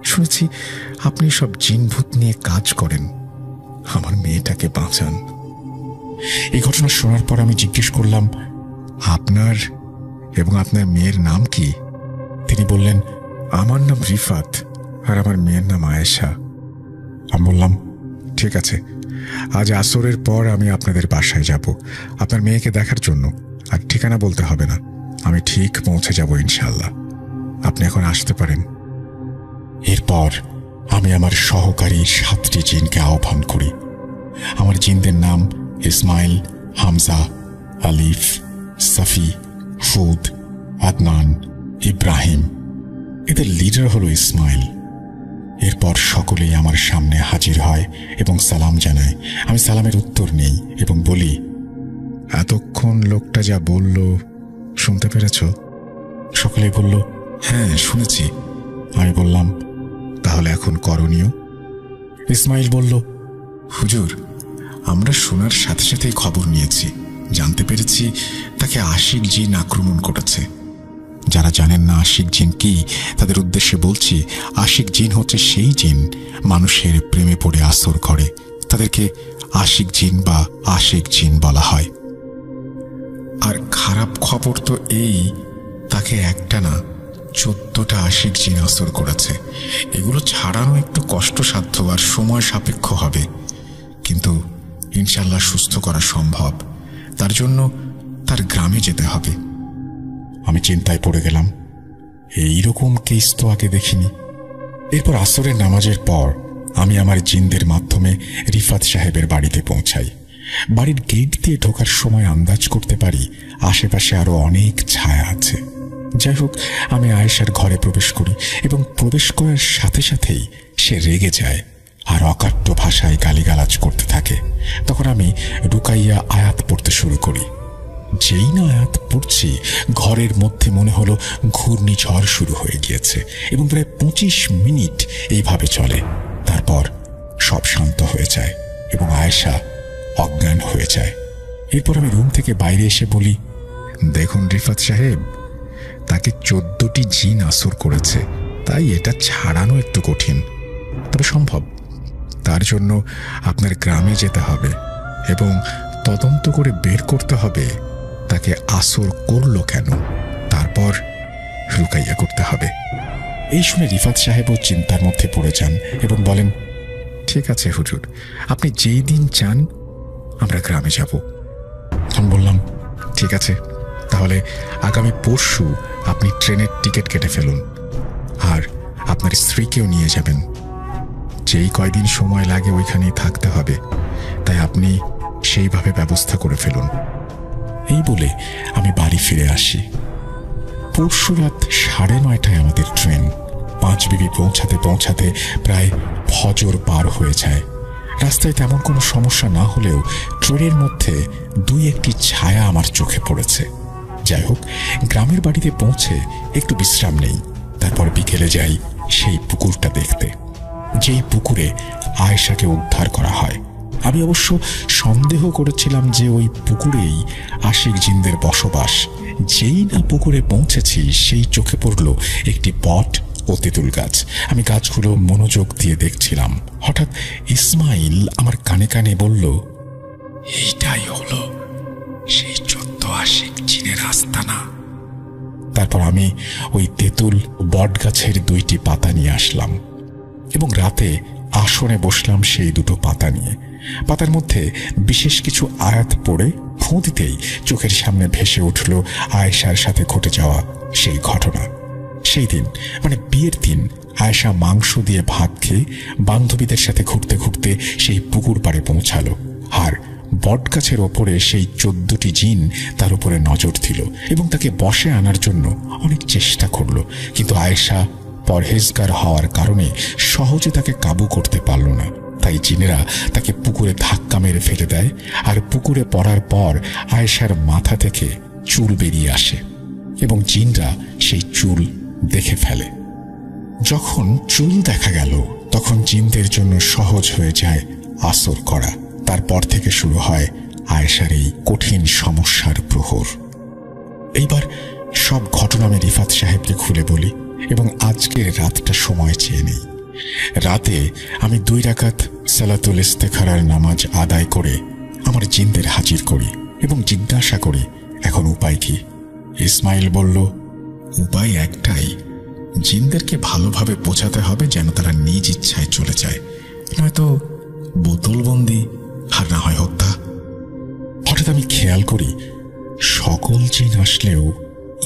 শুনেছি আপনি সব জিনভূত নিয়ে কাজ করেন, আমার মেয়েটাকে বাঁচান। এই ঘটনা শোনার পর আমি জিজ্ঞেস করলাম, আপনার এবং আপনার মেয়ের নাম কি? তিনি বললেন, আমার নাম রিফাত আর আমার মেয়ের নাম আয়েশা। আমি বললাম, ঠিক আছে, আজ আসরের পর আমি আপনাদের বাসায় যাব আপনার মেয়েকে দেখার জন্য। আর ঠিকানা বলতে হবে না, আমি ঠিক পৌঁছে যাব ইনশাল্লাহ। আপনি এখন আসতে পারেন। এরপর আমি আমার সহকারী 7টি জিনকে আহ্বান করি। আমার জিনদের নাম ইসমাইল, হামজা, আলিফ, সাফি, হুদ, আদনান, ইব্রাহিম। এদের লিডার হলো ইসমাইল। এরপর সকলেই আমার সামনে হাজির হয় এবং সালাম জানায়। আমি সালামের উত্তর নেই এবং বলি, এতক্ষণ লোকটা যা বলল শুনতে পেরেছ? সকলেই বলল, হ্যাঁ শুনেছি। আমি বললাম, তাহলে এখন করণীয়? ইসমাইল বলল, হুজুর, আমরা শোনার সাথে সাথেই খবর নিয়েছি, জানতে পেরেছি তাকে আশিক জিন আক্রমণ করেছে। যারা জানেন না আশিক জিন কি, তাদের উদ্দেশ্যে বলছি, আশিক জিন হচ্ছে সেই জিন মানুষের প্রেমে পড়ে আসর করে। তাদেরকে আশিক জিন বা আশিক জিন বলা হয়। আর খারাপ খবর তো এই, তাকে একটা না 14টা আশিক জিন আসর করেছে। এগুলো ছাড়ানো একটু কষ্টসাধ্য আর সময় সাপেক্ষ হবে, কিন্তু ইনশাল্লাহ সুস্থ করা সম্ভব। তার জন্য তার গ্রামে যেতে হবে। আমি চিন্তায় পড়ে গেলাম, এইরকম কেস তো আগে দেখিনি। এরপর আসরের নামাজের পর আমি আমার জিনদের মাধ্যমে রিফাত সাহেবের বাড়িতে পৌঁছাই। বাড়ির গেট দিয়ে ঢোকার সময় আন্দাজ করতে পারি আশেপাশে আরো অনেক ছায়া আছে। যাই হোক, আমি আয়েশার ঘরে প্রবেশ করি এবং প্রবেশ করার সাথে সাথেই সে রেগে যায় আর অকাট্য ভাষায় গালিগালাজ করতে থাকে। তখন আমি রুকাইয়া আয়াত পড়তে শুরু করি। যেই না আয়াত পড়ছি, ঘরের মধ্যে মনে হলো ঘূর্ণিঝড় শুরু হয়ে গিয়েছে এবং প্রায় 25 মিনিট এইভাবে চলে। তারপর সব শান্ত হয়ে যায় এবং আয়েশা অজ্ঞান হয়ে যায়। এরপর আমি রুম থেকে বাইরে এসে বলি, দেখুন রিফাত সাহেব, তাকে 14টি জিন আসর করেছে, তাই এটা ছাড়ানো একটু কঠিন, তবে সম্ভব। তার জন্য আপনার গ্রামে যেতে হবে এবং তদন্ত করে বের করতে হবে তাকে আসর করলো কেন, তারপর রুকাইয়া করতে হবে। এই শুনে রিফাত সাহেবও চিন্তার মধ্যে পড়ে যান এবং বলেন, ঠিক আছে হুজুর, আপনি যেই দিন চান আমরা গ্রামে যাব। আমি বললাম, ঠিক আছে, তাহলে আগামী পরশু আপনি ট্রেনের টিকিট কেটে ফেলুন আর আপনার স্ত্রীকেও নিয়ে যাবেন। যেই কয়দিন সময় লাগে ওইখানেই থাকতে হবে, তাই আপনি সেইভাবে ব্যবস্থা করে ফেলুন। এই বলে আমি বাড়ি ফিরে আসি। পরশু রাত 9:30টায় আমাদের ট্রেন। পাঁচবিবি পৌঁছাতে পৌঁছাতে প্রায় ফজর পার হয়ে যায়। রাস্তায় তেমন কোনো সমস্যা না হলেও ট্রেনের মধ্যে 2-1টি ছায়া আমার চোখে পড়েছে। যাই হোক, গ্রামের বাড়িতে পৌঁছে একটু বিশ্রাম নেই। তারপর বিকেলে যাই সেই পুকুরটা দেখতে, যেই পুকুরে আয়েশাকে উদ্ধার করা হয়। আমি অবশ্য সন্দেহ করেছিলাম যে ওই পুকুরেই আশিক জিনদের বসবাস। যেই না পুকুরে পৌঁছেছি, সেই চোখে পড়ল একটি বট ও তেঁতুল গাছ। আমি গাছগুলো মনোযোগ দিয়ে দেখছিলাম। হঠাৎ ইসমাইল আমার কানে কানে বলল, এইটাই হলো সেই 14 আশিক জিনের আস্তানা। তারপর আমি ওই তেঁতুল বট গাছের 2টি পাতা নিয়ে আসলাম এবং রাতে আসনে বসলাম সেই 2টো পাতা নিয়ে। পাতার মধ্যে বিশেষ কিছু আয়াত পড়ে ফু দিতেই চোখের সামনে ভেসে উঠল আয়েশার সাথে ঘটে যাওয়া সেই ঘটনা। সেই দিন মানে বিয়ের দিন আয়েশা মাংস দিয়ে ভাত খেয়ে বান্ধবীদের সাথে ঘুরতে ঘুরতে সেই পুকুর পাড়ে পৌঁছালো, আর বটগাছের ওপরে সেই 14টি জিন তার উপরে নজর দিল এবং তাকে বশে আনার জন্য অনেক চেষ্টা করল, কিন্তু আয়েশা পরহেজগার হওয়ার কারণে সহজে তাকে কাবু করতে পারল না। তাই জিনেরা তাকে পুকুরে ধাক্কা মেরে ফেলে দেয়, আর পুকুরে পড়ার পর আয়েশার মাথা থেকে চুল বেরিয়ে আসে এবং জিনরা সেই চুল দেখে ফেলে। যখন চুল দেখা গেল তখন জিনদের জন্য সহজ হয়ে যায় আসর করা। তারপর থেকে শুরু হয় আয়েশার এই কঠিন সমস্যার প্রহর। এইবার সব ঘটনা আমি রিফাত সাহেবকে খুলে বলি এবং আজকের রাতটা সময় চেয়ে নেই। রাতে আমি 2 রাকাত সালাতুল ইস্তেখারার নামাজ আদায় করে আমার জিনদের হাজির করি এবং জিজ্ঞাসা করি এখন উপায় কি। ইসমাইল বলল, উপায় একটাই, জিনদেরকে ভালোভাবে বোঝাতে হবে যেন তারা নিজ ইচ্ছায় চলে যায়, নয়তো বোতলবন্দি আর না হয় হত্যা। হঠাৎ আমি খেয়াল করি সকল জিন আসলেও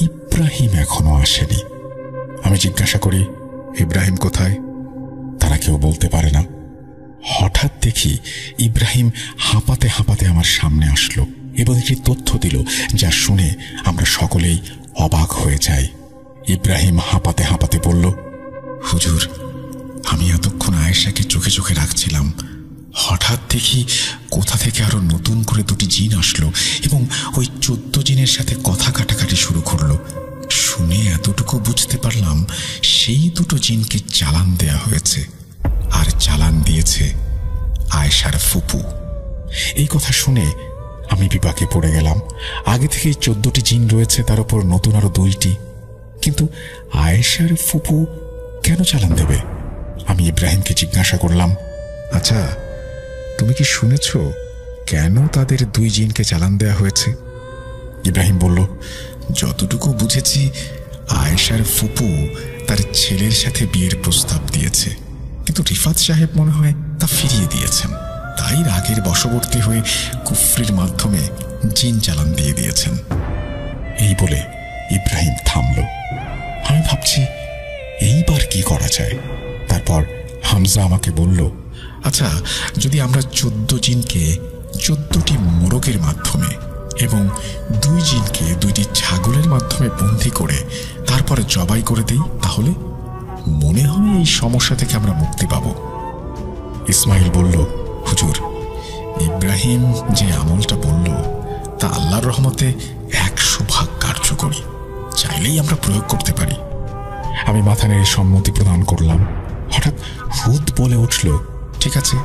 ইব্রাহিম এখনো আসেনি। আমি জিজ্ঞাসা করি, ইব্রাহিম কোথায়? তারা কেউ বলতে পারে না। হঠাৎ দেখি ইব্রাহিম হাঁপাতে হাঁপাতে আমার সামনে আসলো এবং একটি তথ্য দিল যা শুনে আমরা সকলেই অবাক হয়ে যাই। ইব্রাহিম হাঁপাতে হাঁপাতে বলল, হুজুর, আমি এতক্ষণ আয়েশাকে চোখে চোখে রাখছিলাম, হঠাৎ দেখি কোথা থেকে আরো নতুন করে 2টি জিন আসলো এবং ওই 14 জিনের সাথে কথা কাটাকাটি শুরু করলো। শুনে এতটুকু বুঝতে পারলাম সেই 2টো জিনকে চালান দেয়া হয়েছে, আর চালান দিয়েছে আয়েশার ফুপু। এই কথা শুনে আমি বিপাকে পড়ে গেলাম। আগে থেকেই 14টি জিন রয়েছে, তার উপর নতুন আরো 2টি, কিন্তু আয়েশার ফুপু কেন চালান দেবে? আমি ইব্রাহিমকে জিজ্ঞাসা করলাম, আচ্ছা তুমি কি শুনেছ কেন তাদের 2 জিনকে চালান দেয়া হয়েছে? ইব্রাহিম বলল, যতটুকু বুঝেছি আয়েশার ফুপু তার ছেলের সাথে বিয়ের প্রস্তাব দিয়েছে, কিন্তু রিফাত সাহেব মনে হয় তা ফিরিয়ে দিয়েছেন, তাই রাগের বশবর্তী হয়ে কুফরির মাধ্যমে জিন চালান দিয়ে দিয়েছেন। এই বলে ইব্রাহিম থামল। আমি ভাবছি এইবার কি করা যায়। তারপর হামজা আমাকে বলল, আচ্ছা যদি আমরা 14 জিনকে 14টি মোরগের মাধ্যমে এবং 2 জিনকে 2টি ছাগলের মাধ্যমে বন্দী করে তারপরে জবাই করে দিই, তাহলে মনে হয় এই সমস্যা থেকে আমরা মুক্তি পাব। ইসমাইল বলল, হুজুর, ইব্রাহিম যে আমলটা বলল তা আল্লাহর রহমতে 100 ভাগ কার্যকরী, চাইলেই আমরা প্রয়োগ করতে পারি। আমি মাথা নেড়ে সম্মতি প্রদান করলাম। হঠাৎ হুদ বলে উঠল, ঠিক আছে,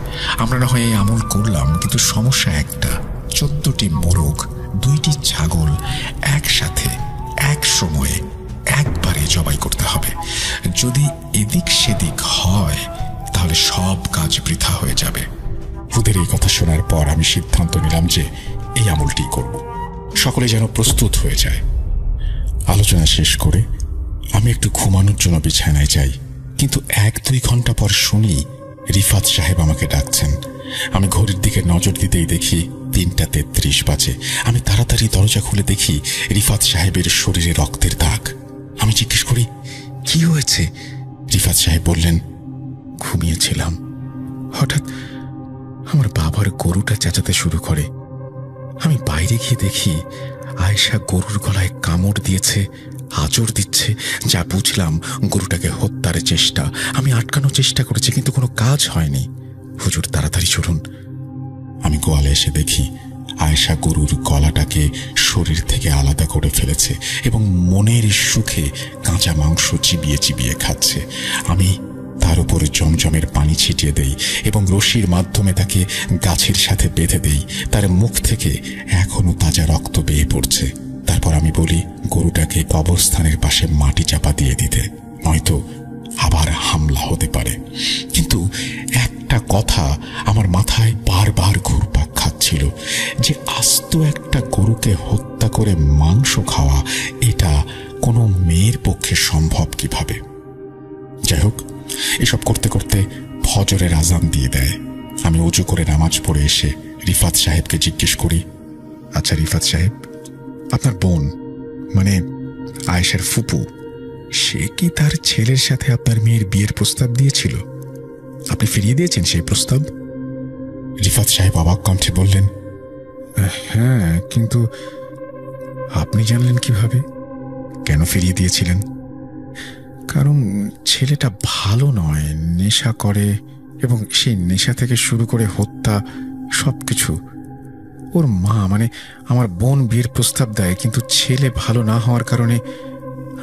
আমরা না হয় এই আমল করলাম, কিন্তু সমস্যা একটা, 14টি মোরগ 2টি ছাগল একসাথে এক সময়ে একবারে জবাই করতে হবে। যদি এদিক সেদিক হয় তাহলে সব কাজ বৃথা হয়ে যাবে। হুদের এই কথা শোনার পর আমি সিদ্ধান্ত নিলাম যে এই আমলটি করব। সকলে যেন প্রস্তুত হয়ে যায়। আলোচনা শেষ করে আমি একটু ঘুমানোর জন্য বিছানায় যাই, কিন্তু 1-2 ঘন্টা পর শুনি রিফাত সাহেব আমাকে ডাকছেন। আমি ঘড়ির দিকে নজর দিতেই দেখি 3:33 বাজে। আমি তাড়াতাড়ি দরজা খুলে দেখি রিফাত সাহেবের শরীরে রক্তের দাগ। আমি জিজ্ঞেস করি, কি হয়েছে? রিফাত সাহেব বললেন, ঘুমিয়েছিলাম, হঠাৎ আমার বাবার গরুটা চেঁচাতে শুরু করে। আমি বাইরে গিয়ে দেখি আয়েশা গরুর গলায় কামড় দিয়েছে, আঁচড় দিচ্ছে, যা বুঝলাম গরুটাকে হত্যার চেষ্টা। আমি আটকানোর চেষ্টা করেছি, কিন্তু কোনো কাজ হয়নি। হুজুর, তাড়াতাড়ি চলুন। আমি গোয়ালে এসে দেখি আয়েশা গরুর গলাটাকে শরীর থেকে আলাদা করে ফেলেছে এবং মনের সুখে কাঁচা মাংস চিবিয়ে চিবিয়ে খাচ্ছে। আমি তার উপরে জমজমের পানি ছিটিয়ে দেই এবং রশির মাধ্যমে তাকে গাছের সাথে বেঁধে দেই। তার মুখ থেকে এখনো তাজা রক্ত বেয়ে পড়ছে। তারপর আমি বলি গরুটাকে কবরস্থানের পাশে মাটি চাপা দিয়ে দিতে, নয়তো আবার হামলা হতে পারে। কিন্তু একটা কথা আমার মাথায় বারবার ঘুরপাক খাচ্ছিল, যে আস্ত একটা গরুকে হত্যা করে মাংস খাওয়া এটা কোনো মেয়ের পক্ষে সম্ভব কিভাবে। যাই হোক, এসব করতে করতে ফজরের আজান দিয়ে দেয়। আমি উঁচু করে নামাজ পড়ে এসে রিফাত সাহেবকে জিজ্ঞেস করি, আচ্ছা রিফাত সাহেব, আপনার বোন মানে আয়েশার ফুপু, সে কি তার ছেলের সাথে আপনার মেয়ের বিয়ের প্রস্তাব দিয়েছিল? আপনি ফিরিয়ে দিয়েছেন সেই প্রস্তাব? রিফাত সাহেব অবাক কণ্ঠে বললেন, হ্যাঁ, কিন্তু আপনি জানলেন কিভাবে? কেন ফিরিয়ে দিয়েছিলেন? কারণ ছেলেটা ভালো নয়, নেশা করে, এবং সেই নেশা থেকে শুরু করে হত্যা সবকিছু। ওর মা মানে আমার বোন বিয়ের প্রস্তাব দেয়, কিন্তু ছেলে ভালো না হওয়ার কারণে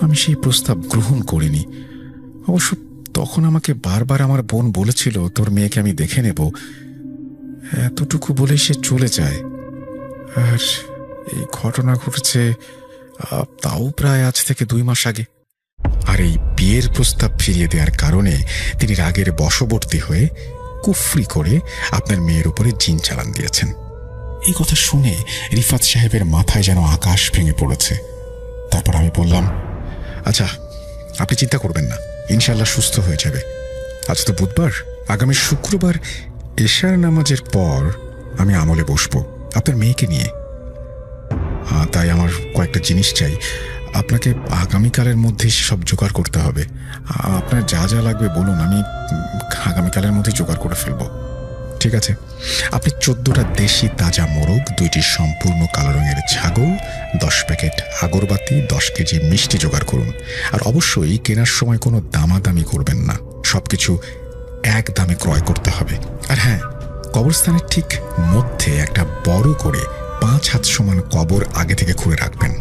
আমি সেই প্রস্তাব গ্রহণ করিনি। অবশ্য তখন আমাকে বারবার আমার বোন বলেছিল, তোর মেয়েকে আমি দেখে নেব, এতটুকু বলে সে চলে যায়। আর এই ঘটনা ঘটেছে তাও প্রায় আজ থেকে 2 মাস আগে। আর এই বিয়ের প্রস্তাব ফিরিয়ে দেওয়ার কারণে তিনি রাগের বশবর্তী হয়ে কুফরি করে আপনার মেয়ের উপরে জিন চালান দিয়েছেন। এই কথা শুনে রিফাত সাহেবের মাথায় যেন আকাশ ভেঙে পড়েছে। তারপর আমি বললাম, আচ্ছা, আপনি চিন্তা করবেন না, ইনশাল্লাহ সুস্থ হয়ে যাবে। আজ তো বুধবার, আগামী শুক্রবার এশার নামাজের পর আমি আমলে বসবো আপনার মেয়েকে নিয়ে। তাই আমার কয়েকটা জিনিস চাই। আপনাকে আগামীকালের মধ্যে সব জোগাড় করতে হবে। আপনার যা যা লাগবে বলুন, আমি আগামীকালের মধ্যে জোগাড় করে ফেলবো। ঠিক আছে, আপনি 14টা দেশি তাজা মোরগ, 2টি সম্পূর্ণ কালো রঙের ছাগল, 10 প্যাকেট আগরবাতি, 10 কেজি মিষ্টি জোগাড় করুন। আর অবশ্যই কেনার সময় কোনো দামাদামি করবেন না, সবকিছু এক দামে ক্রয় করতে হবে। আর হ্যাঁ, কবরস্থানের ঠিক মধ্যে একটা বড় করে 5 হাত সমান কবর আগে থেকে খুঁড়ে রাখবেন।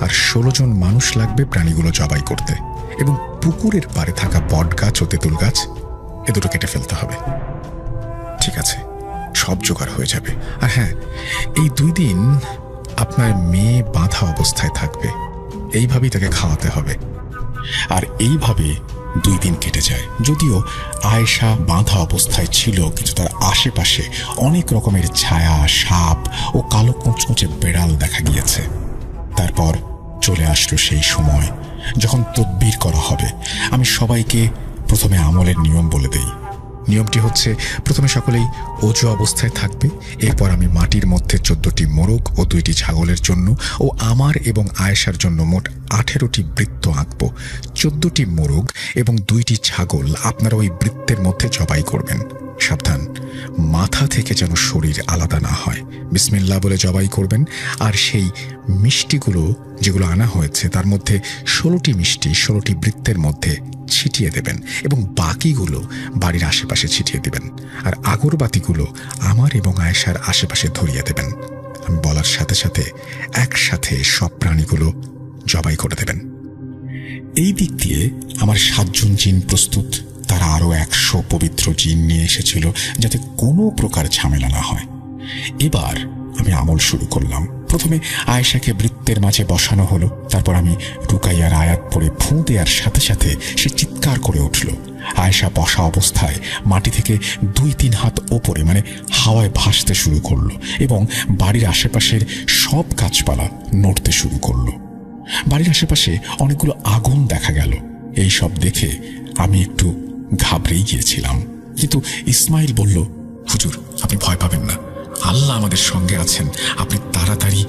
আর 16 জন মানুষ লাগবে প্রাণীগুলো জবাই করতে, এবং পুকুরের পাড়ে থাকা বট গাছ ও তেঁতুল গাছ এ দুটো কেটে ফেলতে হবে। ঠিক আছে, সব জোগাড় হয়ে যাবে। আর হ্যাঁ, এই 2 দিন আপনার মেয়ে বাঁধা অবস্থায় থাকবে, এইভাবেই তাকে খাওয়াতে হবে। আর এইভাবে 2 দিন কেটে যায়। যদিও আয়েশা বাঁধা অবস্থায় ছিল, কিন্তু তার আশেপাশে অনেক রকমের ছায়া, সাপ ও কালো কুঁচকুঁচে বেড়াল দেখা গিয়েছে। তারপর চলে আসলো সেই সময় যখন তদবির করা হবে। আমি সবাইকে প্রথমে আমলের নিয়ম বলে দেই। নিয়মটি হচ্ছে, প্রথমে সকলেই অজু অবস্থায় থাকবে। এরপর আমি মাটির মধ্যে 14টি মোরগ ও 2টি ছাগলের জন্য ও আমার এবং আয়েশার জন্য মোট 18টি বৃত্ত আঁকব। 14টি মোরগ এবং 2টি ছাগল আপনারা ওই বৃত্তের মধ্যে জবাই করবেন। সাবধান, মাথা থেকে যেন শরীর আলাদা না হয়। বিসমিল্লাহ বলে জবাই করবেন। আর সেই মিষ্টিগুলো যেগুলো আনা হয়েছে তার মধ্যে 16টি মিষ্টি 16টি বৃত্তের মধ্যে ছিটিয়ে দেবেন, এবং বাকিগুলো বাড়ির আশেপাশে ছিটিয়ে দেবেন। আর আগরবাতিগুলো আমার এবং আয়েশার আশেপাশে ধরিয়ে দেবেন। আমি বলার সাথে সাথে একসাথে সব প্রাণীগুলো জবাই করে দেবেন। এই দিক দিয়ে আমার 7 জন জিন প্রস্তুত। তারা আরো 100 পবিত্র জিন নিয়ে এসেছিল, যাতে কোনো প্রকার ঝামেলা না হয়। এবার আমি আমল শুরু করলাম। প্রথমে আয়েশাকে বৃত্তের মাঝে বসানো হলো। তারপর আমি রুকাইয়ার আয়াত পড়ে ফু দেওয়ার সাথে সাথে সে চিৎকার করে উঠল। আয়েশা বসা অবস্থায় মাটি থেকে 2-3 হাত ওপরে মানে হাওয়ায় ভাসতে শুরু করলো, এবং বাড়ির আশেপাশের সব গাছপালা নড়তে শুরু করলো। বাড়ির আশেপাশে অনেকগুলো আগুন দেখা গেল। এই সব দেখে আমি একটু ঘাবড়েই গিয়েছিলাম, কিন্তু ইসমাইল বলল, হুজুর, আপনি ভয় পাবেন না, আল্লাহ আমাদের সঙ্গে আছেন। আপনি তাড়াতাড়ি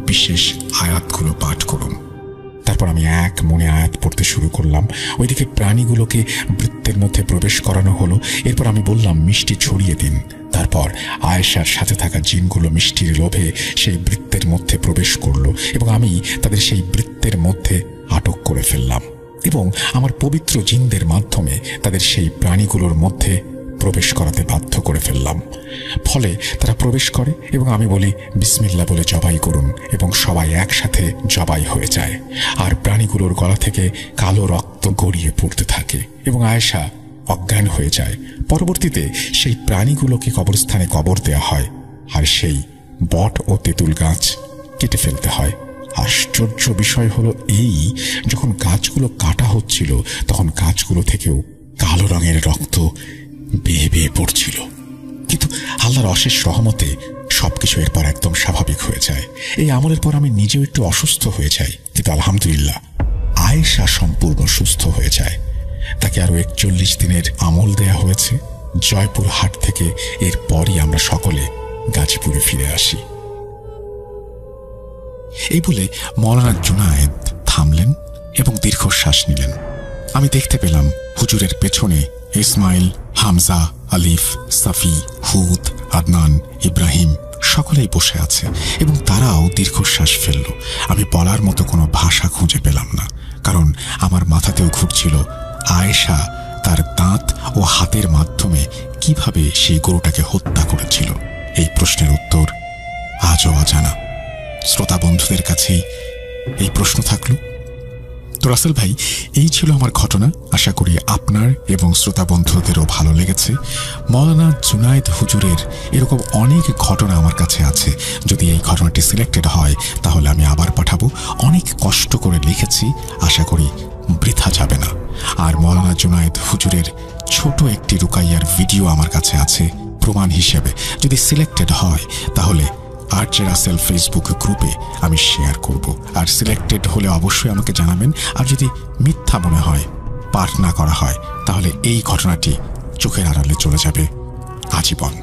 বিশেষ আয়াতগুলো পাঠ করুন। তারপর আমি এক মনে আয়াত পড়তে শুরু করলাম। ওইদিকে প্রাণীগুলোকে বৃত্তের মধ্যে প্রবেশ করানো হলো। এরপর আমি বললাম, মিষ্টি ছড়িয়ে দিন। তারপর আয়েশার সাথে থাকা জিনগুলো মিষ্টির লোভে সেই বৃত্তের মধ্যে প্রবেশ করলো, এবং আমি তাদের সেই বৃত্তের মধ্যে আটক করে ফেললাম, এবং আমার পবিত্র জিনদের মাধ্যমে তাদের সেই প্রাণীগুলোর মধ্যে প্রবেশ করাতে বাধ্য করে ফেললাম। ফলে তারা প্রবেশ করে, এবং আমি বলি, বিসমিল্লাহ বলে জবাই করুন, এবং সবাই একসাথে জবাই হয়ে যায়। আর প্রাণীগুলোর গলা থেকে কালো রক্ত গড়িয়ে পড়তে থাকে, এবং আয়েশা অজ্ঞান হয়ে যায়। পরবর্তীতে সেই প্রাণীগুলোকে কবরস্থানে কবর দেওয়া হয়, আর সেই বট ও তেঁতুল গাছ কেটে ফেলতে হয়। আশ্চর্য বিষয় হলো এই, যখন গাছগুলো কাটা হচ্ছিল তখন গাছগুলো থেকেও কালো রঙের রক্ত বেয়ে বেয়ে পড়ছিল। কিন্তু আল্লাহর অশেষ রহমতে সবকিছু এরপর একদম স্বাভাবিক হয়ে যায়। এই আমলের পর আমি নিজেও একটু অসুস্থ হয়ে যাই, কিন্তু আলহামদুলিল্লাহ আয়েশা সম্পূর্ণ সুস্থ হয়ে যায়। তাকে আরো 41 দিনের আমল দেয়া হয়েছে। জয়পুর হাট থেকে এরপরই আমরা সকলে গাজীপুরে ফিরে আসি। এই বলে মওলানা জুনায়েদ থামলেন এবং দীর্ঘশ্বাস নিলেন। আমি দেখতে পেলাম হুজুরের পেছনে ইসমাইল, হামজা, আলিফ, সাফি, হুদ, আদনান, ইব্রাহিম সকলেই বসে আছে এবং তারাও দীর্ঘশ্বাস ফেলল। আমি বলার মতো কোনো ভাষা খুঁজে পেলাম না, কারণ আমার মাথাতেও ঘুরছিল আয়েশা তার দাঁত ও হাতের মাধ্যমে কিভাবে সেই গরুটাকে হত্যা করেছিল। এই প্রশ্নের উত্তর আজও অজানা। শ্রোতা বন্ধুদের কাছেই এই প্রশ্ন থাকলো। তো রাসেল ভাই, এই ছিল আমার ঘটনা। আশা করি আপনার এবং শ্রোতা বন্ধুদেরও ভালো লেগেছে। মওলানা জুনায়েদ হুজুরের এরকম অনেক ঘটনা আমার কাছে আছে। যদি এই ঘটনাটি সিলেক্টেড হয় তাহলে আমি আবার পাঠাবো। অনেক কষ্ট করে লিখেছি, আশা করি বৃথা যাবে না। আর মওলানা জুনায়েদ হুজুরের ছোট একটি রুকাইয়ার ভিডিও আমার কাছে আছে প্রমাণ হিসেবে। যদি সিলেক্টেড হয় তাহলে আরজে রাসেল ফেসবুক গ্রুপে আমি শেয়ার করব। আর সিলেক্টেড হলে অবশ্যই আমাকে জানাবেন। আর যদি মিথ্যা মনে হয়, পাঠ না করা হয়, তাহলে এই ঘটনাটি চোখের আড়ালে চলে যাবে আজীবন।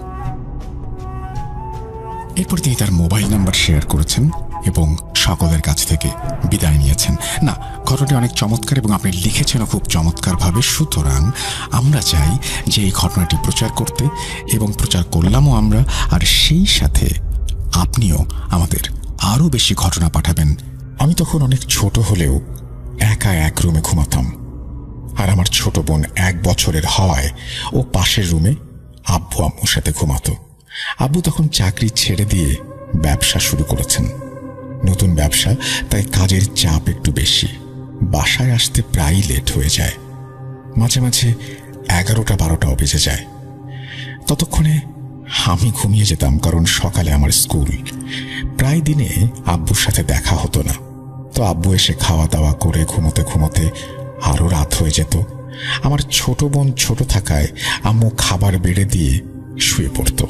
এরপর তিনি তার মোবাইল নাম্বার শেয়ার করেছেন এবং সকলের কাছ থেকে বিদায় নিয়েছেন। না, ঘটনাটি অনেক চমৎকার এবং আপনি লিখেছেনও খুব চমৎকারভাবে। সুতরাং আমরা চাই যে এই ঘটনাটি প্রচার করতে, এবং প্রচার করলামও আমরা। আর সেই সাথে আপনিও আমাদের আরও বেশি ঘটনা পাঠাবেন। আমি তখন অনেক ছোট হলেও একা এক রুমে ঘুমাতাম। আর আমার ছোট বোন 1 বছরের হওয়ায় ও পাশের রুমে আব্বু আম্মুর সাথে ঘুমাতো। আব্বু তখন চাকরি ছেড়ে দিয়ে ব্যবসা শুরু করেছেন। নতুন ব্যবসা, তাই কাজের চাপ একটু বেশি। বাসায় আসতে প্রায়ই লেট হয়ে যায়। মাঝে মাঝে 11টা-12টাও বেজে যায়। ততক্ষণে আমি ঘুমিয়ে যেতাম, কারণ সকালে আমার স্কুল। প্রায় দিনে আব্বুর সাথে দেখা হতো না। তো আব্বু এসে খাওয়া দাওয়া করে ঘুমোতে ঘুমোতে আরো রাত হয়ে যেত। আমার ছোট বোন ছোট থাকায় আম্মু খাবার বেড়ে দিয়ে শুয়ে পড়ত।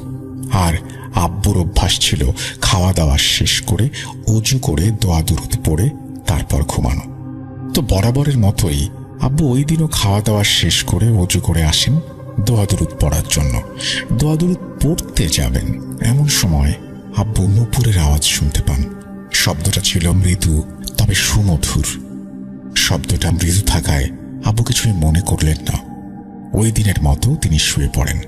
আর আব্বুর অভ্যাস ছিল খাওয়া দাওয়া শেষ করে অজু করে দোয়া দুরুদ পড়ে তারপর ঘুমানো। তো বরাবরের মতোই আব্বু ওই দিনও খাওয়া দাওয়া শেষ করে অজু করে আসেন দোয়া দুরুদ পড়ার জন্য। দোয়া দুরুদ পড়তে যাবেন, এমন সময় আব্বু নুপুরের আওয়াজ শুনতে পান। শব্দটা ছিল মৃদু তবে সুমধুর। শব্দটা মৃদু থাকায় আব্বু কিছুই মনে করলেন না। ওই দিনের মতো তিনি শুয়ে পড়েন।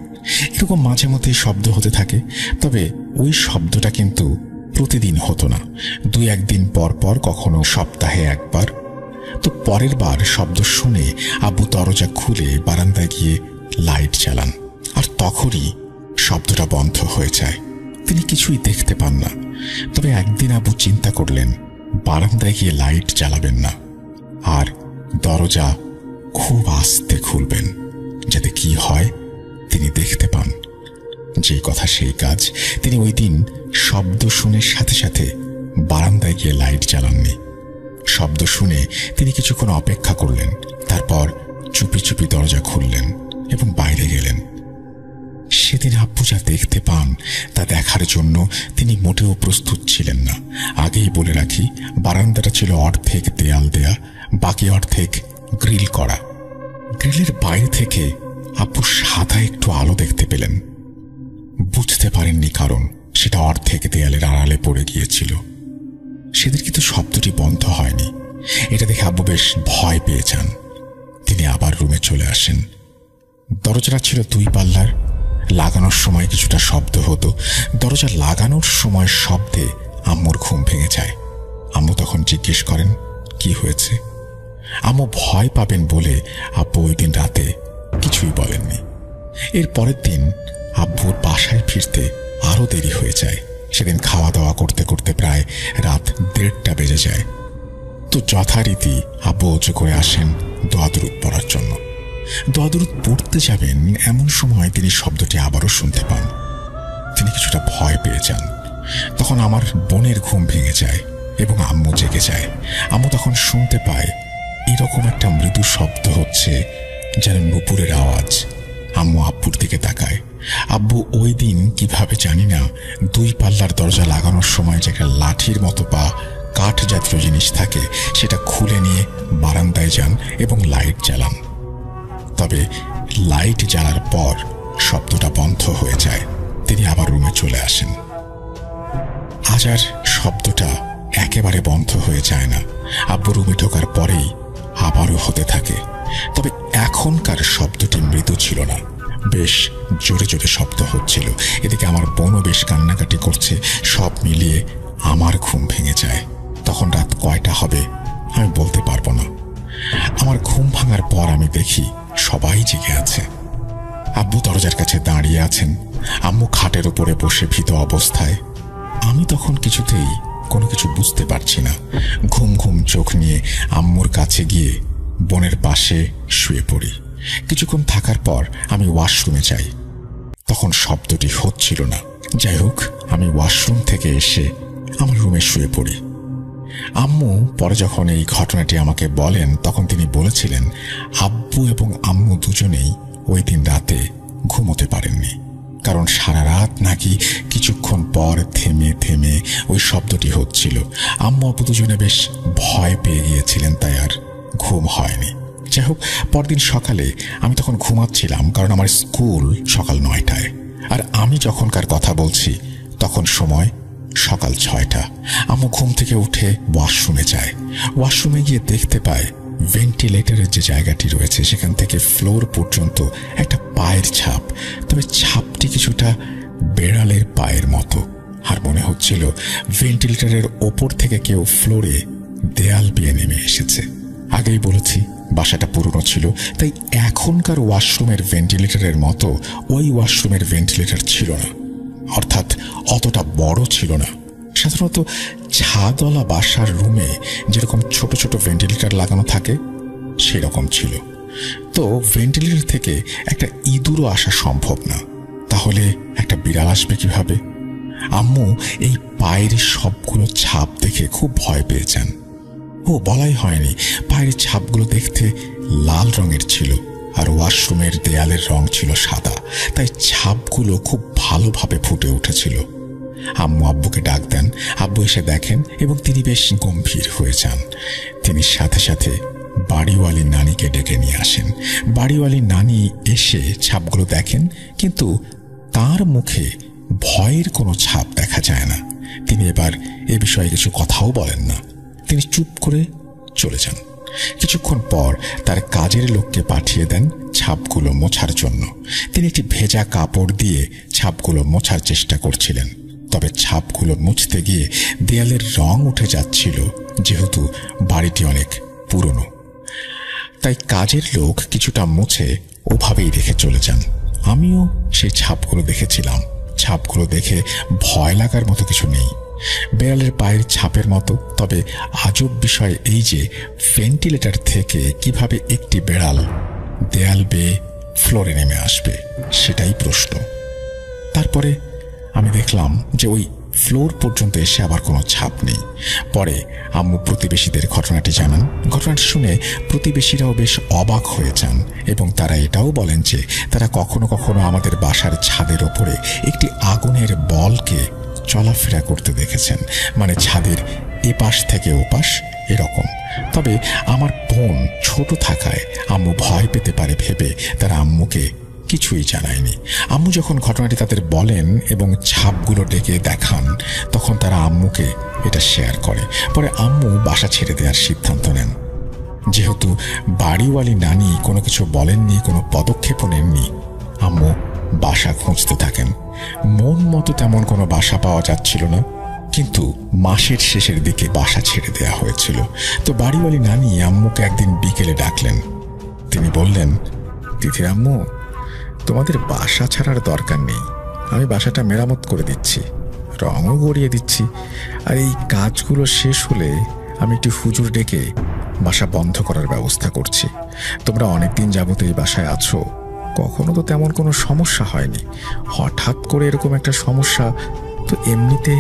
এরকম মাঝে মধ্যে শব্দ হতে থাকে, তবে ওই শব্দটা কিন্তু প্রতিদিন হতো না। 2-1 দিন পর পর, কখনো সপ্তাহে একবার। তো পরের বার শব্দ শুনে আব্বু দরজা খুলে বারান্দায় গিয়ে লাইট জ্বালান। আর তখনই শব্দটা বন্ধ হয়ে যায়। তিনি কিছুই দেখতে পান না। তবে একদিন আব্বু চিন্তা করলেন বারান্দায় গিয়ে লাইট জ্বালাবেন না, আর দরজা খুব আস্তে খুলবেন, যাতে কি হয় তিনি দেখতে পান। যে কথা সেই কাজ। তিনি ওই দিন শব্দ শুনে সাথে সাথে বারান্দায় গিয়ে লাইট জ্বালাননি। শব্দ শুনে তিনি কিছুক্ষণ অপেক্ষা করলেন, তারপর চুপি চুপি দরজা খুললেন এবং বাইরে গেলেন। সেদিন আব্বু যা দেখতে পান তা দেখার জন্য তিনি মোটেও প্রস্তুত ছিলেন না। আগেই বলে রাখি, বারান্দাটা ছিল অর্ধেক দেয়াল দেয়া, বাকি অর্ধেক গ্রিল করা। গ্রিলের বাইরে থেকে আব্বু সাদা একটু আলো দেখতে পেলেন। বুঝতে পারেননি কারণ সেটা অর্ধেক দেয়ালের আড়ালে পড়ে গিয়েছিল। সেদিন কিন্তু শব্দটি বন্ধ হয়নি। এটা দেখে আব্বু বেশ ভয় পেয়ে যান। তিনি আবার রুমে চলে আসেন। দরজাটা ছিল 2 পাল্লার। লাগানোর সময় কিছুটা শব্দ হতো। দরজা লাগানোর সময় শব্দে আম্মুর ঘুম ভেঙে যায়। আম্মু তখন জিজ্ঞেস করেন কি হয়েছে। আম্মু ভয় পাবেন বলে আব্বু ওই দিন রাতে কিছুই বলেননি। এর পরের দিন আব্বুর বাসায় ফিরতে আরো দেরি হয়ে যায়। সেদিন খাওয়া দাওয়া করতে করতে প্রায় রাত 1:30টা বেজে যায়। তো যথারীতি আব্বু অজু করে আসেন দোয়া দুরুদ পড়ার জন্য। দোয়া দুরুদ পড়তে যাবেন, এমন সময় তিনি শব্দটি আবারও শুনতে পান। তিনি কিছুটা ভয় পেয়ে যান। তখন আমার বোনের ঘুম ভেঙে যায় এবং আম্মু জেগে যায়। আম্মু তখন শুনতে পায় এরকম একটা মৃদু শব্দ হচ্ছে, যেন নুপুরের আওয়াজ। আম্মু আব্বুর দিকে তাকায়। আব্বু ওই দিন কিভাবে জানি না 2 পাল্লার দরজা লাগানোর সময় যে একটা লাঠির মতো বা কাঠ জাতীয় জিনিস থাকে সেটা খুলে নিয়ে বারান্দায় যান এবং লাইট জ্বালান। তবে লাইট জ্বালার পর শব্দটা বন্ধ হয়ে যায়। তিনি আবার রুমে চলে আসেন। আজ আর শব্দটা একেবারে বন্ধ হয়ে যায় না। আব্বু রুমে ঢোকার পরেই আবারও হতে থাকে। তবে এখনকার শব্দটি মৃদু ছিল না, বেশ জোরে জোরে শব্দ হচ্ছিল। এদিকে আমার বোনও বেশ কান্নাকাটি করছে। সব মিলিয়ে আমার ঘুম ভেঙে যায়। তখন রাত কয়টা হবে আমি বলতে পারবো না। আমার ঘুম ভাঙার পর আমি দেখি সবাই জেগে আছে। আব্বু দরজার কাছে দাঁড়িয়ে আছেন, আম্মু খাটের উপরে বসে ভীত অবস্থায়। আমি তখন কিছুতেই কোনো কিছু বুঝতে পারছি না। ঘুম ঘুম চোখ নিয়ে আম্মুর কাছে গিয়ে বোনের পাশে শুয়ে পড়ি। কিছুক্ষণ থাকার পর আমি ওয়াশরুমে যাই। তখন শব্দটি হচ্ছিল না। যাই হোক, আমি ওয়াশরুম থেকে এসে আমার রুমে শুয়ে পড়ি। আম্মু পরে যখন এই ঘটনাটি আমাকে বলেন তখন তিনি বলেছিলেন আব্বু এবং আম্মু দুজনেই ওই দিন রাতে ঘুমোতে পারেননি, কারণ সারা রাত নাকি কিছুক্ষণ পর থেমে থেমে ওই শব্দটি হচ্ছিল। আম্মু আব্বু দুজনে বেশ ভয় পেয়ে গিয়েছিলেন, তাই আর ঘুম হয়নি। যাই হোক, পরদিন সকালে আমি তখন ঘুমাচ্ছিলাম, কারণ আমার স্কুল সকাল 9টায়, আর আমি যখনকার কথা বলছি তখন সময় সকাল 6টা। আম্মু ঘুম থেকে উঠে ওয়াশরুমে যায়। ওয়াশরুমে গিয়ে দেখতে পায় ভেন্টিলেটরের যে জায়গাটি রয়েছে সেখান থেকে ফ্লোর পর্যন্ত একটা পায়ের ছাপ। তবে ছাপটি কিছুটা বেড়ালের পায়ের মতো, আর মনে হচ্ছিল ভেন্টিলেটরের ওপর থেকে কেউ ফ্লোরে দেয়াল বেয়ে নেমে এসেছে। আগেই বলেছি বাসাটা পুরনো ছিল, তাই এখনকার ওয়াশরুমের ভেন্টিলেটরের মতো ওই ওয়াশরুমের ভেন্টিলেটর ছিল না, অর্থাৎ অতটা বড় ছিল না। সাধারণত ছাদওয়ালা বাসার রুমে যেরকম ছোট ছোট ভেন্টিলেটর লাগানো থাকে সেরকম ছিল। তো ভেন্টিলেটর থেকে একটা ইঁদুরও আসা সম্ভব না, তাহলে একটা বিড়াল আসবে কিভাবে? আম্মু এই পায়ের সবগুলো ছাপ দেখে খুব ভয় পেয়েছেন। ও বলাই হয়নি, পায়ের ছাপগুলো দেখতে লাল রঙের ছিল, আর ওয়াশরুমের দেয়ালের রং ছিল সাদা, তাই ছাপগুলো খুব ভালোভাবে ফুটে উঠেছিল। আম্মু আব্বুকে ডাক দেন। আব্বু এসে দেখেন এবং তিনি বেশ গম্ভীর হয়ে যান। তিনি সাথে সাথে বাড়িওয়ালি নানিকে ডেকে নিয়ে আসেন। বাড়িওয়ালি নানি এসে ছাপগুলো দেখেন, কিন্তু তার মুখে ভয়ের কোনো ছাপ দেখা যায় না। তিনি এবার এ বিষয়ে কিছু কথাও বলেন না, তিনি চুপ করে চলে যান। কিছুক্ষণ পর তার কাজের লোককে পাঠিয়ে দেন ছাপগুলো মোছার জন্য। তিনি একটি ভেজা কাপড় দিয়ে ছাপগুলো মোছার চেষ্টা করছিলেন, তবে ছাপগুলো মুছতে গিয়ে দেয়ালের রং উঠে যাচ্ছিল, যেহেতু বাড়িটি অনেক পুরনো। তাই কাজের লোক কিছুটা মুছে ওভাবেই রেখে চলে যান। আমিও সেই ছাপগুলো দেখেছিলাম। ছাপগুলো দেখে ভয় লাগার মতো কিছু নেই, বেড়ালের পায়ের ছাপের মতো। তবে আজব বিষয় এই যে ভেন্টিলেটর থেকে কিভাবে একটি বেড়াল দেয়াল বেয়ে ফ্লোরে নেমে আসবে, সেটাই প্রশ্ন। তারপরে আমি দেখলাম যে ওই ফ্লোর পর্যন্ত এসে আবার কোনো ছাপ নেই। পরে আম্মু প্রতিবেশীদের ঘটনাটি জানান। ঘটনাটি শুনে প্রতিবেশীরাও বেশ অবাক হয়ে যান এবং তারা এটাও বলেন যে তারা কখনো কখনো আমাদের বাসার ছাদের ওপরে একটি আগুনের বলকে চলাফেরা করতে দেখেছেন, মানে ছাদের এপাশ থেকে ওপাশ এরকম। তবে আমার বোন ছোট থাকায় আম্মু ভয় পেতে পারে ভেবে তারা আম্মুকে কিছুই জানায়নি। আম্মু যখন ঘটনাটি তাদের বলেন এবং ছাপগুলো ডেকে দেখান, তখন তারা আম্মুকে এটা শেয়ার করে। পরে আম্মু বাসা ছেড়ে দেওয়ার সিদ্ধান্ত নেন। যেহেতু বাড়িওয়ালি নানি কোনো কিছু বলেননি, কোনো পদক্ষেপও নেননি, আম্মু বাসা খুঁজতে থাকেন। মন মতো তেমন কোনো বাসা পাওয়া যাচ্ছিল না, কিন্তু মাসের শেষের দিকে বাসা ছেড়ে দেওয়া হয়েছিল। তো বাড়িওয়ালি নানি আম্মুকে একদিন বিকেলে ডাকলেন। তিনি বললেন, তিথির আম্মু, তোমাদের বাসা ছাড়ার দরকার নেই, আমি বাসাটা মেরামত করে দিচ্ছি, রঙও গড়িয়ে দিচ্ছি, আর এই কাজগুলো শেষ হলে আমি একটি হুজুর ডেকে বাসা বন্ধ করার ব্যবস্থা করছি। তোমরা অনেকদিন যাবত এই বাসায় আছো, কখনো তো তেমন কোনো সমস্যা হয়নি, হঠাৎ করে এরকম একটা সমস্যা, তো এমনিতে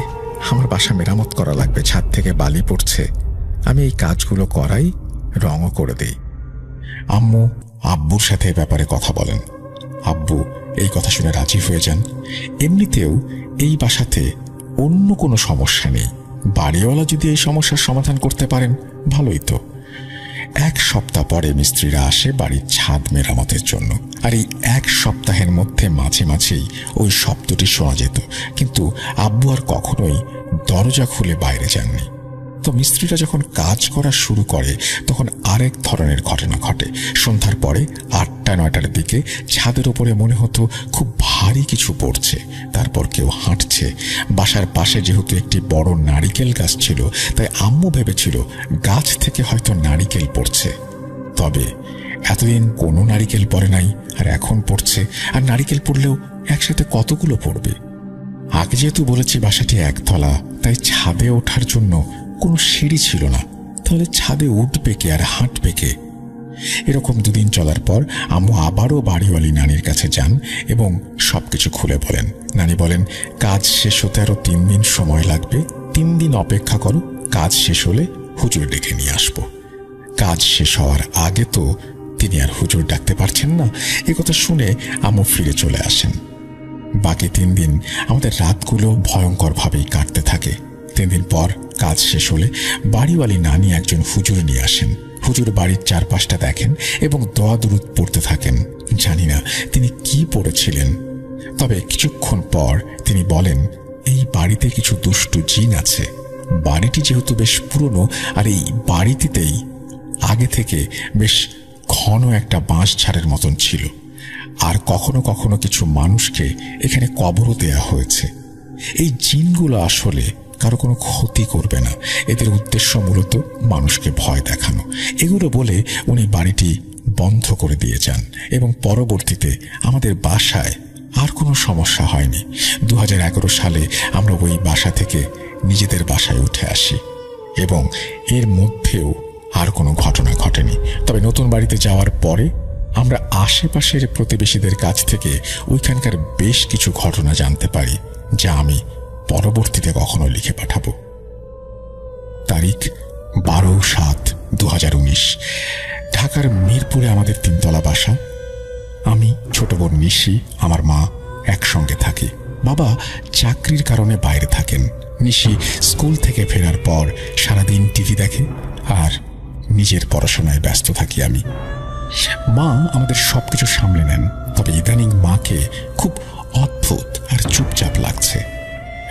আমার বাসা মেরামত করা লাগবে, ছাদ থেকে বালি পড়ছে, আমি এই কাজগুলো করাই, রঙও করে দিই। আম্মু আব্বুর সাথে ব্যাপারে কথা বলেন। আব্বু এই কথা শুনে রাজি হয়ে যান। এমনিতেও এই বাসাতে অন্য কোনো সমস্যা নেই, বাড়িওয়ালা যদি এই সমস্যার সমাধান করতে পারেন ভালোই তো। 1 সপ্তাহ পরে মিস্ত্রিরা আসে বাড়ির ছাদ মেরামতের জন্য। আর এই 1 সপ্তাহের মধ্যে মাঝে মাঝেই ওই শব্দটি শোনা যেত, কিন্তু আব্বু আর কখনোই দরজা খুলে বাইরে যাননি। তো মিস্ত্রিরা যখন কাজ করা শুরু করে তখন আরেক ধরনের ঘটনা ঘটে। সন্ধ্যার পরে 8টা-9টার দিকে ছাদের উপরে মনে হতো খুব ভারী কিছু পড়ছে, তারপর কেউ হাঁটছে। বাসার পাশে যেহেতু একটি বড় নারিকেল গাছ ছিল, তাই আম্মু ভেবেছিল গাছ থেকে হয়তো নারিকেল পড়ছে। তবে এতদিন কোনো নারিকেল পড়ে নাই, আর এখন পড়ছে। আর নারিকেল পড়লেও একসাথে কতগুলো পড়বে? আগে যেহেতু বলেছি বাসাটি 1 তলা, তাই ছাদে ওঠার জন্য কোনো সিঁড়ি ছিল না। তাহলে ছাদে উঠবে কে আর হাঁটবে কে? এরকম 2 দিন চলার পর আম্মু আবারও বাড়িওয়ালি নানির কাছে যান এবং সবকিছু খুলে বলেন। নানি বলেন, কাজ শেষ হতে আরো 3 দিন সময় লাগবে, 3 দিন অপেক্ষা করো, কাজ শেষ হলে হুজুর ডেকে নিয়ে আসবো। কাজ শেষ হওয়ার আগে তো তিনি আর হুজুর ডাকতে পারছেন না। একথা শুনে আম্মু ফিরে চলে আসেন। বাকি 3 দিন আমাদের রাতগুলো ভয়ঙ্করভাবেই কাটতে থাকে। 3 দিন পর কাজ শেষ হলে বাড়িওয়ালি নানি একজন হুজুর নিয়ে আসেন। হুজুর বাড়ির চারপাশটা দেখেন এবং দোয়া দুরুদ পড়তে থাকেন। জানি না তিনি কি পড়েছিলেন, তবে কিছুক্ষণ পর তিনি বলেন, এই বাড়িতে কিছু দুষ্টু জিন আছে। বাড়িটি যেহেতু বেশ পুরনো, আর এই বাড়িটিতেই আগে থেকে বেশ ঘন একটা বাঁশ ঝাড়ের মতন ছিল, আর কখনো কখনো কিছু মানুষকে এখানে কবরও দেয়া হয়েছে। এই জিনগুলো আসলে কারো কোনো ক্ষতি করবে না, এদের উদ্দেশ্য মূলত মানুষকে ভয় দেখানো। এগুলো বলে উনি বাড়িটি বন্ধ করে দিয়ে যান এবং পরবর্তীতে আমাদের বাসায় আর কোনো সমস্যা হয়নি। 2011 সালে আমরা ওই বাসা থেকে নিজেদের বাসায় উঠে আসি এবং এর মধ্যেও আর কোনো ঘটনা ঘটেনি। তবে নতুন বাড়িতে যাওয়ার পরে আমরা আশেপাশের প্রতিবেশীদের কাছ থেকে ওইখানকার বেশ কিছু ঘটনা জানতে পারি, যা আমি পরবর্তীতে কখনো লিখে পাঠাবো। তারিখ 12/7/2019। ঢাকার মিরপুরে আমাদের 3 তলা বাসা। আমি, ছোট বোন নিশি, আমার মা একসঙ্গে থাকি। বাবা চাকরির কারণে বাইরে থাকেন। নিশি স্কুল থেকে ফেরার পর সারাদিন টিভি দেখে, আর নিজের পড়াশোনায় ব্যস্ত থাকি আমি। মা আমাদের সবকিছু সামলে নেন, তবে ইদানিং মাকে খুব অদ্ভুত আর চুপচাপ লাগছে।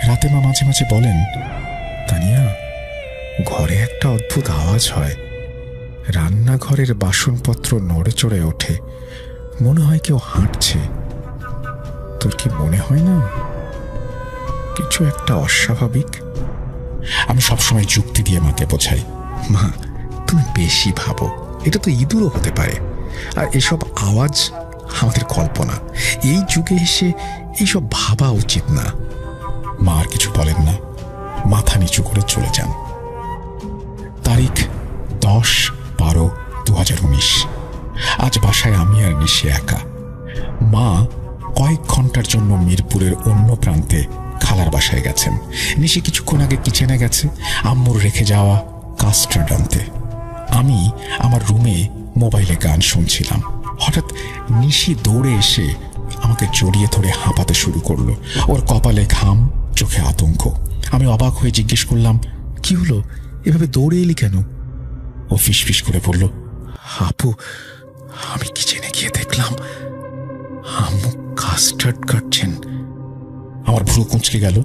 রাতে মা মাঝে মাঝে বলেন, তানিয়া, ঘরে একটা অদ্ভুত আওয়াজ হয়, রান্নাঘরের বাসনপত্র নড়ে চড়ে ওঠে, মনে হয় কেউ হাঁটছে। তোর কি মনে হয় না কিছু একটা অস্বাভাবিক? আমি সবসময় যুক্তি দিয়ে মাকে বোঝাই, মা তুমি বেশি ভাবো, এটা তো ইঁদুরও হতে পারে, আর এসব আওয়াজ আমাদের কল্পনা। এই যুগে এসে এইসব ভাবা উচিত না। মা আর কিছু বলেন না, মাথা নিচু করে চলে যান। তারিখ 10/12/2019। আজ বাসায় আমি আর নিশি একা। মা কয়েক ঘন্টার জন্য মিরপুরের অন্য প্রান্তে খালার বাসায় গেছেন। নিশি কিছুক্ষণ আগে কিচেনে গেছে আম্মুর রেখে যাওয়া কাস্টার্ড আনতে। আমি আমার রুমে মোবাইলে গান শুনছিলাম। হঠাৎ নিশি দৌড়ে এসে আমাকে জড়িয়ে ধরে হাঁপাতে শুরু করলো। ওর কপালে ঘাম, চোখে আতঙ্ক। আমি অবাক হয়ে জিজ্ঞেস করলাম, কি হলো, এভাবে দৌড়ে এলি কেন? ও ফিসফিস করে বলল, আপু, আমি কিচেনে গিয়ে দেখলাম আম্মু কাস্টার্ড কাটছেন। আমার ভ্রু কুঁচকে গেল।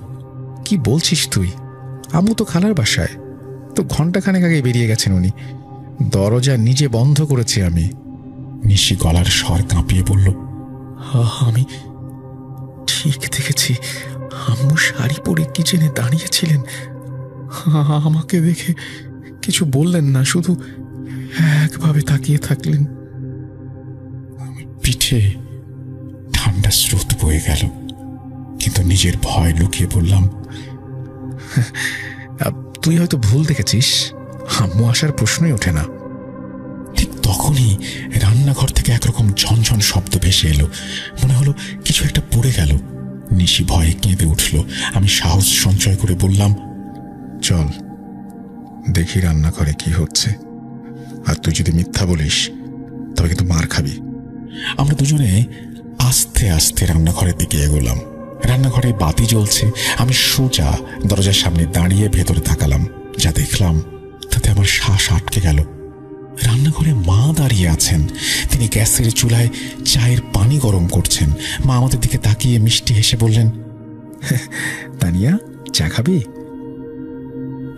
কি বলছিস তুই? আম্মু তো খালার বাসায়, তো ঘন্টাখানেক আগে বেরিয়ে গেছেন উনি। দরজা নিজে বন্ধ করেছি আমি। নিশি গলার স্বর কাঁপিয়ে বলল, আমি ঠিক দেখেছি, আম্মু শাড়ি পরে কিচেনে দাঁড়িয়েছিলেন। আমাকে দেখে কিছু বললেন না, শুধু একভাবে তাকিয়ে থাকলেন। পিঠে ঠান্ডা স্রোত বয়ে গেল, কিন্তু নিজের ভয় লুকিয়ে বললাম, তুই হয়তো ভুল দেখেছিস, আম্মু আসার প্রশ্নই ওঠে না। ঠিক তখনই রান্নাঘর থেকে একরকম ঝনঝন শব্দ ভেসে এলো। মনে হলো কিছু একটা পড়ে গেল। নিশি ভয়ে কেঁদে উঠল। আমি সাহস সঞ্চয় করে বললাম, চল দেখি রান্নাঘরে কি হচ্ছে, আর তুই যদি মিথ্যা বলিস তবে কিন্তু মার খাবি। আমরা দুজনে আস্তে আস্তে রান্নাঘরের দিকে এগোলাম। রান্নাঘরে বাতি জ্বলছে। আমি সোজা দরজার সামনে দাঁড়িয়ে ভেতরে তাকালাম। যা দেখলাম তাতে আমার শ্বাস আটকে গেল। রান্নাঘরে মা দাঁড়িয়ে আছেন। তিনি গ্যাসের চুলায় চায়ের পানি গরম করছেন। মা আমাদের দিকে তাকিয়ে মিষ্টি হেসে বললেন, তানিয়া, চা খাবি?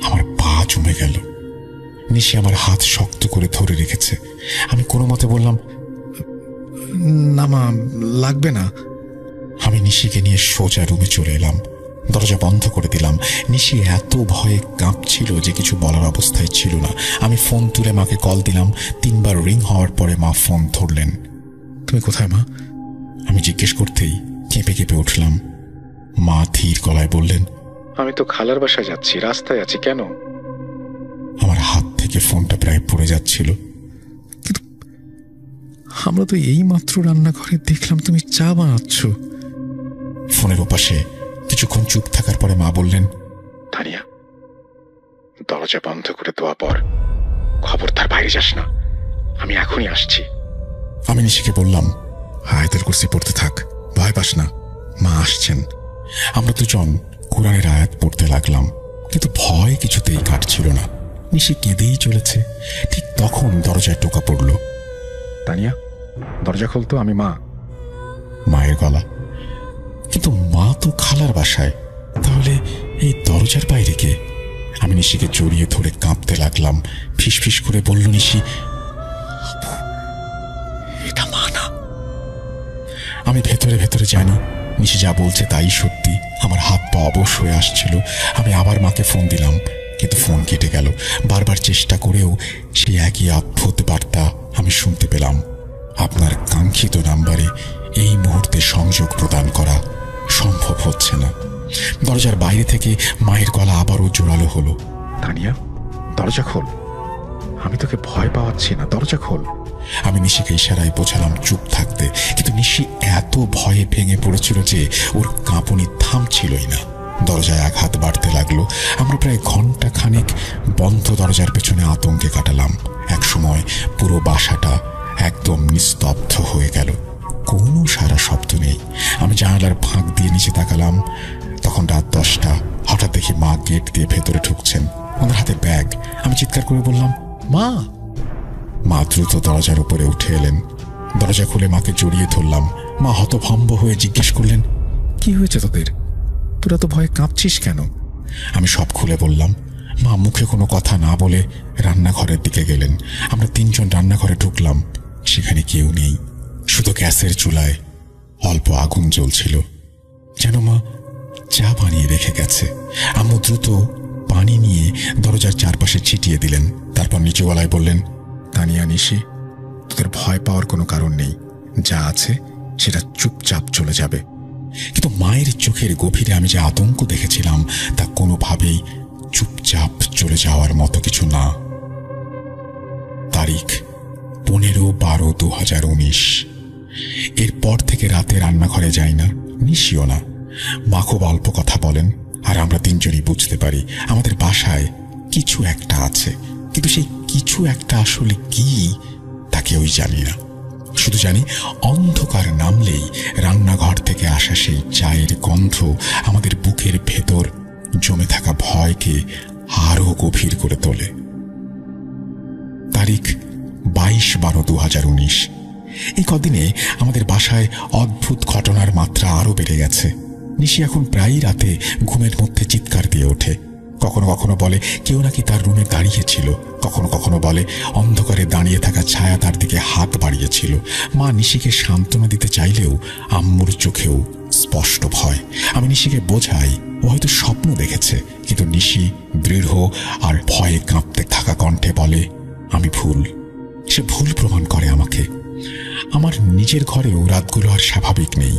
আমার পা জমে গেল। নিশি আমার হাত শক্ত করে ধরে রেখেছে। আমি কোনো মতে বললাম, না মা, লাগবে না। আমি নিশিকে নিয়ে সোজা রুমে চলে এলাম। দরজা বন্ধ করে দিলাম। নিশি এত ভয়ে কাঁপছিল যে কিছু বলার অবস্থায় ছিল না। আমি ফোন তুলে মাকে কল দিলাম। 3 বার রিং হওয়ার পরে মা ফোন ধরলেন। তুমি কোথায় মা? আমি জিজ্ঞেস করতেই কেঁপে কেঁপে উঠলাম। মা ধীর গলায় বললেন, আমি তো খালার বাসায় যাচ্ছি, রাস্তায় আছি। কেন? আমার হাত থেকে ফোনটা প্রায় পড়ে যাচ্ছিল। কিন্তু আমরা তো এই মাত্র রান্নাঘরে দেখলাম তুমি চা বানাচ্ছ। ফোনের ওপাশে কিছুক্ষণ চুপ থাকার পরে মা বললেন, তানিয়া, দরজা বন্ধ করে দেওয়া পর খবরদার বাইরে যাস না, আমি এখনই আসছি। আমি নিশিকে বললাম, আয়াতের কুরসি পড়তে থাক, ভয় পাস না, মা আসছেন। আমরা দুজন কোরআনের আয়াত পড়তে লাগলাম, কিন্তু ভয় কিছুতেই কাটছিল না। নিশি কেঁদেই চলেছে। ঠিক তখন দরজায় টোকা পড়ল। তানিয়া, দরজা খুলতো, আমি মা। মায়ের গলা। কিন্তু মা তো খালার বাসায়, তাহলে এই দরজার বাইরে কে? আমি নিশিকে জড়িয়ে ধরে কাঁপতে লাগলাম। ফিসফিস করে বলল নিশি, এটা মা না। আমি ভেতরে ভেতরে জানি নিশি যা বলছে তাই সত্যি। আমার হাত পা অবশ হয়ে আসছিল। আমি আবার মাকে ফোন দিলাম, কিন্তু ফোন কেটে গেল। বারবার চেষ্টা করেও সেই একই অদ্ভুত বার্তা আমি শুনতে পেলাম, আপনার কাঙ্ক্ষিত নাম্বারে এই মুহূর্তে সংযোগ প্রদান করা সম্ভব হচ্ছে না। দরজার বাইরে থেকে মায়ের গলা আবারও জোরালো হলো, তানিয়া, দরজা খোল, আমি তোকে ভয় পাওয়াচ্ছি না, দরজা খোল। আমি নিশিকে ইশারায় বোঝালাম চুপ থাকতে, কিন্তু নিশি এত ভয়ে ভেঙে পড়েছিল যে ওর কাঁপুনি থামছিলই না। দরজায় আঘাত বাড়তে লাগলো। আমরা প্রায় ঘন্টা খানেক বন্ধ দরজার পেছনে আতঙ্কে কাটালাম। একসময় পুরো বাসাটা একদম নিস্তব্ধ হয়ে গেল। কোনো সারা শব্দ নেই। আমি জানালার ফাঁক দিয়ে নিচে তাকালাম। তখন রাত 10টা। হঠাৎ দেখি মা গেট দিয়ে ভেতরে ঢুকছেন, ওনার হাতে ব্যাগ। আমি চিৎকার করে বললাম, মা। মা দ্রুত দরজার উপরে উঠে এলেন। দরজা খুলে মাকে জড়িয়ে ধরলাম। মা হতভম্ব হয়ে জিজ্ঞেস করলেন, কি হয়েছে তোদের? তোরা তো ভয়ে কাঁপছিস কেন? আমি সব খুলে বললাম। মা মুখে কোনো কথা না বলে রান্নাঘরের দিকে গেলেন। আমরা 3 জন রান্নাঘরে ঢুকলাম। সেখানে কেউ নেই, শুধু গ্যাসের চুলায় অল্প আগুন জ্বলছিল, যেন মা চা বানিয়ে রেখে গেছে। আম্মু দ্রুত পানি নিয়ে দরজার চারপাশে ছিটিয়ে দিলেন। তারপর নিচু গলায় বললেন, তানিয়া, নিশি, তোদের ভয় পাওয়ার কোনো কারণ নেই, যা আছে সেটা চুপচাপ চলে যাবে। কিন্তু মায়ের চোখের গভীরে আমি যে আতঙ্ক দেখেছিলাম তা কোনোভাবেই চুপচাপ চলে যাওয়ার মতো কিছু না। তারিখ 15/12/2019। এরপর থেকে রাতে রান্নাঘরে যাই না, নিশিও না। মা খুব অল্প কথা বলেন, আর আমরা 3 জনই বুঝতে পারি আমাদের বাসায় কিছু একটা আছে। কিন্তু সেই কিছু একটা আসলে কি তা কেউই জানি না। শুধু জানি অন্ধকার নামলেই রান্নাঘর থেকে আসা সেই চায়ের গন্ধ আমাদের বুকের ভেতর জমে থাকা ভয়কে আরো গভীর করে তোলে। তারিখ 22/12/2019। এই কদিনে আমাদের বাসায় অদ্ভুত ঘটনার মাত্রা আরো বেড়ে গেছে। নিশি এখন প্রায়ই রাতে ঘুমের মধ্যে চিৎকার দিয়ে ওঠে। কখনো কখনো বলে কেউ নাকি তার রুমে দাঁড়িয়েছিল। কখনো কখনো বলে অন্ধকারে দাঁড়িয়ে থাকা ছায়া তার দিকে হাত বাড়িয়েছিল। মা নিশিকে সান্ত্বনা দিতে চাইলেও আম্মুর চোখেও স্পষ্ট ভয়। আমি নিশিকে বোঝাই ও হয়তো স্বপ্ন দেখেছে, কিন্তু নিশি দৃঢ় আর ভয়ে কাঁপতে থাকা কণ্ঠে বলে, আমি ভুল। সে ভুল প্রমাণ করে আমাকে। আমার নিজের ঘরেও রাতগুলো আর স্বাভাবিক নেই।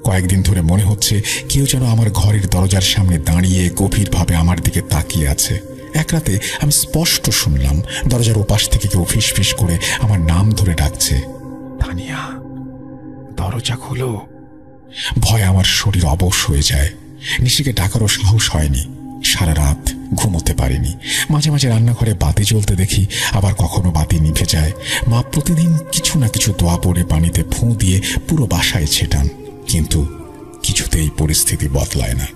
কয়েকদিন ধরে মনে হচ্ছে কেউ যেন আমার ঘরের দরজার সামনে দাঁড়িয়ে গভীরভাবে আমার দিকে তাকিয়ে আছে। এক রাতে আমি স্পষ্ট শুনলাম দরজার ওপাশ থেকে কেউ ফিসফিস করে আমার নাম ধরে ডাকছে, তানিয়া, দরজা খোলো। ভয়ে আমার শরীর অবশ হয়ে যায়। নিশিকে ডাকারও সাহস হয়নি। সারা রাত ঘুমোতে পারিনি। মাঝে মাঝে রান্নাঘরে বাতি জ্বলতে দেখি, আবার কখনো বাতি নিভে যায়। মা প্রতিদিন কিছু না কিছু দোয়া পড়ে পানিতে ফুঁ দিয়ে পুরো বাসায় ছেটান, কিন্তু কিছুতেই পরিস্থিতি বদলায় না।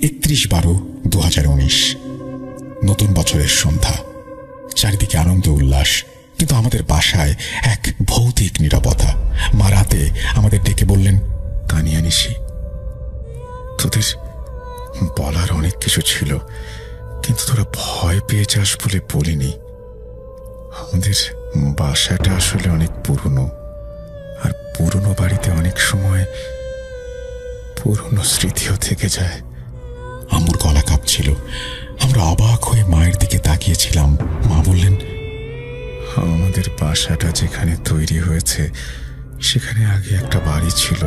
31/12/2019, নতুন বছরের সন্ধ্যা। চারিদিকে আনন্দ উল্লাস, কিন্তু আমাদের বাসায় এক ভৌতিক নীরবতা। মা রাতে আমাদের ডেকে বললেন, তানিয়া, নিশি, তোদের বলার অনেক কিছু ছিল, কিন্তু তোরা ভয় পেয়ে যাস বলে বলিনি। আমাদের বাসাটা আসলে অনেক পুরনো, আর পুরনো বাড়িতে অনেক সময় পুরনো স্মৃতিও থেকে যায়। আম্মুর গলা কাঁপছিল। আমরা অবাক হয়ে মায়ের দিকে তাকিয়েছিলাম। মা বললেন, আমাদের বাসাটা যেখানে তৈরি হয়েছে সেখানে আগে একটা বাড়ি ছিল।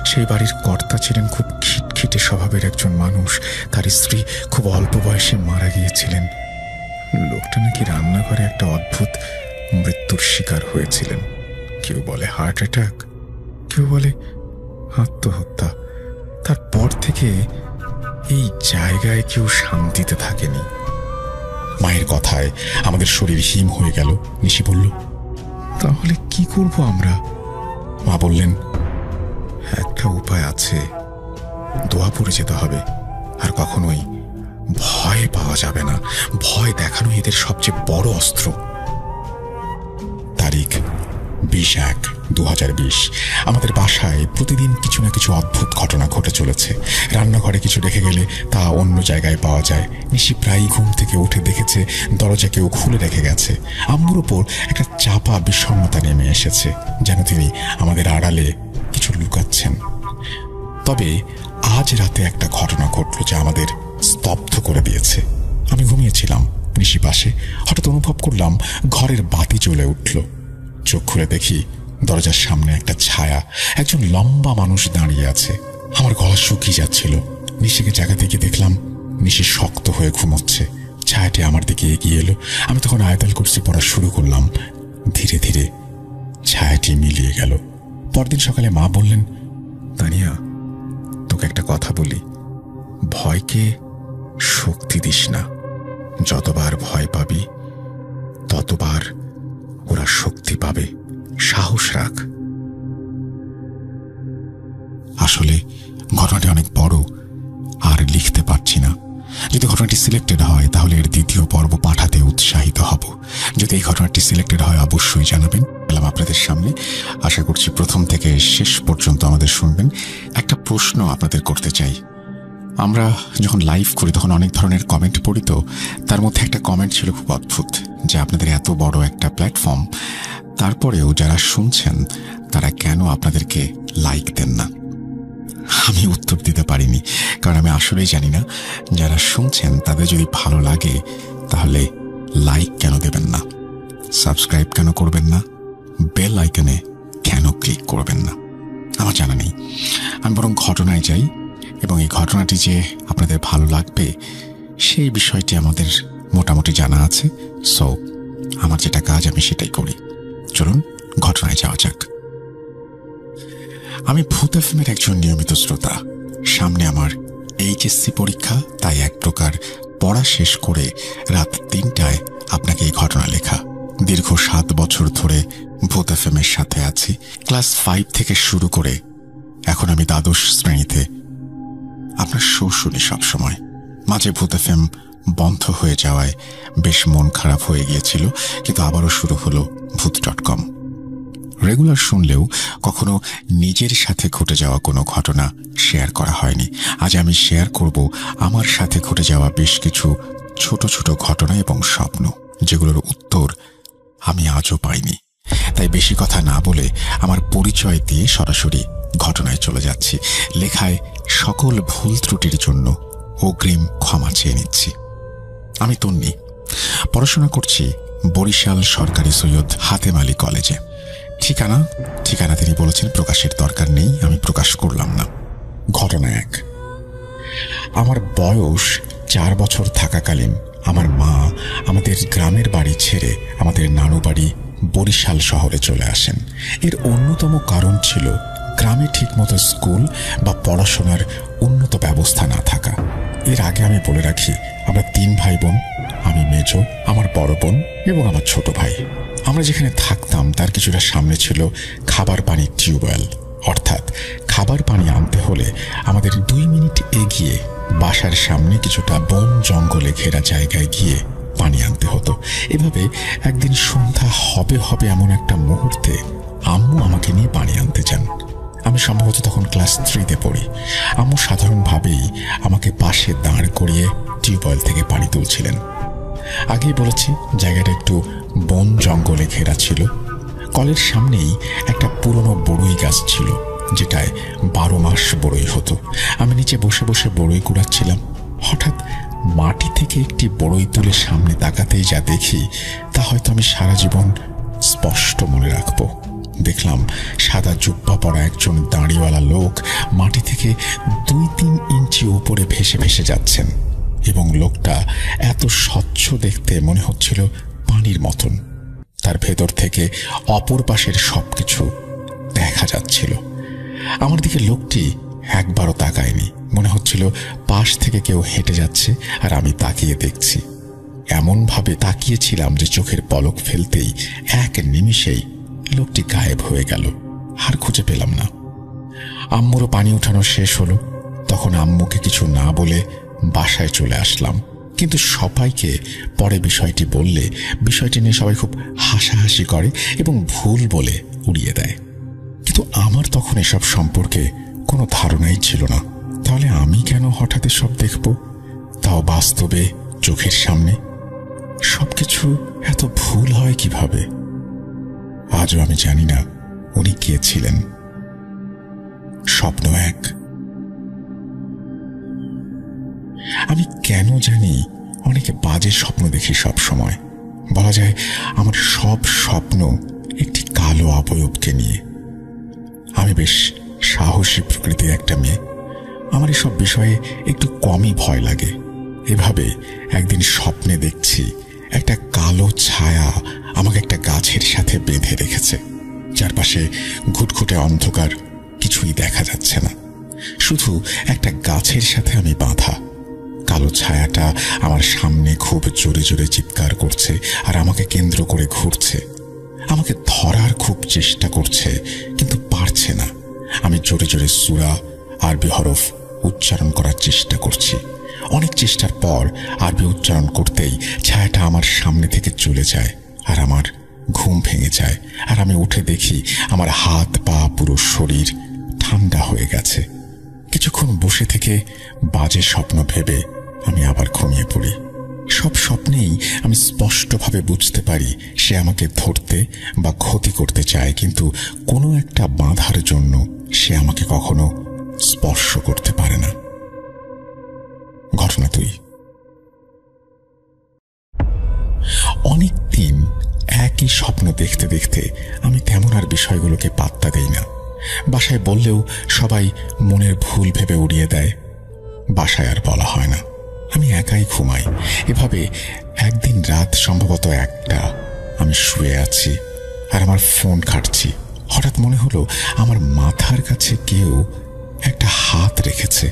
সেই বাড়ির কর্তা ছিলেন খুব খিটখিটে স্বভাবের একজন মানুষ। তার স্ত্রী খুব অল্প বয়সে মারা গিয়েছিলেন। লোকটা নাকি রান্নাঘরে একটা অদ্ভুত মৃত্যুর শিকার হয়েছিলেন। কেউ বলে হার্ট অ্যাটাক, কেউ বলে আত্মহত্যা। তারপর থেকে এই জায়গায় কেউ শান্তিতে থাকেনি। মায়ের কথায় আমাদের শরীর হিম হয়ে গেল। নিশি বলল, তাহলে কি করব আমরা? মা বললেন, একটা উপায় আছে, দোয়া পড়ে যেতে হবে। আর কখনোই ভয় পাওয়া যাবে না। ভয় দেখানো এদের সবচেয়ে বড় অস্ত্র। তারিখ 20/1/2020। আমাদের বাসায় প্রতিদিন কিছু না কিছু অদ্ভুত ঘটনা ঘটে চলেছে। রান্নাঘরে কিছু রেখে গেলে তা অন্য জায়গায় পাওয়া যায়। নিশি প্রায়ই ঘুম থেকে উঠে দেখেছে দরজা কেউ খুলে রেখে গেছে। আম্মুর ওপর একটা চাপা বিষণ্ণতা নেমে এসেছে, যেন তিনি আমাদের আড়ালে কিছু লুকাচ্ছেন। তবে আজ রাতে একটা ঘটনা ঘটল যা আমাদের স্তব্ধ করে দিয়েছে। আমি ঘুমিয়েছিলাম, নিশি পাশে। হঠাৎ অনুভব করলাম ঘরের বাতি জ্বলে উঠল। চোখ খুলে দেখি দরজার সামনে একটা ছায়া, একজন লম্বা মানুষ দাঁড়িয়ে আছে। আমার গলা শুকিয়ে যাচ্ছিল। নিশিকে জায়গাতে গিয়ে দেখলাম নিশি শক্ত হয়ে ঘুমোচ্ছে। ছায়াটি আমার দিকে এগিয়ে এলো। আমি তখন আয়াতুল কুরসি পড়া শুরু করলাম। ধীরে ধীরে ছায়াটি মিলিয়ে গেল। পরদিন সকালে মা বললেন, তানিয়া, তোকে একটা কথা বলি, ভয়কে শক্তি দিস না। যতবার ভয় পাবি ততবার ওরা শক্তি পাবে। সাহস রাখ। আসলে ঘটনাটি অনেক বড়, আর লিখতে পারছি না। যদি ঘটনাটি সিলেক্টেড হয় তাহলে এর দ্বিতীয় পর্ব পাঠাতে উৎসাহিত হব। যদি এই ঘটনাটি সিলেক্টেড হয় অবশ্যই জানাবেন। এলাম আপনাদের সামনে। আশা করছি প্রথম থেকে শেষ পর্যন্ত আমাদের শুনবেন। একটা প্রশ্ন আপনাদের করতে চাই। আমরা যখন লাইভ করি তখন অনেক ধরনের কমেন্ট পড়ি, তো তার মধ্যে একটা কমেন্ট ছিল খুব অদ্ভুত, যে আপনাদের এত বড় একটা প্ল্যাটফর্ম, তারপরেও যারা শুনছেন তারা কেন আপনাদেরকে লাইক দেন না। আমি উত্তর দিতে পারিনি, কারণ আমি আসলেই জানি না যারা শুনছেন তাদের যদি ভালো লাগে তাহলে লাইক কেন দেবেন না, সাবস্ক্রাইব কেন করবেন না, বেল আইকনে কেন ক্লিক করবেন না, আমার জানা নেই। আমি বরং ঘটনায় যাই, এবং এই ঘটনাটি যে আপনাদের ভালো লাগবে সেই বিষয়টি আমাদের মোটামুটি জানা আছে। সো আমার যেটা কাজ আমি সেটাই করি। চলুন ঘটনায় যাওয়া যাক। আমি ভূত এফএমের একজন নিয়মিত শ্রোতা। সামনে আমার এইচএসসি পরীক্ষা, তাই এক প্রকার পড়া শেষ করে রাত 3টায় আপনাকে এই ঘটনা লেখা। দীর্ঘ 7 বছর ধরে ভূত এফএমের সাথে আছি। ক্লাস 5 থেকে শুরু করে এখন আমি দ্বাদশ শ্রেণীতে আপনার শো শুনি সবসময়। মাঝে ভূত এফএম বন্ধ হয়ে যাওয়ায় বেশ মন খারাপ হয়ে গিয়েছিল, কিন্তু আবারও শুরু হলো ভূত.com। রেগুলার শুনলেও কখনো নিজের সাথে ঘটে যাওয়া কোনো ঘটনা শেয়ার করা হয়নি। আজ আমি শেয়ার করব আমার সাথে ঘটে যাওয়া বেশ কিছু ছোট ছোট ঘটনা এবং স্বপ্ন, যেগুলোর উত্তর আমি আজও পাইনি। তাই বেশি কথা না বলে আমার পরিচয় দিয়ে সরাসরি ঘটনায় চলে যাচ্ছি। লেখায় সকল ভুল ত্রুটির জন্য অগ্রিম ক্ষমা চেয়ে নিচ্ছি। আমি তন্নি, পড়াশোনা করছি বরিশাল সরকারি সৈয়দ হাতেম আলী কলেজে। ঠিকানা তিনি বলেছেন প্রকাশের দরকার নেই, আমি প্রকাশ করলাম না। ঘটনা 1। আমার বয়স 4 বছর থাকাকালীন আমার মা আমাদের গ্রামের বাড়ি ছেড়ে আমাদের নানু বাড়ি বরিশাল শহরে চলে আসেন। এর অন্যতম কারণ ছিল গ্রামে ঠিকমতো স্কুল বা পড়াশোনার উন্নত ব্যবস্থা না থাকা। এর আগে আমি বলে রাখি, আমরা 3 ভাই বোন। আমি মেজো, আমার বড় বোন এবং আমার ছোট ভাই। আমরা যেখানে থাকতাম তার কিছুটা সামনে ছিল খাবার পানির টিউবওয়েল। অর্থাৎ খাবার পানি আনতে হলে আমাদের 2 মিনিট এগিয়ে বাসার সামনে কিছুটা বন জঙ্গলে ঘেরা জায়গায় গিয়ে পানি আনতে হতো। এভাবে একদিন সন্ধ্যা হবে হবে এমন একটা মুহূর্তে আম্মু আমাকে নিয়ে পানি আনতে যান। আমি সম্ভবত তখন ক্লাস 3-তে পড়ি। আম্মু সাধারণভাবেই আমাকে পাশে দাঁড় করিয়ে টিউবওয়েল থেকে পানি তুলছিলেন। আগেই বলেছি জায়গাটা একটু বন জঙ্গলে ঘেরা ছিল। কলের সামনেই একটা পুরনো বড়ই গাছ ছিল, যেটায় 12 মাস বড়ই হতো। আমি নিচে বসে বসে বড়ই কুড়াচ্ছিলাম। হঠাৎ মাটি থেকে একটি বড়ই তুলে সামনে তাকাতেই যা দেখি তা হয়তো আমি সারা জীবন স্পষ্ট মনে রাখব। দেখলাম সাদা জুব্বা পরা একজন দাড়িওয়ালা লোক মাটি থেকে 2-3 ইঞ্চি উপরে ভেসে ভেসে যাচ্ছেন, এবং লোকটা এত স্বচ্ছ দেখতে মনে হচ্ছিল পানির মতন। তার ভেতর থেকে অপর পাশের সবকিছু দেখা যাচ্ছিল। আমার দিকে লোকটি একবারও তাকায়নি। মনে হচ্ছিল পাশ থেকে কেউ হেঁটে যাচ্ছে আর আমি তাকিয়ে দেখছি। এমনভাবে তাকিয়েছিলাম যে চোখের পলক ফেলতেই 1 নিমিষেই লোকটি গায়েব হয়ে গেল। আর খুঁজে পেলাম না। আম্মুরও পানি উঠানো শেষ হলো। তখন আম্মুকে কিছু না বলে বাসায় চলে আসলাম। কিন্তু সবাইকে পরে বিষয়টি বললে বিষয়টি নিয়ে সবাই খুব হাসাহাসি করে এবং ভুল বলে উড়িয়ে দেয়। কিন্তু আমার তখন এসব সম্পর্কে কোনো ধারণাই ছিল না। তাহলে আমি কেন হঠাৎ সব দেখব, তাও বাস্তবে চোখের সামনে? সবকিছু এত ভুল হয় কিভাবে? আজও আমি জানি না উনি কে ছিলেন। স্বপ্ন 1। আমি কেন জানি অনেক বাজে স্বপ্ন দেখি সব সময়। বলা যায় আমার সব স্বপ্ন একটি কালো অবয়বকে নিয়ে। আমি বেশ সাহসী প্রকৃতির একটা মেয়ে। আমার এসব বিষয়ে একটু কমই ভয় লাগে। এভাবে একদিন স্বপ্নে দেখছি একটা কালো ছায়া আমাকে একটা গাছের সাথে বেঁধে রেখেছে। চারপাশে ঘুটঘুটে অন্ধকার, কিছুই দেখা যাচ্ছে না, শুধু একটা গাছের সাথে আমি বাঁধা। কালো ছায়াটা আমার সামনে খুব জোরে জোরে চিৎকার করছে আর আমাকে কেন্দ্র করে ঘুরছে। আমাকে ধরার খুব চেষ্টা করছে, কিন্তু পারছে না। আমি জোরে জোরে সূরা আরবি হরফ উচ্চারণ করার চেষ্টা করছি। অনেক চেষ্টার পর আরবি উচ্চারণ করতেই ছায়াটা আমার সামনে থেকে চলে যায় আর আমার ঘুম ভেঙে যায়। আর আমি উঠে দেখি আমার হাত পা পুরো শরীর ঠান্ডা হয়ে গেছে। কিছুক্ষণ বসে থেকে বাজে স্বপ্ন ভেবে আমি আবার ঘুমিয়ে পড়ি। সব স্বপ্নেই আমি স্পষ্টভাবে বুঝতে পারি সে আমাকে ধরতে বা ক্ষতি করতে চায়, কিন্তু কোনো একটা বাধার জন্য সে আমাকে কখনো স্পর্শ করতে পারে না। ঘটনা 2। অনেক দিন একই স্বপ্ন দেখতে দেখতে আমি তেমন আর বিষয়গুলোকে পাত্তা দেই না। বাসায় বললেও সবাই মনের ভুল ভেবে উড়িয়ে দেয়। বাসায় আর বলা হয় না, আমি একাই ঘুমাই। এভাবে একদিন রাত সম্ভবত 1টা, আমি শুয়ে আছি আর আমার ফোন ঘাঁটছি। হঠাৎ মনে হলো আমার মাথার কাছে কেউ একটা হাত রেখেছে।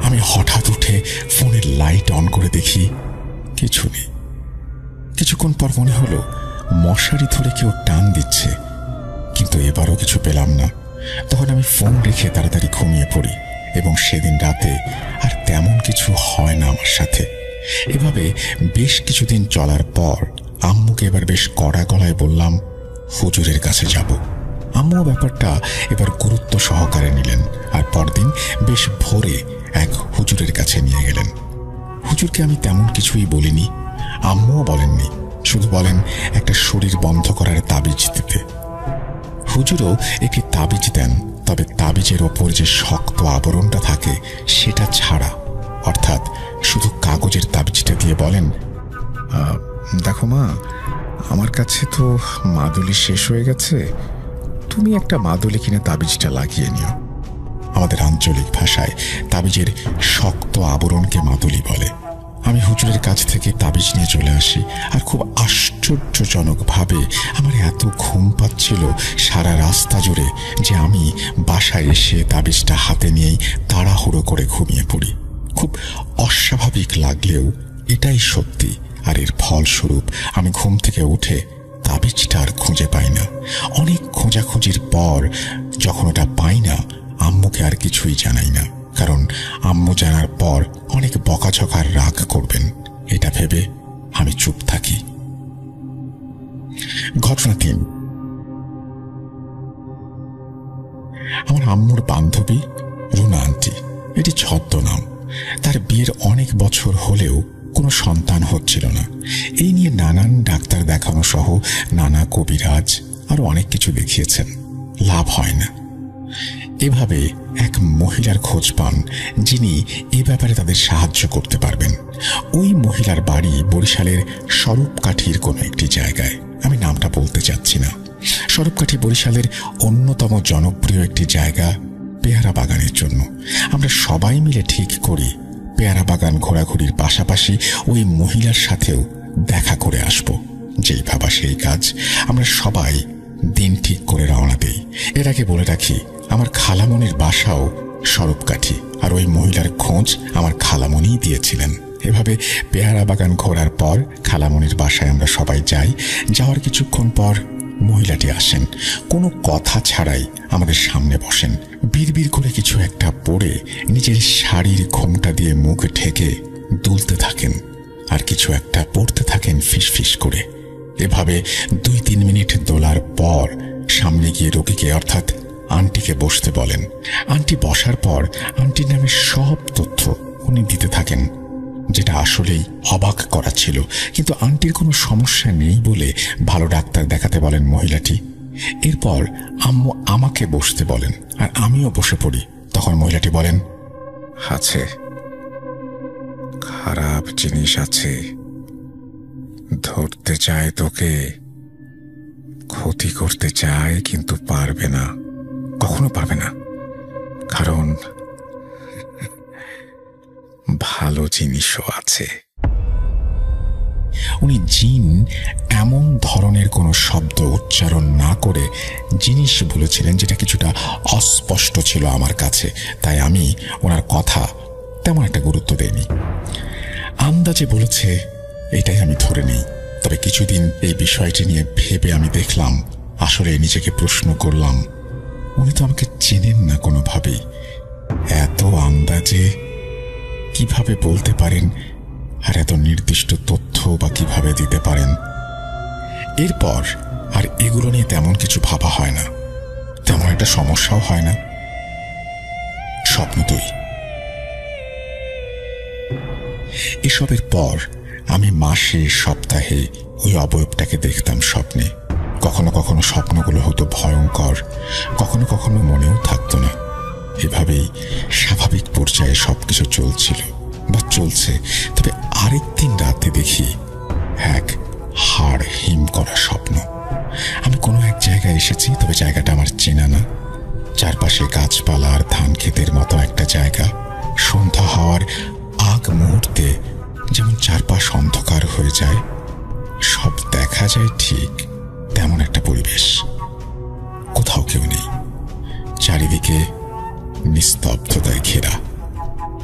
আমি হঠাৎ উঠে ফোনের লাইট অন করে দেখি কিছু নেই। কিছুক্ষণ পর মনে হলো মশারি ধরে কেউ টান দিচ্ছে, কিন্তু এবারও কিছু পেলাম না। তখন আমি ফোন রেখে তাড়াতাড়ি ঘুমিয়ে পড়ি এবং সেদিন রাতে আর তেমন কিছু হয় না আমার সাথে। এভাবে বেশ কিছুদিন চলার পর আম্মুকে এবার বেশ কড়া গলায় বললাম হুজুরের কাছে যাব। আম্মু ব্যাপারটা এবার গুরুত্ব সহকারে নিলেন আর পরদিন বেশ ভোরে এক হুজুরের কাছে নিয়ে গেলেন। হুজুরকে আমি তেমন কিছুই বলিনি, আম্মুও বলেননি, শুধু বলেন একটা শরীর বন্ধ করার তাবিজ দিতে। হুজুরও একটি তাবিজ দেন, তবে তাবিজের ওপর যে শক্ত আবরণটা থাকে সেটা ছাড়া, অর্থাৎ শুধু কাগজের তাবিজটা দিয়ে বলেন, দেখো মা, আমার কাছে তো মাদুলি শেষ হয়ে গেছে, তুমি একটা মাদুলি কিনে তাবিজটা লাগিয়ে নিও। আমাদের আঞ্চলিক ভাষায় তাবিজের শক্ত আবরণকে মাদুলি বলে। আমি হুজুরের কাছ থেকে তাবিজ নিয়ে চলে আসি আর খুব আশ্চর্যজনকভাবে আমার এত ঘুম পাচ্ছিল সারা রাস্তা জুড়ে যে আমি বাসায় এসে তাবিজটা হাতে নিয়েই তাড়াহুড়ো করে ঘুমিয়ে পড়ি। খুব অস্বাভাবিক লাগলেও এটাই সত্যি। আর এর ফলস্বরূপ আমি ঘুম থেকে উঠে তাবিজটা আর খুঁজে পাই না। অনেক খোঁজাখুঁজির পর যখন ওটা পাই না, আম্মুকে আর কিছুই জানাই না, কারণ আম্মু জানার পর অনেক বকাঝকার রাগ করবেন। এটা ভেবে আমি চুপ থাকি। ঘটনা 3। আমার আম্মুর বান্ধবী রুনা আন্টি, এটি ছদ্মনাম। তার বিয়ের অনেক বছর হলেও কোনো সন্তান হচ্ছিল না। এই নিয়ে নানান ডাক্তার দেখানো সহ নানা কবিরাজ আরো অনেক কিছু দেখিয়েছেন, লাভ হয় না। এভাবে এক মহিলার খোঁজ পান যিনি এ ব্যাপারে তাদের সাহায্য করতে পারবেন। ওই মহিলার বাড়ি বরিশালের স্বরূপকাঠির কোনো একটি জায়গায়, আমি নামটা বলতে চাচ্ছি না। স্বরূপকাঠি বরিশালের অন্যতম জনপ্রিয় একটি জায়গা পেয়ারা বাগানের জন্য। আমরা সবাই মিলে ঠিক করি পেয়ারা বাগান ঘোরাঘুরির পাশাপাশি ওই মহিলার সাথেও দেখা করে আসব। যেই ভাবা সেই কাজ। আমরা সবাই দিন ঠিক করে রওনা দেই। এর আগে বলে রাখি, আমার খালামণির বাসাও স্বরূপকাঠি, আর ওই মহিলার খোঁজ আমার খালামণিই দিয়েছিলেন। এভাবে পেয়ারা বাগান ঘোরার পর খালামণির বাসায় আমরা সবাই যাই। যাওয়ার কিছুক্ষণ পর মহিলাটি আসেন। কোনো কথা ছাড়াই আমাদের সামনে বসেন। বিড়বিড় করে কিছু একটা পরে নিজের শাড়ির ঘোমটা দিয়ে মুখ ঢেকে দুলতে থাকেন, আর কিছু একটা পড়তে থাকেন ফিসফিস করে। এভাবে 2-3 মিনিট দোলার পর সামনে গিয়ে রোগীকে অর্থাৎ আন্টিকে বসতে বলেন। আন্টি বসার পর আন্টির নামে সব তথ্য উনি দিতে থাকেন, যেটা আসলেই অবাক করা ছিল। কিন্তু আন্টির কোনো সমস্যা নেই বলে ভালো ডাক্তার দেখাতে বলেন মহিলাটি। এরপর আম্মু আমাকে বসতে বলেন, আর আমিও বসে পড়ি। তখন মহিলাটি বলেন, আছে, খারাপ জিনিস আছে, ধরতে চায় তোকে, ক্ষতি করতে চায় কিন্তু পারবে না, কখনো পারবে না, কারণ ভালো জিনিসও আছে। উনি জিন এমন ধরনের কোনো শব্দ উচ্চারণ না করে জিনিস বলেছিলেন, যেটা কিছুটা অস্পষ্ট ছিল আমার কাছে। তাই আমি ওনার কথা তেমন একটা গুরুত্ব দেইনি। আন্দাজে বলেছে এটাই আমি ধরে নিই। তবে কিছুদিন এই বিষয়টি নিয়ে ভেবে আমি দেখলাম, আসলে নিজেকে প্রশ্ন করলাম, উনি তো আমাকে চেনেন না কোনোভাবেই। এত আন্দাজে কিভাবে বলতে পারেন, আর এত নির্দিষ্ট তথ্য বা কিভাবে দিতে পারেন? এরপর আর এগুলো নিয়ে তেমন কিছু ভাবা হয় না, তেমন একটা সমস্যাও হয় না। স্বপ্ন 2। এসবের পর আমি মাসে সপ্তাহে ওই অবয়বটাকে দেখতাম স্বপ্নে। কখনো কখনো স্বপ্নগুলো হতো ভয়ঙ্কর, কখনো কখনো মনেও থাকতো না। এভাবেই স্বাভাবিক পর্যায়ে সবকিছু চলছিল বা চলছে। তবে আরেকদিন রাতে দেখি এক হাড় হিম করা স্বপ্ন। আমি কোনো এক জায়গায় এসেছি, তবে জায়গাটা আমার চেনা না। চারপাশে গাছপালা আর ধান ক্ষেতের মতো একটা জায়গা। সন্ধ্যা হওয়ার আগ মুহূর্তে যেমন চারপাশ অন্ধকার হয়ে যায়, সব দেখা যায় ঠিক তেমন একটা পরিবেশ। কোথাও কেউ নেই, চারিদিকে নিস্তব্ধতায় ঘেরা।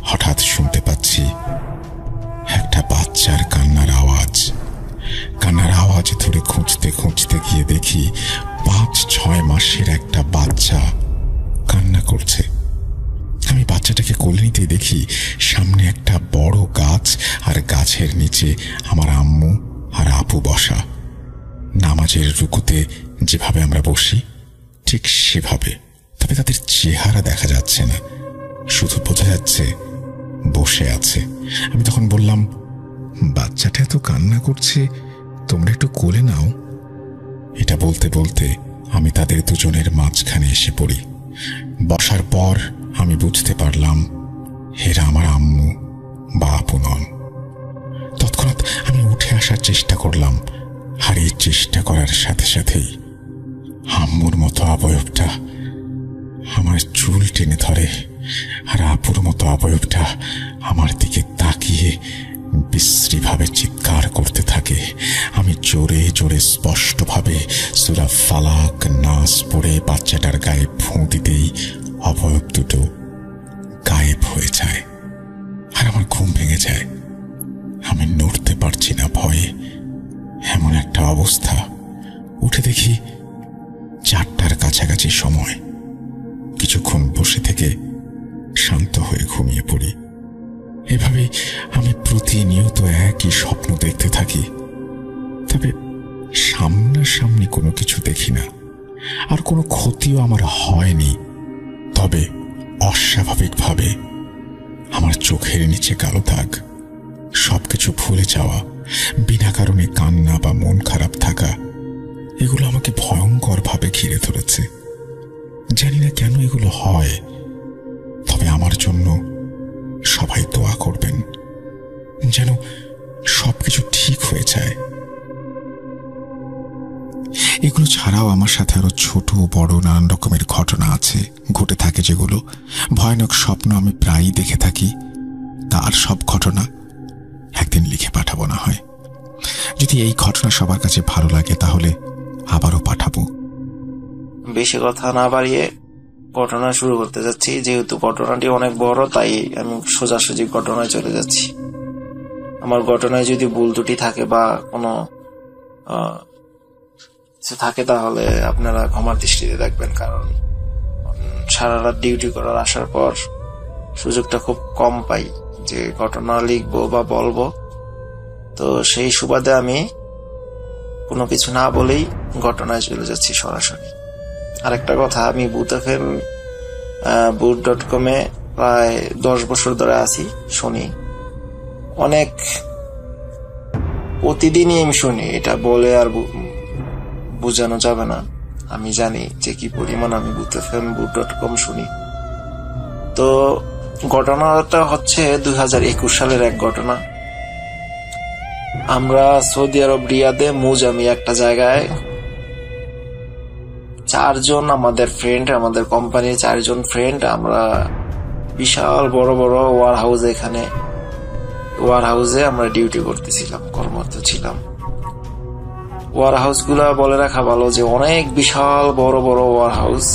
হঠাৎ শুনতে পাচ্ছি একটা বাচ্চার কান্নার আওয়াজ। কান্নার আওয়াজ ধরে খুঁজতে খুঁজতে গিয়ে দেখি 5-6 মাসের একটা বাচ্চা কান্না করছে। আমি বাচ্চাটাকে কোলে নিতে দেখি সামনে একটা বড় গাছ, আর গাছের নিচে আমার আম্মু আর আপু বসা। নামাজের রুকুতে যেভাবে আমরা বসি ঠিক সেভাবে, তবে তাদের চেহারা দেখা যাচ্ছে না, শুধু বোঝা যাচ্ছে বসে আছে। আমি তখন বললাম, বাচ্চাটা এত কান্না করছে, তোমরা একটু কোলে নাও। এটা বলতে বলতে আমি তাদের দুজনের মাঝখানে এসে পড়ি। বসার পর আমি বুঝতে পারলাম এরা আমার আম্মু বা আপু নন। তৎক্ষণাৎ আমি উঠে আসার চেষ্টা করলাম, আর এই চেষ্টা করার সাথে সাথেই আম্মুর মতো অবয়বটা আমার চুল টেনে ধরে, আর আপুর মতো অবয়বটা আমার দিকে তাকিয়ে বিশ্রীভাবে চিৎকার করতে থাকে। আমি জোরে জোরে স্পষ্টভাবে সূরা ফালাক নাস পড়ে বাচ্চাটার গায়ে ফু দিতেই অবয়ব দুটো গায়েব হয়ে যায়। আর আমার ঘুম ভেঙে যায়। আমি নড়তে পারছি না ভয়ে। এমন একটা অবস্থা। উঠে দেখি 4টার কাছাকাছি সময়। কিছুক্ষণ বসে থেকে শান্ত হয়ে ঘুমিয়ে পড়ি। এভাবে আমি প্রতিনিয়ত একই স্বপ্ন দেখতে থাকি, তবে সামনাসামনি কোনো কিছু দেখি না, আর কোনো ক্ষতিও আমার হয়নি। তবে অস্বাভাবিকভাবে আমার চোখের নিচে কালো দাগ, সবকিছু ভুলে যাওয়া, বিনা কারণে কান্না বা মন খারাপ থাকা, এগুলো আমাকে ভয়ঙ্কর ভাবে ঘিরে ধরেছে। জানি না কেন এগুলো হয়, তবে আমার জন্য সবাই দোয়া করবেন যেন সবকিছু ঠিক হয়ে যায়। এগুলো ছাড়াও আমার সাথে আরো ছোট বড় নানান রকমের ঘটনা আছে, ঘটে থাকে যেগুলো ভয়ানক স্বপ্ন আমি প্রায়ই দেখে থাকি। তার সব ঘটনা একদিন লিখে পাঠাবো না হয়। যদি এই ঘটনা সবার কাছে ভালো লাগে তাহলে আবারও পাঠাবো। বেশি কথা না বাড়িয়ে ঘটনা শুরু করতে যাচ্ছি। যেহেতু ঘটনাটি অনেক বড়, তাই আমি সোজাসুজি ঘটনায় চলে যাচ্ছি। আমার ঘটনায় যদি ভুল ত্রুটি থাকে বা কোনো কিছু থাকে তাহলে আপনারা ক্ষমার দৃষ্টিতে দেখবেন, কারণ সারা রাত ডিউটি করার আসার পর সুযোগটা খুব কম পাই যে ঘটনা লিখবো বা বলবো। তো সেই সুবাদে আমি কোনো কিছু না বলেই ঘটনায় চলে যাচ্ছি সরাসরি। আরেকটা কথা, আমি ভূত.com প্রায় 10 বছর ধরে আছি, শুনি অনেক, প্রতিদিনই আমি শুনি। এটা বলে আর বোঝানো যাবে না। আমি জানি যে কি পরিমাণ আমি ভূত.com শুনি। তো ঘটনাটা হচ্ছে 2021 সালের এক ঘটনা। আমরা সৌদি আরব রিয়াদে মুজামি একটা জায়গায় 4 জন আমাদের ফ্রেন্ড, আমাদের কোম্পানির 4 জন ফ্রেন্ড, আমরা বিশাল বড় বড় ওয়ার হাউসে আমরা ডিউটি করতেছিলাম, কর্মরত ছিলাম। ওয়ার হাউস গুলা বলে রাখা ভালো যে অনেক বিশাল বড় বড় ওয়ার হাউস।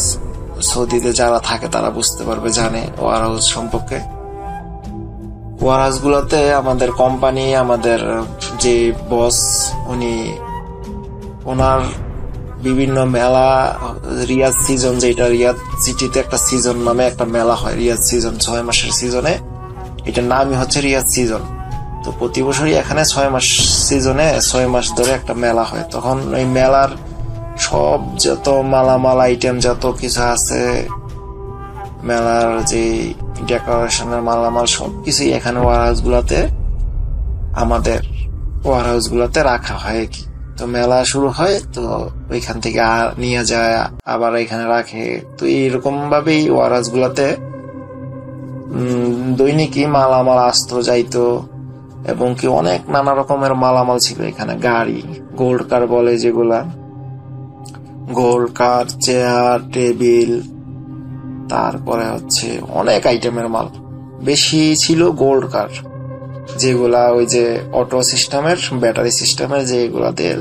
সৌদিতে যারা থাকে তারা বুঝতে পারবে, জানে ওয়ার হাউস সম্পর্কে। ওয়ার হাউস গুলাতে আমাদের কোম্পানি, আমাদের যে বস, ওনার বিভিন্ন মেলা, রিয়াদ সিজন, যেটা রিয়াদ সিটিতে একটা সিজন নামে একটা মেলা হয়, রিয়াদ সিজন 6 মাসের সিজনে, এটার নামই হচ্ছে রিয়াদ সিজন। তো প্রতি বছরই এখানে 6 মাস সিজনে 6 মাস ধরে একটা মেলা হয়। তখন ওই মেলার সব যত মালামাল আইটেম যত কিছু আছে, মেলার যে ডেকোরেশনের মালামাল সবকিছুই এখানে আমাদের ওয়ার হাউস গুলাতে রাখা হয় কি। তো মেলা শুরু হয়, তো ওইখান থেকে নিয়ে যায়, আবার এখানে রাখে। তো এইরকম ভাবেই ওয়ার হাউস গুলাতে দৈনিকই মালামাল আসতো যাইতো, এবং কি অনেক নানা রকমের মালামাল ছিল এখানে। গাড়ি, গোল্ড কার বলে যেগুলা, গোল্ড কার, চেয়ার, টেবিল, তারপরে হচ্ছে অনেক আইটেমের মাল। বেশি ছিল গোল্ড কার, যেগুলা ওই যে অটো সিস্টেমের, ব্যাটারি সিস্টেমের, যেগুলা দিয়ে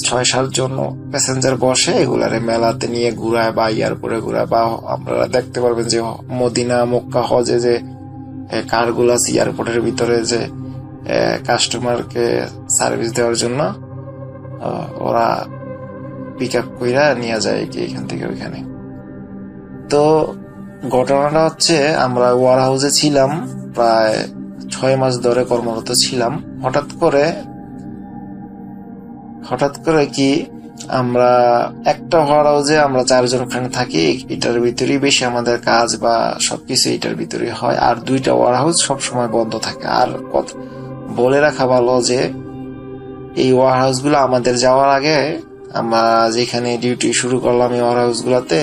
6-7 জন প্যাসেঞ্জার বসে, এগুলারে মেলাতে নিয়ে ঘুরায় বা এয়ারপোর্টে ঘুরায়। বা আপনারা দেখতে পারবেন যে মদিনা, মক্কা, হজে যে কারগুলা এয়ারপোর্টের ভিতরে যে কাস্টমারকে সার্ভিস দেওয়ার জন্য ওরা পিক আপ কইরা নিয়ে যায় এখান থেকে ওইখানে। তো ঘটনাটা হচ্ছে, আমরা ওয়ার হাউসে ছিলাম প্রায় 6 মাস ধরে কর্মরত ছিলাম। হঠাৎ করে কি, আমরা একটা ওয়ার হাউসে আমরা 4 জন ফ্রেন্ড থাকি, এটার ভিতরেই বেশি আমাদের কাজ বা সবকিছু এটার ভিতরেই হয়। আর 2টা ওয়ার হাউস সবসময় বন্ধ থাকে। আর বলে রাখা ভালো যে এই ওয়ার হাউস গুলো আমাদের যাওয়ার আগে, আমরা যেখানে ডিউটি শুরু করলাম এই ওয়ার হাউস গুলাতে,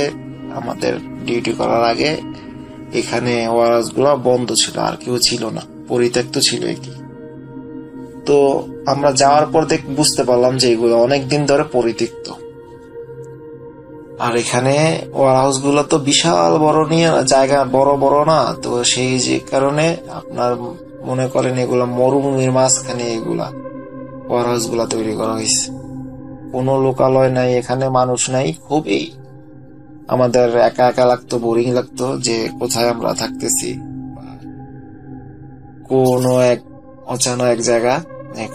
আমাদের ডিউটি করার আগে এখানে ওয়ার হাউস গুলা বন্ধ ছিল, আর কেউ ছিল না, পরিত্যক্ত ছিল এটি। তো আমরা যাওয়ার পর বুঝতে পারলাম যে এগুলো অনেকদিন ধরে পরিত্যক্ত। আর এখানে ওয়ার হাউস গুলো তো বিশাল বড় নিয়ে জায়গা, বড় বড় না, তো সেই যে কারণে আপনার মনে করেন এগুলা মরুভূমির মাঝখানে এগুলা ওয়ার হাউস গুলা তৈরি করা হয়েছে। কোনো লোকালয় নাই, এখানে মানুষ নাই। খুবই আমাদের একা একা লাগতো, বোরিং লাগতো যে কোথায় আমরা থাকতেছি। কোনো এক অজানা এক জায়গা,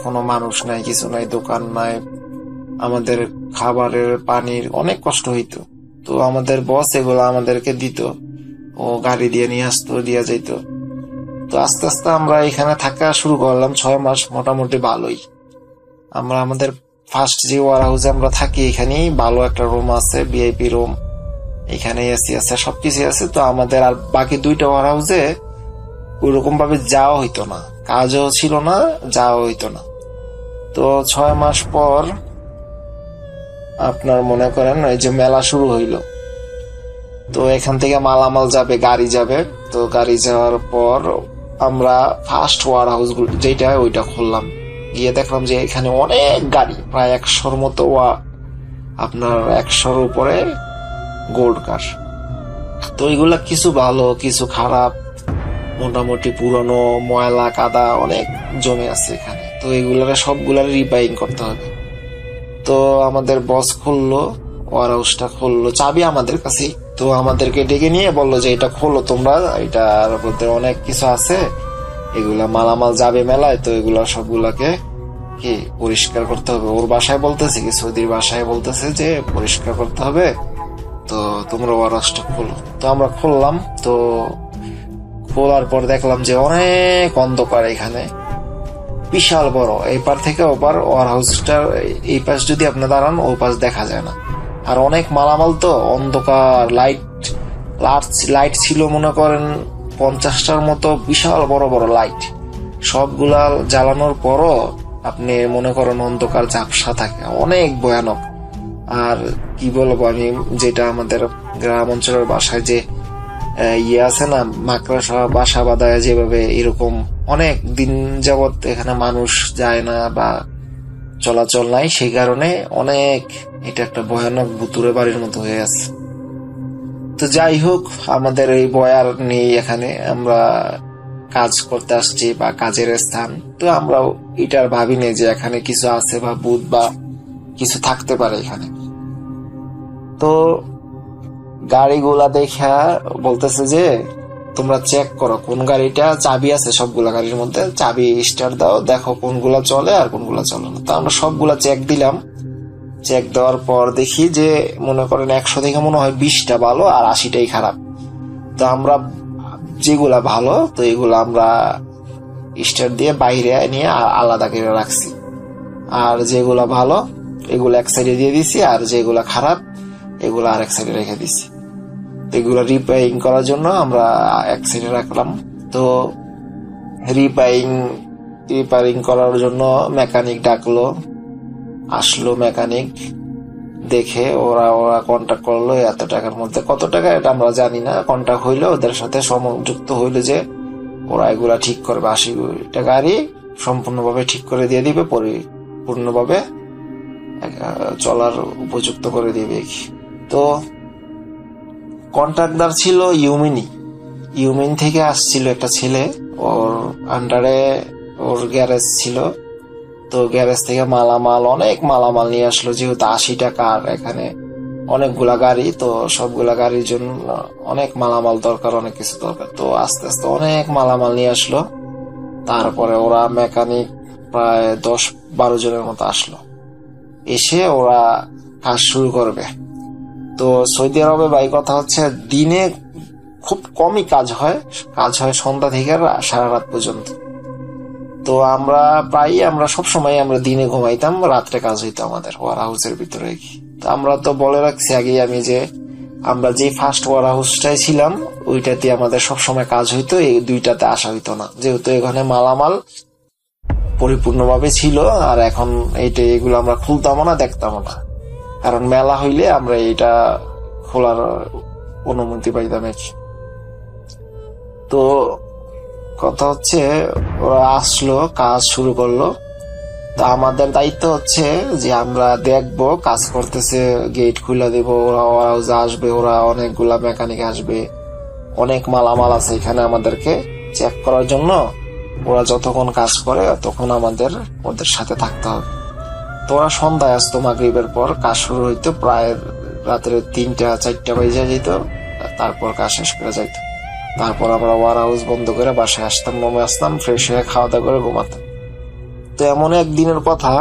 কোনো মানুষ নাই, কিছু নাই, দোকান নাই, আমাদের খাবারের পানির অনেক কষ্ট হইতো। তো আমাদের বস এগুলো আমাদেরকে দিত, ও গাড়ি দিয়ে নিয়ে আসতো, দিয়ে যাইতো। তো আস্তে আস্তে আমরা এখানে থাকা শুরু করলাম 6 মাস, মোটামুটি ভালোই। আমরা আমাদের ফার্স্ট যে ওয়ার হাউসে আমরা থাকি, এখানেই ভালো একটা রুম আছে, ভিআইপি রুম, এখানে এসি আছে, সবকিছু আছে। তো আমাদের আর বাকি 2টা ওয়ার হাউসে ওইরকম ভাবে যাওয়া হইতো না, কাজও ছিল না, যাওয়া হইতো না। তো 6 মাস পর আপনার মনে করেন এই যে মেলা শুরু হইলো। তো এখান থেকে মালামাল যাবে, গাড়ি যাবে। তো গাড়ি যাওয়ার পর আমরা ফার্স্ট ওয়ার হাউস যেটা ওইটা খুললাম, গিয়ে দেখলাম যে এখানে অনেক গাড়ি, প্রায় 100-র মতো আপনার 100-র উপরে গোল্ড কার। তো এগুলা কিছু ভালো, কিছু খারাপ, মোটামুটি পুরনো, ময়লা কাদা অনেক জমে আছে এখানে। তো এগুলার সবগুলার রিপেয়ারিং করতে হবে। তো আমাদের বস খুললো, ওয়ার হাউসটা খুললো, চাবি আমাদের কাছে। তো আমাদেরকে ডেকে নিয়ে বললো যে এটা খোলো তোমরা, এটার মধ্যে অনেক কিছু আছে, এগুলা মালামাল যাবে মেলায়, তো এগুলা সবগুলাকে কি পরিষ্কার করতে হবে। ওর বাসায় বলতেছে কি, সৌদির বাসায় বলতেছে যে পরিষ্কার করতে হবে, তো তোমরা ওয়ার হাউসটা খোলো। তো আমরা খুললাম। তো খোলার পর দেখলাম যে অনেক অন্ধকার এখানে, বিশাল বড়, এই পার থেকে ওপার ওয়ার হাউসটার এই পাশ যদি আপনি দাঁড়ান, ওই পাশ দেখা যায় না। আর অনেক মালামাল, তো অন্ধকার, লাইট ছিল মনে করেন 50টার মতো, বিশাল বড় বড় লাইট। সবগুলা জ্বালানোর পরও আপনি মনে করেন অন্ধকার ঝাপসা থাকে, অনেক ভয়ানক। আর কি বলবো আমি, যেটা আমাদের গ্রাম অঞ্চলের বাসায় যে আছে না, মাকড়সা বাসা বাঁধায় যেভাবে, এরকম অনেক দিন যাবত এখানে মানুষ যায় না বা চলাচল নাই, সেই কারণে অনেক এটা একটা ভয়ানক ভুতুরে বাড়ির মতো হয়ে আছে। তো যাই হোক, আমাদের এই বয়ার নেই এখানে, আমরা কাজ করতে আসছি বা কাজের স্থান। তো আমরা এটার ভাবিনি যে এখানে কিছু আছে বা ভূত বা কিছু থাকতে পারে এখানে। তো গাড়িগুলা দেখা বলতেছে যে তোমরা চেক করো কোন গাড়িটা চাবি আছে, সবগুলা গাড়ির মধ্যে চাবি স্টার্ট দাও, দেখো কোনগুলা চলে আর কোনগুলা চলে না। তো আমরা সবগুলা চেক দিলাম। চেক দেওয়ার পর দেখি যে মনে করেন 100 থেকে মনে হয় 20টা ভালো আর 80টাই খারাপ। তো আমরা যেগুলা ভালো, তো এগুলা আমরা স্টার্ট দিয়ে বাইরে নিয়ে আলাদা করে রাখছি, আর যেগুলা ভালো এগুলো এক সাইডে দিয়ে দিছি, আর যেগুলা খারাপ এগুলো আরেক সাইডে রেখে দিছি। এগুলো রিপেয়ারিং করার জন্য আমরা এক সাইডে রাখলাম। তো রিপেয়ারিং করার জন্য মেকানিক ডাকলো, আসলো মেকানিক, দেখে ওরা কন্ট্যাক্ট করলো। এত টাকার মধ্যে, কত টাকা এটা আমরা জানি না, কন্ট্যাক্ট হইলো, ওদের সাথে সংযুক্ত হইলো যে ওরা এগুলা ঠিক করবে, 80টা গাড়ি সম্পূর্ণভাবে ঠিক করে দিয়ে দিবে, পরিপূর্ণভাবে চলার উপযুক্ত করে দিবে। তো কন্ট্রাক্টর ছিল ইউমিন থেকে আসছিল একটা ছেলে, ওর আন্ডারে ওর গ্যারেজ ছিল। তো গ্যারেজ থেকে অনেক মালামাল নিয়ে আসলো, যেহেতু 80টা কার, এখানে অনেকগুলা গাড়ি, তো সবগুলা গাড়ির জন্য অনেক মালামাল দরকার, অনেক কিছু দরকার। তো আস্তে আস্তে অনেক মালামাল নিয়ে আসলো। তারপরে ওরা মেকানিক প্রায় 10-12 জনের মতো আসলো, এসে ওরা কাজ শুরু করবে। তো সৌদি আরবে ভাই কথা হচ্ছে, দিনে খুব কমই কাজ হয় সন্ধ্যা থেকে সারা রাত পর্যন্ত। তো আমরা সবসময় আমরা দিনে ঘুমাইতাম, রাত্রে কাজ হইতো আমাদের ওয়ার হাউসের ভিতরে। তো আমরা তো বলে রাখছি আগে আমি যে আমরা যে ফার্স্ট ওয়ার হাউসটাই ছিলাম ওইটাতে আমাদের সবসময় কাজ হইতো, এই 2টাতে আসা হইতো না, যেহেতু এখানে মালামাল পরিপূর্ণভাবে ছিল। আর এখন এগুলো আমরা খুলতামও না, দেখতামও না, কারণ মেলা হইলে আমরা এটা খোলার অনুমতি পাইতাম। তো কথা হচ্ছে ওরা আসলো, কাজ শুরু করলো। তো আমাদের দায়িত্ব হচ্ছে যে আমরা দেখবো কাজ করতেছে, গেট খুলে দেবো, ওরা আসবে, ওরা অনেকগুলা মেকানিক আসবে, অনেক মালামাল আছে এখানে আমাদেরকে চেক করার জন্য। ওরা যতক্ষণ কাজ করে তখন আমাদের ওদের সাথে থাকতে হবে। তো ওরা সন্ধ্যায় আসতো, মাগরিবের পর কাজ শুরু হইতো, প্রায় রাত্রে 3টা-4টা বাজে যেত, তারপর কাজ শেষ করে যাইতো। তারপর আমরা ওয়ার হাউস বন্ধ করে বাসায় আসতাম, রুমে আসতাম, ফ্রেশ হয়ে খাওয়া দাওয়া করে ঘুমাতাম। তো এমন একদিনের কথা,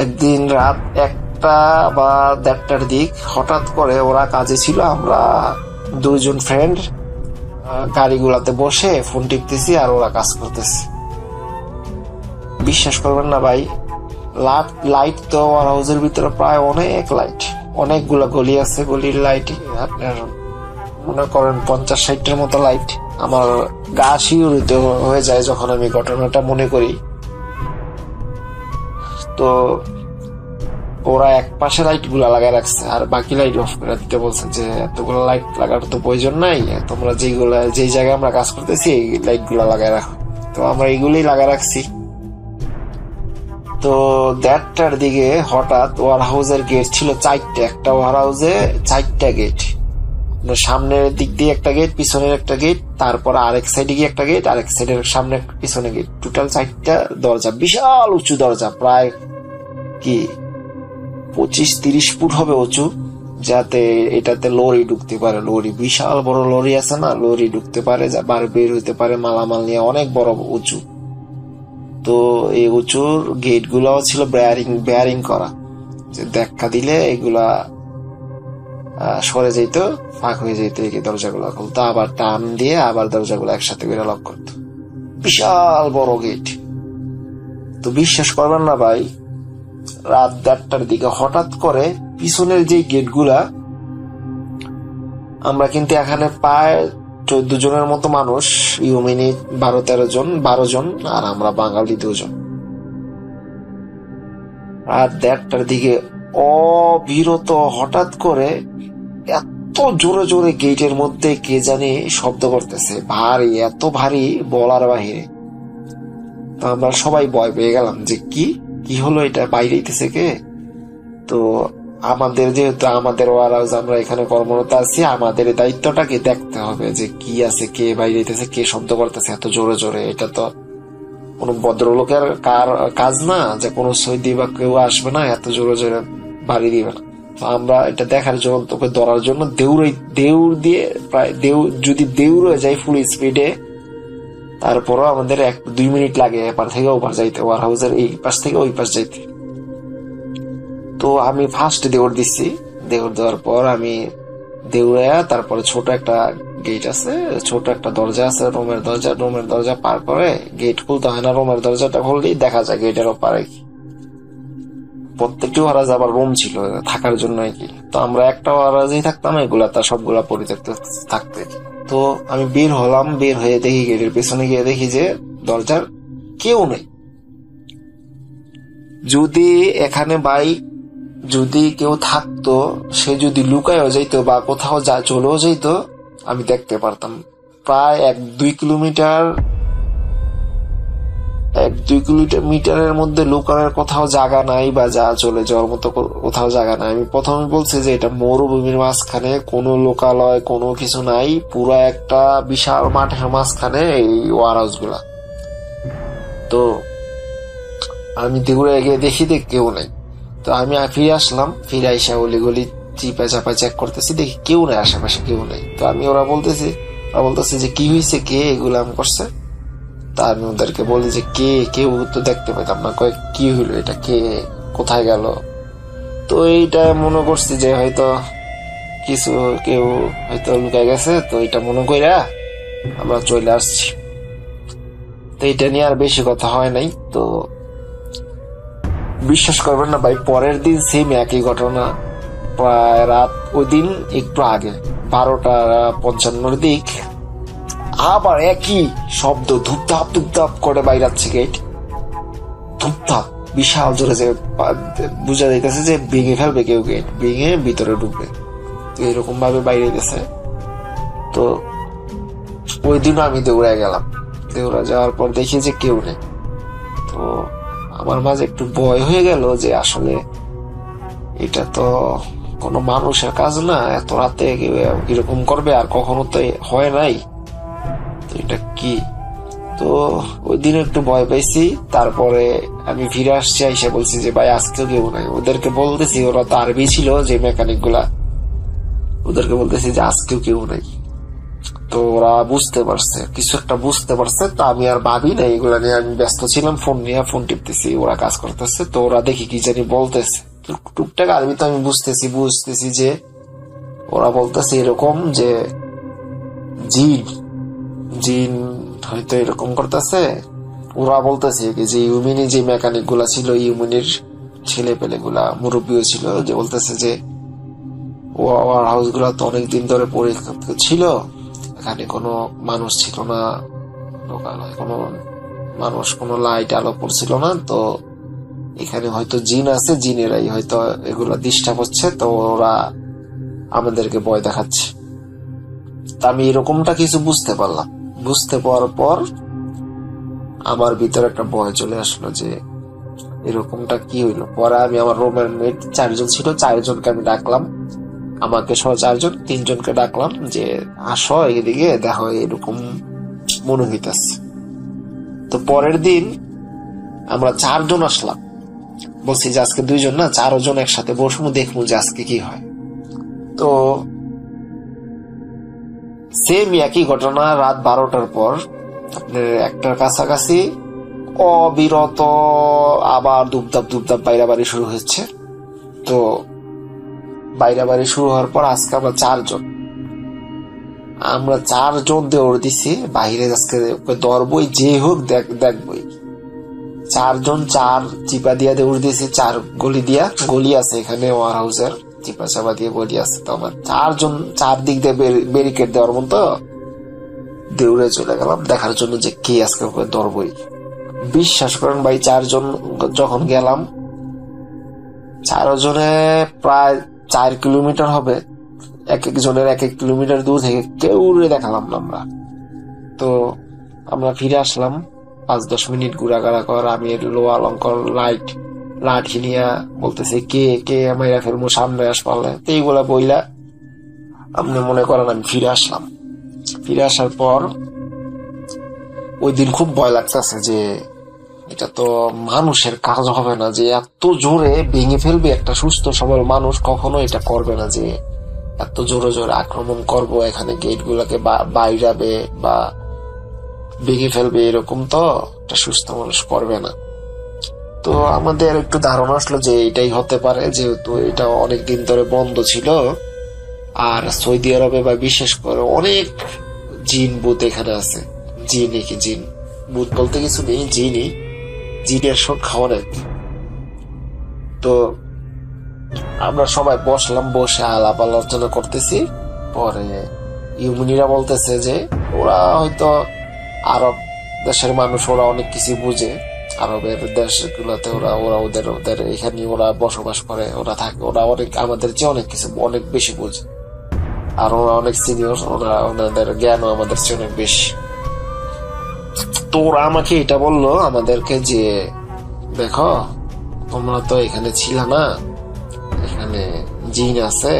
একদিন রাত 1টা বা 1:30টার দিক হঠাৎ করে ওরা কাজে ছিল, আমরা 2জন ফ্রেন্ড গাড়িগুলাতে বসে ফোন টিপতেছি আর ওরা কাজ করতেছে। বিশ্বাস করবেন না ভাই, লাইট তো ওয়ার হাউসের ভিতরে প্রায় অনেক লাইট, অনেকগুলা গলি আছে, গলির লাইট আপনার মনে করেন 50-60টার মতো লাইট। আমার গা শিউরিত হয়ে যায় যখন আমি ঘটনাটা মনে করি। তো ওরা এক পাশে লাইট গুলা লাগায় রাখছে আর বাকি লাইট অফ করে দিতে বলছে যে এতগুলো লাইট লাগানোর তো প্রয়োজন নাই, তোমরা যেই জায়গায় আমরা কাজ করতেছি এই লাইট গুলা লাগায় রাখো। তো আমরা এইগুলোই লাগায় রাখছি। তো 1:30টার দিকে হঠাৎ ওয়ার হাউসের গেট ছিল 4টে, একটা ওয়ার হাউসে 4টা গেট, সামনের দিক দিয়ে একটা গেট, পিছনের একটা গেট, তারপর আরেক সাইডে গিয়ে একটা গেট, আরেক সাইডের সামনে পিছনে গেট, টোটাল 4টা দরজা, বিশাল উঁচু দরজা, প্রায় কি 25-30 ফুট হবে উঁচু, যাতে এটাতে লরি ঢুকতে পারে। লরি, বিশাল বড় লরি আছে না, লরি ঢুকতে পারে, বের হইতে পারে মালামাল নিয়ে, অনেক বড় উঁচু। তো এই উঁচুর গেট গুলাও ছিল বেয়ারিং করা, যে ধাক্কা দিলে এগুলা সরে যেত, ফাঁক হয়ে যেত, এই দরজাগুলো খুলতো, আবার টান দিয়ে আবার দরজাগুলো একসাথে করে লক করতো। বিশাল বড় গেট। তো বিশ্বাস করবেন না ভাই, রাত 1:30টার দিকে হঠাৎ করে পিছনের যে গেটগুলা, আমরা কিন্তু এখানে প্রায় 14 জনের মতো মানুষ, ইউমিনি 12 জন আর আমরা বাঙালি 2 জন। রাত 1:30টার দিকে অবিরত হঠাৎ করে এত জোরে জোরে গেটের মধ্যে কে জানি শব্দ করতেছে, ভারী, এত ভারী বলার বাহিরে। তো আমরা সবাই ভয় পেয়ে গেলাম যে কি হলো, এটা বাইরে হইতেছে কে? তো আমাদের যেহেতু আমাদের ওয়ার হাউস, আমরা এখানে কর্মরত আছি, আমাদের দায়িত্বটাকে দেখতে হবে যে কি আছে, কে বাইরে হইতেছে, কে শব্দ করতেছে এত জোরে জোরে। এটা তো কোন ভদ্রলোকের কাজ না যে কোনো সৈদি বা কেউ আসবে না এত জোরে জোরে বাড়ি দিবে না। তো আমরা এটা দেখার জন্য, তোকে ধরার জন্য দেউর দিয়ে প্রায় যদি দেউর হয়ে যায় ফুল স্পিডে, তারপরও আমাদের 1-2 মিনিট লাগে এপার থেকে ওপার যাইতে, ওয়ার হাউসের এই পাশ থেকে ওই পাশ যাইতে। তো আমি ফার্স্ট দেউড় দিচ্ছি, দেউড় দেওয়ার পর আমি দেউড়াইয়া তারপরে ছোট একটা গেট আছে, ছোট একটা দরজা আছে, রুমের দরজা পার করে গেট খুলতে হয় না, রুমের দরজাটা খুললেই দেখা যায় গেটের ওপারে কি। প্রত্যেকটি ওয়ারাজ আবার রুম ছিল থাকার জন্য কি। তো আমরা একটা ওয়ারাজেই থাকতাম, এগুলা তার সবগুলা পরিত্যক্ত থাকতে। তো আমি বের হলাম, বের হয়ে দেখি গেটের পেছনে গিয়ে দেখি যে দরজার কেউ নেই। যদি এখানে যদি কেউ থাকতো, সে যদি লুকায়ও যাইতো বা কোথাও চলেও যাইতো, আমি দেখতে পারতাম। প্রায় 1-2 কিলোমিটারের মধ্যে লুকানোর কোথাও জায়গা নাই বা চলে যাওয়ার মতো কোথাও জায়গা নাই। আমি প্রথমে বলছি যে এটা মরুভূমির মাঝখানে, কোনো লোকালয় কোনো কিছু নাই, পুরো একটা বিশাল মাঠের মাঝখানে এই ওয়ার হাউস গুলা। তো আমি দৌড়ে গিয়ে দেখি কেউ নেই। তো আমি ফিরে আসলাম, ফিরে আইসা গলি চিপা চাপা চেক করতেছি, দেখি কেউ নেই, আশেপাশে কেউ নেই। তো আমি ওরা বলতেছে যে কি হয়েছে, কে এগুলো আমি করছে। তা আমি ওদেরকে বলি যে কেউ তো দেখতে পেতাম না, কি হইলো, এটা কে, কোথায় গেল। তো এইটা মনে করছি যে হয়তো কেউ হয়তো লুকায় গেছে, তো এটা মনে কইরা আমরা চলে আসছি। তো এটা নিয়ে আর বেশি কথা হয় নাই। তো বিশ্বাস করবেন না ভাই, পরের দিন সেম একই ঘটনা, প্রায় রাত ওই দিন একটু আগে 12:55 দিক আবার একই শব্দ, ধুপধাপ করে বাইরাচ্ছে গেট, ধুপধাপ বিশাল জোরে, যে বুঝা যাইতেছে যে ভেঙে ফেলবে কেউ, গেট ভেঙে ভিতরে ঢুকবে। তো এরকম ভাবে বাইরে গেছে। তো ওই দিনও আমি দৌড়া যাওয়ার পর দেখি যে কেউ নেই। তো আমার মাঝে একটু ভয় হয়ে গেল যে আসলে এটা তো কোনো মানুষের কাজ না, এত রাতে এরকম করবে, আর কখনো তো হয় নাই, তো এটা কি। তো ওই দিন একটু ভয় পাইছি। তারপরে আমি ফিরে আসছি, আইসা বলছি যে ভাই আজকেও কেউ নাই। ওদেরকে বলতেছি, ওরা তো আরবি ছিল যে মেকানিক গুলা, ওদেরকে বলতেছি যে আজকেও কেউ নাই। তো ওরা বুঝতে পারছে, কিছু একটা বুঝতে পারছে। তো আমি আর ভাবি না এগুলা নিয়ে, আমি ব্যস্ত ছিলাম, ফোন টিপতেছি, ওরা কাজ করতেছে। তো ওরা দেখি কি জানি বলতেছে, টুকটাক আরবি তো আমি বুঝতেছি যে ওরা বলতেছে এরকম যে জিন হয়তো এরকম করতেছে। ওরা বলতেছে যে ইউমিনি যে মেকানিক গুলা ছিল, ইউমিনির ছেলে পেলে গুলা, মুরব্বীও ছিল, যে বলতেছে যে ওয়ার হাউস গুলা তো অনেকদিন ধরে পরিত্যক্ত ছিল, এখানে কোনো মানুষ ছিল না, কোনো মানুষ, কোনো লাইট আলো পড়ছিল না। তো এখানে হয়তো জিন আছে, জিনেরাই হয়তো এগুলা ডিস্টার্ব হচ্ছে, তো ওরা আমাদেরকে ভয় দেখাচ্ছে। তা আমি এরকমটা কিছু বুঝতে পারলাম। বুঝতে পারার পর আমার ভিতরে একটা ভয় চলে আসলো যে এরকমটা কি হইলো। পরে আমি আমার রুমের মেট 4 জন ছিল, 4 জনকে আমি ডাকলাম, আমাকে সহ 4 জন, 3 জনকে ডাকলাম যে আসো এদিকে দেখো, এরকম মনে হইতেছে। তো পরের দিন আমরা 4 জন আসলাম, বলছি যে আজকে 2 জন না, 4 জন একসাথে বসবো, দেখবো যে আজকে কি হয়। তো সেম একই ঘটনা, রাত 12টার পর আপনার 1টার কাছাকাছি অবিরত আবার দুপদাপ বাইরা বাড়ি শুরু হচ্ছে। তো বাইরা বাড়ি শুরু হওয়ার পর আজকে আমরা 4 জন দৌড় দিছি বাহিরে, আজকে দৌড়বই, যে হোক দেখবই। 4 জন 4 চিপা দিয়া দৌড় দিয়েছি, 4 গলি আছে এখানে ওয়ার হাউসের, চিপা চাপা দিয়ে গলি আছে। তো আমার 4 জন 4 দিক দিয়ে ব্যারিকেড দেওয়ার মতো দৌড়ে চলে গেলাম দেখার জন্য যে কে আজকে দৌড়বই। বিশ্বাস করেন ভাই, 4 জন যখন গেলাম, 4 জনে প্রায় 4 কিলোমিটার হবে, এক জনের 1 কিলোমিটার দূর থেকে কেউ দেখালাম না আমরা। তো আমরা ফিরে আসলাম, 5-10 মিনিট ঘোরাঘাড়া কর, আমি লোয়া লঙ্কর লাঠি নিয়ে বলতেছে কে মাইরা ফেলবো, সামনে আস পারলে। তো এইগুলা বইলা আপনি মনে করেন আমি ফিরে আসলাম। ফিরে আসার পর ওই দিন খুব ভয় লাগতেছে যে এটা তো মানুষের কাজ হবে না, যে এত জোরে ভেঙে ফেলবে একটা সুস্থ সবল মানুষ, কখনো এটা করবে না যে এত জোরে আক্রমণ করবো, এখানে গেট গুলাকে বাইরাবে বা ভেঙে ফেলবে, এরকম তো একটা সুস্থ মানুষ করবে না। তো আমাদের একটু ধারণা আসলো যে এটাই হতে পারে, যেহেতু এটা অনেকদিন ধরে বন্ধ ছিল। আর সৌদি আরবে বা বিশেষ করে অনেক জিন ভূত এখানে আছে। জিন ভূত বলতে কিছু নেই, জিনের সংখ্যা অনেক। তো আমরা সবাই বসলাম, বসে আলাপ আলোচনা করতেছি। পরে ইউমিনিরা বলতেছে যে ওরা হয়তো আরব দেশের মানুষ, ওরা অনেক কিছু বুঝে, আরবের দেশগুলোতে ওরা ওদের এখানে ওরা বসবাস করে, ওরা থাকে, ওরা অনেক আমাদের চেয়ে অনেক কিছু অনেক বেশি বুঝে, আর ওরা অনেক সিনিয়র, ওনাদের জ্ঞানও আমাদের চেয়ে অনেক বেশি। তো ওরা আমাকে এটা বললো আমাদেরকে যে দেখো, তোমরা তো এখানে ছিল না, এখানে জিন আছে,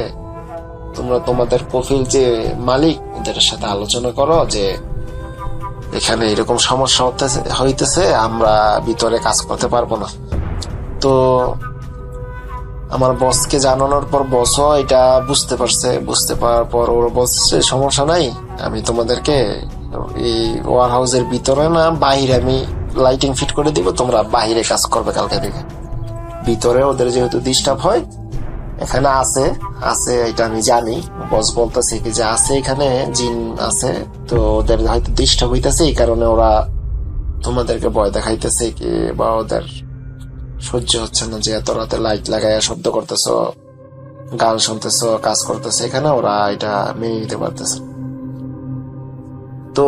তোমরা তোমাদের কফিল যে মালিক ওদের সাথে আলোচনা করো যে এখানে এরকম সমস্যা হইতেছে, আমরা ভিতরে কাজ করতে পারবো না। তো আমার বসকে জানানোর পর বসও এটা বুঝতে পারার পর ওর বসে সমস্যা নাই, আমি তোমাদেরকে এই ওয়ার হাউসের ভিতরে না বাহিরে আমি লাইটিং ফিট করে দিব, তোমরা বাহিরে কাজ করবে কালকে থেকে। ভিতরে ওদের যেহেতু ডিস্টার্ব হয়, এখানে আছে এটা আমি জানি, বস বলতেছে কি যে আছে এখানে জিন আছে, তো ওদের হয়তো ডিস্টার্ব হইতেছে, এই কারণে ওরা তোমাদেরকে ভয় দেখাইতেছে কি, বা ওদের সহ্য হচ্ছে না যে এত রাতে লাইট লাগাইয়া শব্দ করতেছ, গান শুনতেছ, কাজ করতেছে এখানে, ওরা এটা মেনে নিতে পারতেছে। তো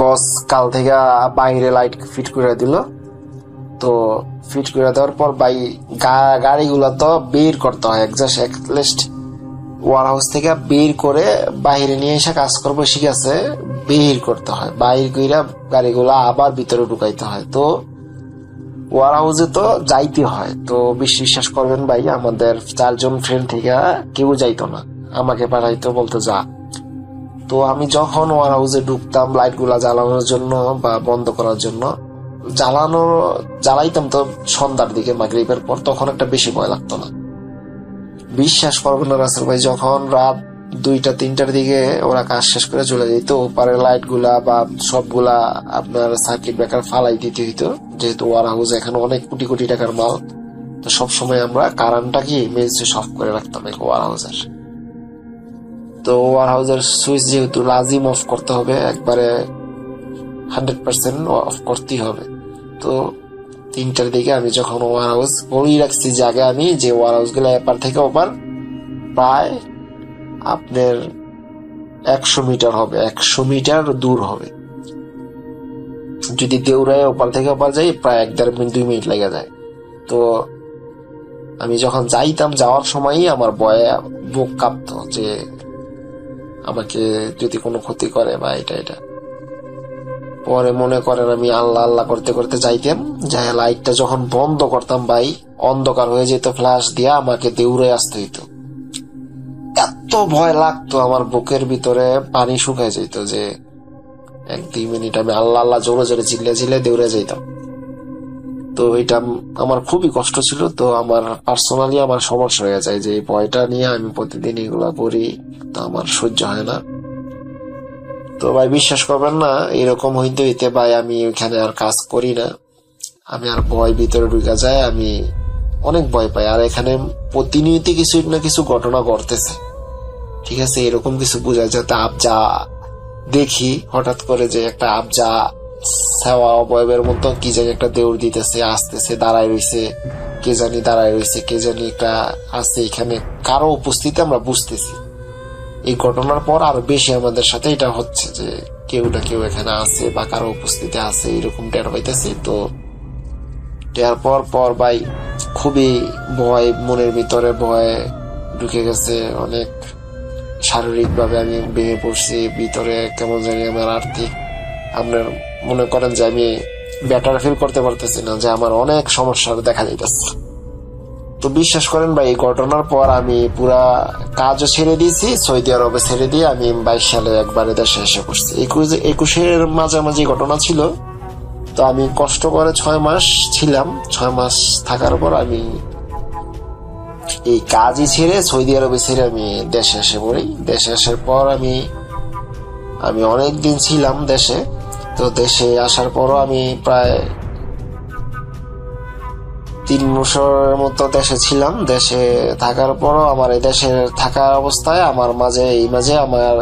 বস কাল থেকে বাইরে লাইট ফিট করে দিল। তো ফিট করে দেওয়ার পর গাড়িগুলো তো বের করতে হয়, একলিস্ট ওয়ার হাউস থেকে বের করে বাহিরে নিয়ে এসে কাজ করবো, ঠিক আছে, বের করতে হয়, বাইর করে গাড়িগুলা আবার ভিতরে ঢুকাইতে হয়। তো ওয়ার হাউসে তো যাইতে হয়। তো বিশ্বাস করবেন ভাই, আমাদের 4 জন ফ্রেন্ড থেকে কেউ যাইতো না, আমাকে পাঠাইতো, বলতো যা। তো আমি যখন ওয়ার হাউসে ঢুকতাম লাইট গুলা জ্বালানোর জন্য বা বন্ধ করার জন্য, জ্বালাইতাম তো সন্ধ্যার দিকে মাগরিবের পর, তখন একটা বেশি ভয় লাগতো না। বিশ্বাস করবেন না রাসেল ভাই, যখন রাত 2টা-3টার দিকে ওরা কাজ শেষ করে চলে যেত। ওপারে লাইট গুলা বা সবগুলা আপনার সার্কিট ব্রেকার ফালাই দিতে হইতো, যেহেতু ওয়ার হাউস এখানে অনেক কোটি কোটি টাকার মাল। তো সবসময় আমরা কারেন্টটা কি মেইন সুইচ অফ করে রাখতাম ওয়ার হাউসের। তো ওয়ার হাউসের সুইচ যেহেতু লাজিম অফ করতে হবে, একবারে 100% অফ করতেই হবে। তো 3টার দিকে আমি যখন ওয়ার হাউস বলেই রাখছি যে আগে আমি যে ওয়ার হাউস গুলো এপার থেকে ওপার প্রায় আপনার 100 মিটার হবে, 100 মিটার দূর হবে। যদি দেউরায় ওপার থেকে ওপার যাই প্রায় 1-1.5 মিনিট 2 মিনিট লেগে যায়। তো আমি যখন যাইতাম, যাওয়ার সময়ই আমার ভয়ে বুক কাঁপতো যে আমাকে যদি কোনো ক্ষতি করে বা এটা। পরে মনে করেন আমি আল্লাহ আল্লাহ করতে করতে যাইতাম, যাই লাইটটা যখন বন্ধ করতাম ভাই অন্ধকার হয়ে যেত, ফ্ল্যাশ দিয়া আমাকে দেউরে আসতে হইতো। এত ভয় লাগতো, আমার বুকের ভিতরে পানি শুকায় যেত যে 1-2 মিনিট আমি আল্লাহ আল্লাহ জোরে জোরে চিল্লে দেউরে যাইতাম। তো এটা আমার খুবই কষ্ট ছিল। তো আমার পার্সোনালি আমার সমস্যা হয়ে যায় যে এই ভয়টা নিয়ে আমি প্রতিদিন এগুলা করি, তো আমার সহ্য হয় না। তো ভাই বিশ্বাস করবেন না, এরকম হইতে হইতে ভাই আমি ওইখানে আর কাজ করি না। আমি আর ভয় ভিতরে ঢুকে যায়, আমি অনেক ভয় পাই। আর এখানে প্রতিনিয়ত কিছু না কিছু ঘটনা ঘটতেছে, ঠিক আছে? এরকম কিছু বোঝা যাতে আবজা দেখি হঠাৎ করে যে একটা আবজা সেওয়া অবয়বের মতো কি জানি একটা দেউর দিতেছে, আসতেছে, দাঁড়ায় রয়েছে, কে জানি দাঁড়ায় রয়েছে, কে জানি একটা আছে এখানে, কারো উপস্থিতি আমরা বুঝতেছি। এই ঘটনার পর আরো বেশি আমাদের সাথে এটা হচ্ছে যে কেউ না কেউ এখানে আছে বা কারো উপস্থিতি আছে, এরকম টের পাইতেছি। তো টের পর ভাই খুবই ভয়, মনের ভিতরে ভয় ঢুকে গেছে অনেক। শারীরিক ভাবে আমি ভেঙে পড়ছি, ভিতরে কেমন জানি আমার আর্থিক, আপনার মনে করেন যে আমি বেটার ফিল করতে পারতেছি না, যে আমার অনেক সমস্যা দেখা যাইতেছে। তো বিশ্বাস করেন ভাই, এই ঘটনার পর আমি পুরা কাজও ছেড়ে দিয়েছি, সৌদি আরবে ছেড়ে দিয়ে আমি 22 সালে একবারে দেশে এসে পড়ছি। 21-এর মাঝামাঝি ঘটনা ছিল। তো আমি কষ্ট করে 6 মাস ছিলাম। 6 মাস থাকার পর আমি এই কাজই ছেড়ে সৌদি আরবে ছেড়ে আমি দেশে এসে পড়ি। দেশে আসার পর আমি অনেক দিন ছিলাম দেশে। তো দেশে আসার পরও আমি প্রায় 3 বছরের মতো দেশে ছিলাম। দেশে থাকার পরও আমার এই দেশে থাকার অবস্থায় আমার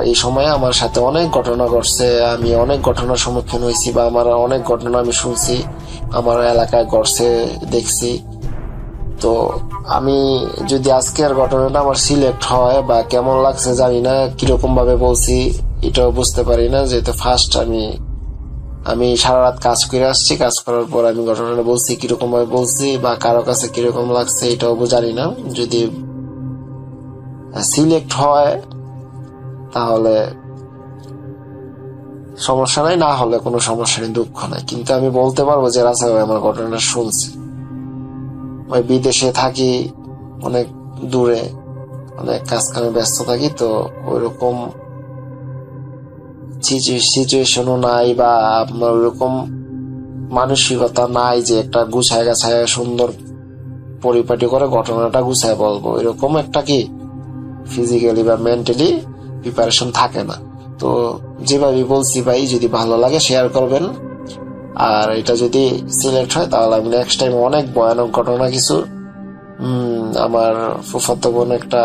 এই সময়ে আমার সাথে অনেক ঘটনা ঘটছে। আমি অনেক ঘটনার সম্মুখীন হয়েছি বা আমার অনেক ঘটনা আমি শুনছি, আমার এলাকায় ঘটছে, দেখছি। তো আমি যদি আজকের ঘটনাটা আমার সিলেক্ট হয় বা কেমন লাগছে জানি না, কিরকম ভাবে বলছি এটাও বুঝতে পারি না, যেহেতু ফার্স্ট আমি সারা রাত কাজ করে আসছি। কাজ করার পর আমি ঘটনাটা বলছি, কিরকম ভাবে বলছি বা কারো কাছে কিরকম লাগছে এটাও জানি না। যদি সিলেক্ট হয় তাহলে সমস্যা নাই, না হলে কোনো সমস্যা নেই, দুঃখ নাই। কিন্তু আমি বলতে পারবো যে রাসেল ভাই আমার ঘটনাটা শুনছি। ওই বিদেশে থাকি, অনেক দূরে, অনেক কাজ কামে ব্যস্ত থাকি। তো ওইরকম সিচুয়েশনও নাই বা আপনার ওইরকম মানসিকতা নাই যে একটা গুছায় গাছায় সুন্দর পরিপাটি করে ঘটনাটা গুছায় বলবো, এরকম একটা কি ফিজিক্যালি বা মেন্টালি প্রিপারেশন থাকে না। তো যেভাবে বলছি ভাই, যদি ভালো লাগে শেয়ার করবেন। আর এটা যদি সিলেক্ট হয় তাহলে আমি নেক্সট টাইম অনেক ভয়ানক ঘটনা কিছু, আমার ফুফাতো বোন একটা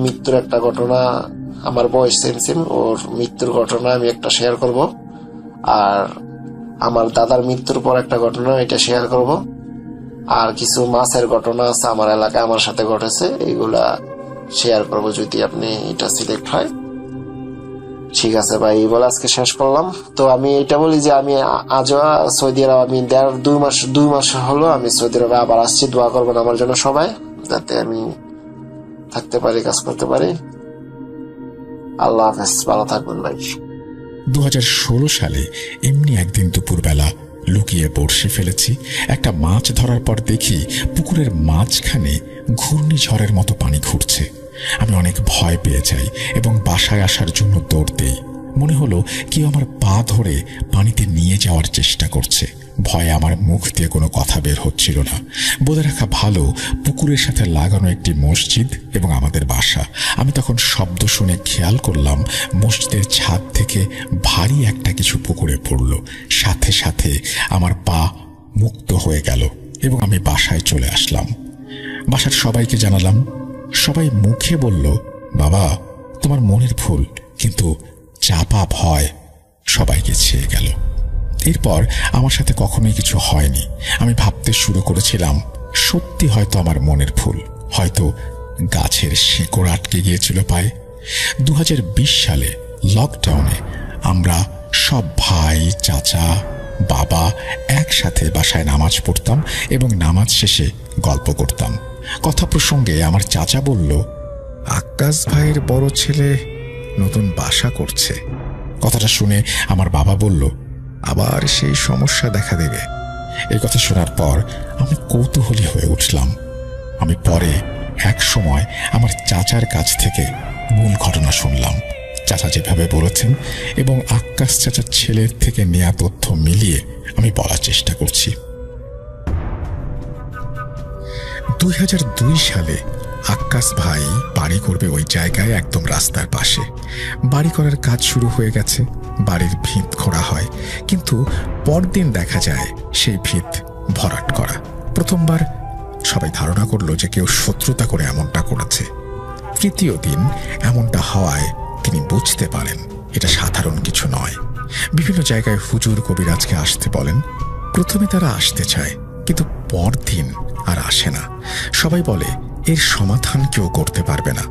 মৃত্যুর একটা ঘটনা, আমার বয়স সেম, ওর মৃত্যুর ঘটনা আমি একটা শেয়ার করব। আর আমার দাদার মৃত্যুর পর একটা ঘটনা, এটা শেয়ার করব। আর কিছু মাছের ঘটনা আছে আমার এলাকায় আমার সাথে ঘটেছে, এইগুলা শেয়ার করব যদি আপনি এটা সিলেক্ট হয়। ঠিক আছে ভাই, এই বলে আজকে শেষ করলাম। তো আমি এটা বলি যে আমি আজও সৌদি আরব, আমি 2 মাস হলো আমি সৌদি আরবে আবার আসছি। দোয়া করবেন আমার জন্য সবাই, যাতে আমি থাকতে পারি, কাজ করতে পারি। আল্লাহ হাফেজ, ভালো থাকবেন ভাই। 2016 সালে এমনি একদিন দুপুরবেলা লুকিয়ে বড়শি ফেলেছি। একটা মাছ ধরার পর দেখি পুকুরের মাঝখানে ঘূর্ণিঝড়ের মতো পানি ঘুরছে। আমি অনেক ভয় পেয়ে যাই এবং বাসায় আসার জন্য দৌড় দেই। মনে হলো কেউ আমার পা ধরে পানিতে নিয়ে যাওয়ার চেষ্টা করছে। ভয়ে আমার মুখ দিয়ে কোনো কথা বের হচ্ছিল না। বলে রাখা ভালো, পুকুরের সাথে লাগানো একটি মসজিদ এবং আমাদের বাসা। আমি তখন শব্দ শুনে খেয়াল করলাম মসজিদের ছাদ থেকে ভারী একটা কিছু পুকুরে পড়ল। সাথে সাথে আমার পা মুক্ত হয়ে গেল এবং আমি বাসায় চলে আসলাম। বাসার সবাইকে জানালাম। সবাই মুখে বলল, বাবা তোমার মনের ভুল, কিন্তু চাপা ভয় সবাইকে ছেয়ে গেল। এরপর আমার সাথে কখনোই কিছু হয়নি। আমি ভাবতে শুরু করেছিলাম সত্যি হয়তো আমার মনের ভুল, হয়তো গাছের শিকড় আটকে গিয়েছিল পায়ে। 2020 সালে লকডাউনে আমরা সব ভাই, চাচা, বাবা একসাথে বাসায় নামাজ পড়তাম এবং নামাজ শেষে গল্প করতাম। কথা প্রসঙ্গে আমার চাচা বলল, আক্কাস ভাইয়ের বড় ছেলে নতুন বাসা করছে। কথাটা শুনে আমার বাবা বলল, আবার সেই সমস্যা দেখা দেবে। এই কথা শোনার পর আমি কৌতূহলী হয়ে উঠলাম। আমি পরে এক সময় আমার চাচার কাছ থেকে মূল ঘটনা শুনলাম। চাচা যেভাবে বলেছেন এবং আক্কাস চাচার ছেলের থেকে নেয়া তথ্য মিলিয়ে আমি বলার চেষ্টা করছি। 2002 সালে আক্কাস ভাই বাড়ি করবে ওই জায়গায়, একদম রাস্তার পাশে। বাড়ি করার কাজ শুরু হয়ে গেছে। বাড়ির ভিত খোঁড়া হয়, কিন্তু পরদিন দেখা যায় সেই ভিত ভরাট করা। প্রথমবার সবাই ধারণা করলো যে কেউ শত্রুতা করে এমনটা করেছে। তৃতীয় দিন এমনটা হওয়ায় তিনি বুঝতে পারেন এটা সাধারণ কিছু নয়। বিভিন্ন জায়গায় হুজুর কবিরাজকে আসতে বলেন। প্রথমে তারা আসতে চায়, কিন্তু পরদিন আর আসে না। সবাই বলে এর সমাধান কেউ করতে পারবে না।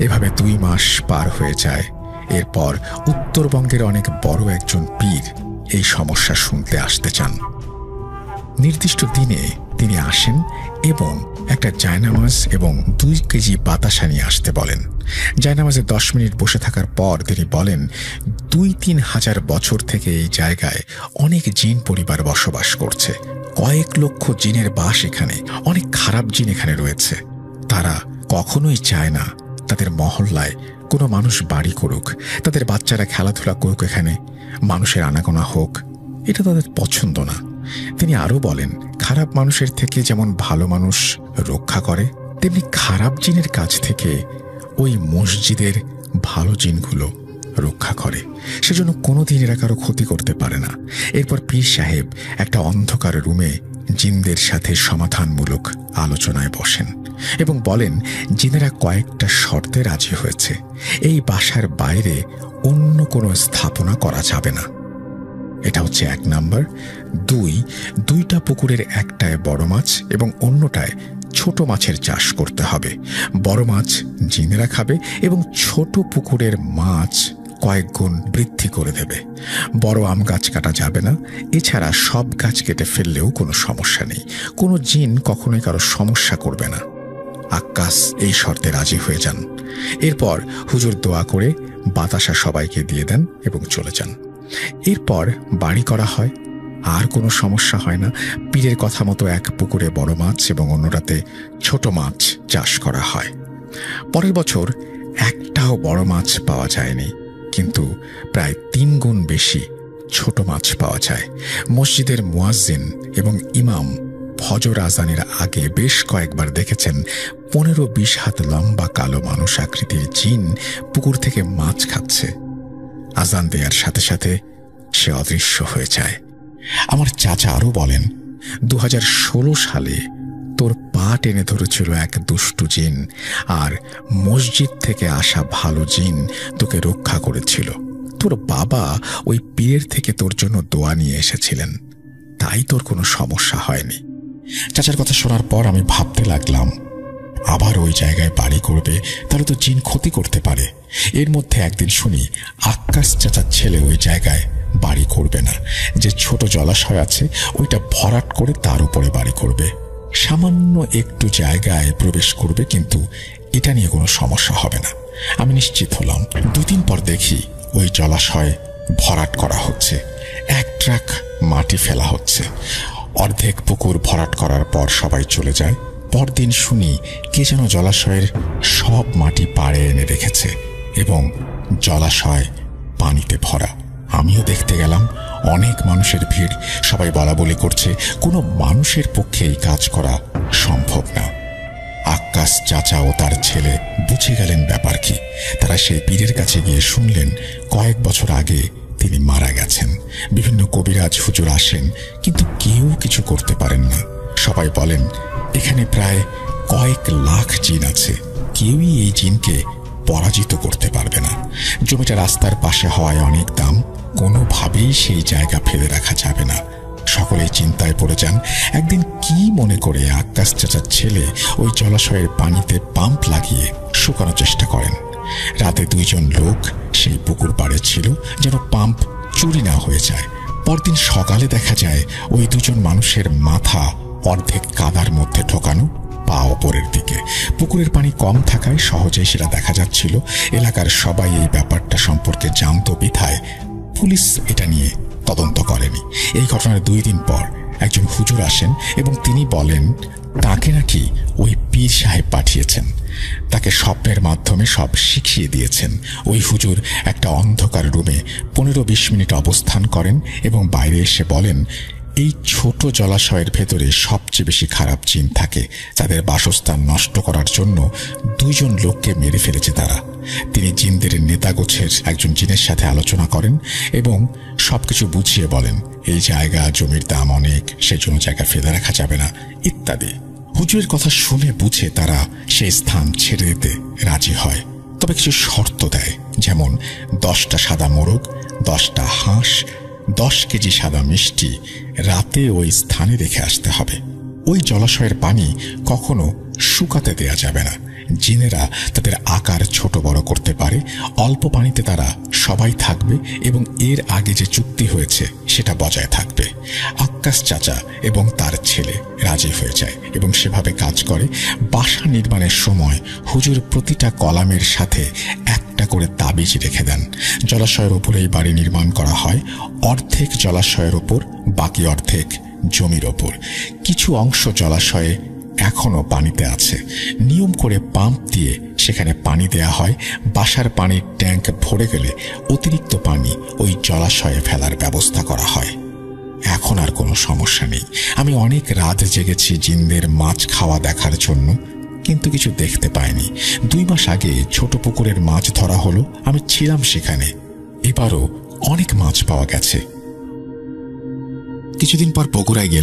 এভাবে 2 মাস পার হয়ে যায়। এরপর উত্তরবঙ্গের অনেক বড় একজন পীর এই সমস্যা শুনতে আসতে চান। নির্দিষ্ট দিনে তিনি আসেন এবং একটা জায়নামাজ এবং 2 কেজি বাতাসা নিয়ে আসতে বলেন। জায়নামাজে 10 মিনিট বসে থাকার পর তিনি বলেন, 2-3 হাজার বছর থেকে এই জায়গায় অনেক জিন পরিবার বসবাস করছে। কয়েক লক্ষ জিনের বাস এখানে। অনেক খারাপ জিন এখানে রয়েছে। তারা কখনোই চায় না তাদের মহল্লায় কোনো মানুষ বাড়ি করুক, তাদের বাচ্চারা খেলাধুলা করুক, এখানে মানুষের আনাগোনা হোক। এটা তাদের পছন্দ না। তিনি আরও বলেন, খারাপ মানুষের থেকে যেমন ভালো মানুষ রক্ষা করে, তেমনি খারাপ জিনের কাছ থেকে ওই মসজিদের ভালো জিনগুলো রক্ষা করে। সেজন্য কোনোদিন এরা কারো ক্ষতি করতে পারে না। এরপর পীর সাহেব একটা অন্ধকার রুমে জিনদের সাথে সমাধানমূলক আলোচনায় বসেন এবং বলেন জিনেরা কয়েকটা শর্তে রাজি হয়েছে। এই বাসার বাইরে অন্য কোনো স্থাপনা করা যাবে না। এটা হচ্ছে 1 নাম্বার। 2টা পুকুরের একটায় বড় মাছ এবং অন্যটায় ছোট মাছের চাষ করতে হবে। বড় মাছ জিনেরা খাবে এবং ছোট পুকুরের মাছ কয়েক গুণ বৃদ্ধি করে দেবে। বড় আম গাছ কাটা যাবে না। এছাড়া সব গাছ কেটে ফেললেও কোনো সমস্যা নেই। কোনো জিন কখনোই কারো সমস্যা করবে না। আক্কাস এই শর্তে রাজি হয়ে যান। এরপর হুজুর দোয়া করে বাতাসা সবাইকে দিয়ে দেন এবং চলে যান। এরপর বাড়ি করা হয়। আর কোনো সমস্যা হয় না। পীরের কথা মতো এক পুকুরে বড় মাছ এবং অন্যটাতে ছোট মাছ চাষ করা হয়। পরের বছর একটাও বড় মাছ পাওয়া যায়নি, কিন্তু প্রায় 3 গুণ বেশি ছোট মাছ পাওয়া যায়। মসজিদের মুয়াজ্জিন এবং ইমাম ফজর আজানের আগে বেশ কয়েকবার দেখেছেন 15-20 হাত লম্বা কালো মানুষ আকৃতির জিন পুকুর থেকে মাছ খাচ্ছে। আজান দেওয়ার সাথে সাথে সে অদৃশ্য হয়ে যায়। আমার চাচা আরও বলেন, 2016 সালে তোর পা টেনে ধরেছিল এক দুষ্টু জিন, আর মসজিদ থেকে আসা ভালো জিন তোকে রক্ষা করেছিল। তোর বাবা ওই পীরের থেকে তোর জন্য দোয়া নিয়ে এসেছিলেন, তাই তোর কোনো সমস্যা হয়নি। চাচার কথা শোনার পর আমি ভাবতে লাগলাম, আবার ওই জায়গায় বাড়ি করবে, তাহলে তো জিন ক্ষতি করতে পারে। এর মধ্যে একদিন শুনি আক্কাস চাচার ছেলে ওই জায়গায় বাড়ি করবে না। যে ছোট জলাশয় আছে ওইটা ভরাট করে তার উপরে বাড়ি করবে। সামান্য একটু জায়গায় প্রবেশ করবে, কিন্তু এটা নিয়ে কোনো সমস্যা হবে না। আমি নিশ্চিত হলাম। 2 দিন পর দেখি ওই জলাশয় ভরাট করা হচ্ছে। 1 ট্রাক মাটি ফেলা হচ্ছে। অর্ধেক পুকুর ভরাট করার পর সবাই চলে যায়। পরদিন শুনি কে যেন জলাশয়ের সব মাটি পাড়ে এনে রেখেছে এবং জলাশয় পানিতে ভরা। আমিও দেখতে গেলাম। অনেক মানুষের ভিড়, সবাই বলাবলি করছে। কোনো মানুষের পক্ষে এই কাজ করা সম্ভব না। আক্কাস চাচা ও তার ছেলে বুঝে গেলেন ব্যাপার কি। তারা সেই পীরের কাছে গিয়ে শুনলেন কয়েক বছর আগে তিনি মারা গেছেন। বিভিন্ন কবিরাজ হুজুর আসেন, কিন্তু কেউ কিছু করতে পারেন না। সবাই বলেন এখানে প্রায় কয়েক লাখ জিন আছে, কেউই এই জিনকে পরাজিত করতে পারবে না। জমিটা রাস্তার পাশে হওয়ায় অনেক দাম, কোনোভাবেই সেই জায়গা ফেলে রাখা যাবে না। সকলেই চিন্তায় পড়ে যান। একদিন কি মনে করে আক্কাস চাচার ছেলে ওই জলাশয়ের পানিতে পাম্প লাগিয়ে শুকানোর চেষ্টা করেন। রাতে 2 জন লোক সেই পুকুর পাড়ে ছিল যেন পাম্প চুরি না হয়ে যায়। পরদিন সকালে দেখা যায় ওই 2 জন মানুষের মাথা অর্ধেক কাদার মধ্যে ঢোকানো, পা ওপরের দিকে। পুকুরের পানি কম থাকায় সহজেই সেটা দেখা যাচ্ছিল। এলাকার সবাই এই ব্যাপারটা সম্পর্কে জানত বিধায় পুলিশ এটা নিয়ে তদন্ত করেনি। এই ঘটনার 2 দিন পর একজন হুজুর আসেন এবং তিনি বলেন তাকে নাকি ওই পীর সাহেব পাঠিয়েছেন, তাকে স্বপ্নের মাধ্যমে সব শিখিয়ে দিয়েছেন। ওই হুজুর একটা অন্ধকার রুমে 15-20 মিনিট অবস্থান করেন এবং বাইরে এসে বলেন এই ছোট জলাশয়ের ভেতরে সবচেয়ে বেশি খারাপ জিন থাকে। তাদের বাসস্থান নষ্ট করার জন্য 2 জন লোককে মেরে ফেলেছে তারা। তিনি জিনদের নেতা গোছের একজন জিনের সাথে আলোচনা করেন এবং সবকিছু বুঝিয়ে বলেন এই জায়গা জমির দাম অনেক, সেজন্য জায়গা ফেলে রাখা যাবে না ইত্যাদি। হুজুরের কথা শুনে বুঝে তারা সেই স্থান ছেড়ে দিতে রাজি হয়, তবে কিছু শর্ত দেয়, যেমন 10টা সাদা মোরগ, 10টা হাঁস, 10 কেজি সাদা মিষ্টি রাতে ওই স্থানে রেখে আসতে হবে। ওই জলাশয়ের পানি কখনো শুকাতে দেয়া যাবে না। জিনেরা তাদের আকার ছোট বড় করতে পারে, অল্প পানিতে তারা সবাই থাকবে এবং এর আগে যে চুক্তি হয়েছে সেটা বজায় থাকবে। আক্কাস চাচা এবং তার ছেলে রাজি হয়ে যায় এবং সেভাবে কাজ করে। বাসা নির্মাণের সময় হুজুর প্রতিটা কলামের সাথে একটা করে তাবিজ রেখে দেন। জলাশয়ের উপরেই বাড়ি নির্মাণ করা হয়, অর্ধেক জলাশয়ের ওপর, বাকি অর্ধেক জমির ওপর। কিছু অংশ জলাশয়ে এখনো পানিতে আছে। নিয়ম করে পাম্প দিয়ে সেখানে পানি দেয়া হয়। বাসার পানির ট্যাঙ্ক ভরে গেলে অতিরিক্ত পানি ওই জলাশয়ে ফেলার ব্যবস্থা করা হয়। এখন আর কোনো সমস্যা নেই। আমি অনেক রাত জেগেছি জিনদের মাছ খাওয়া দেখার জন্য, কিন্তু কিছু দেখতে পাইনি। 2 মাস আগে ছোট পুকুরের মাছ ধরা হলো, আমি ছিলাম সেখানে। এবারও অনেক মাছ পাওয়া গেছে। কিছুদিন পর বগুড়ায় গেলাম।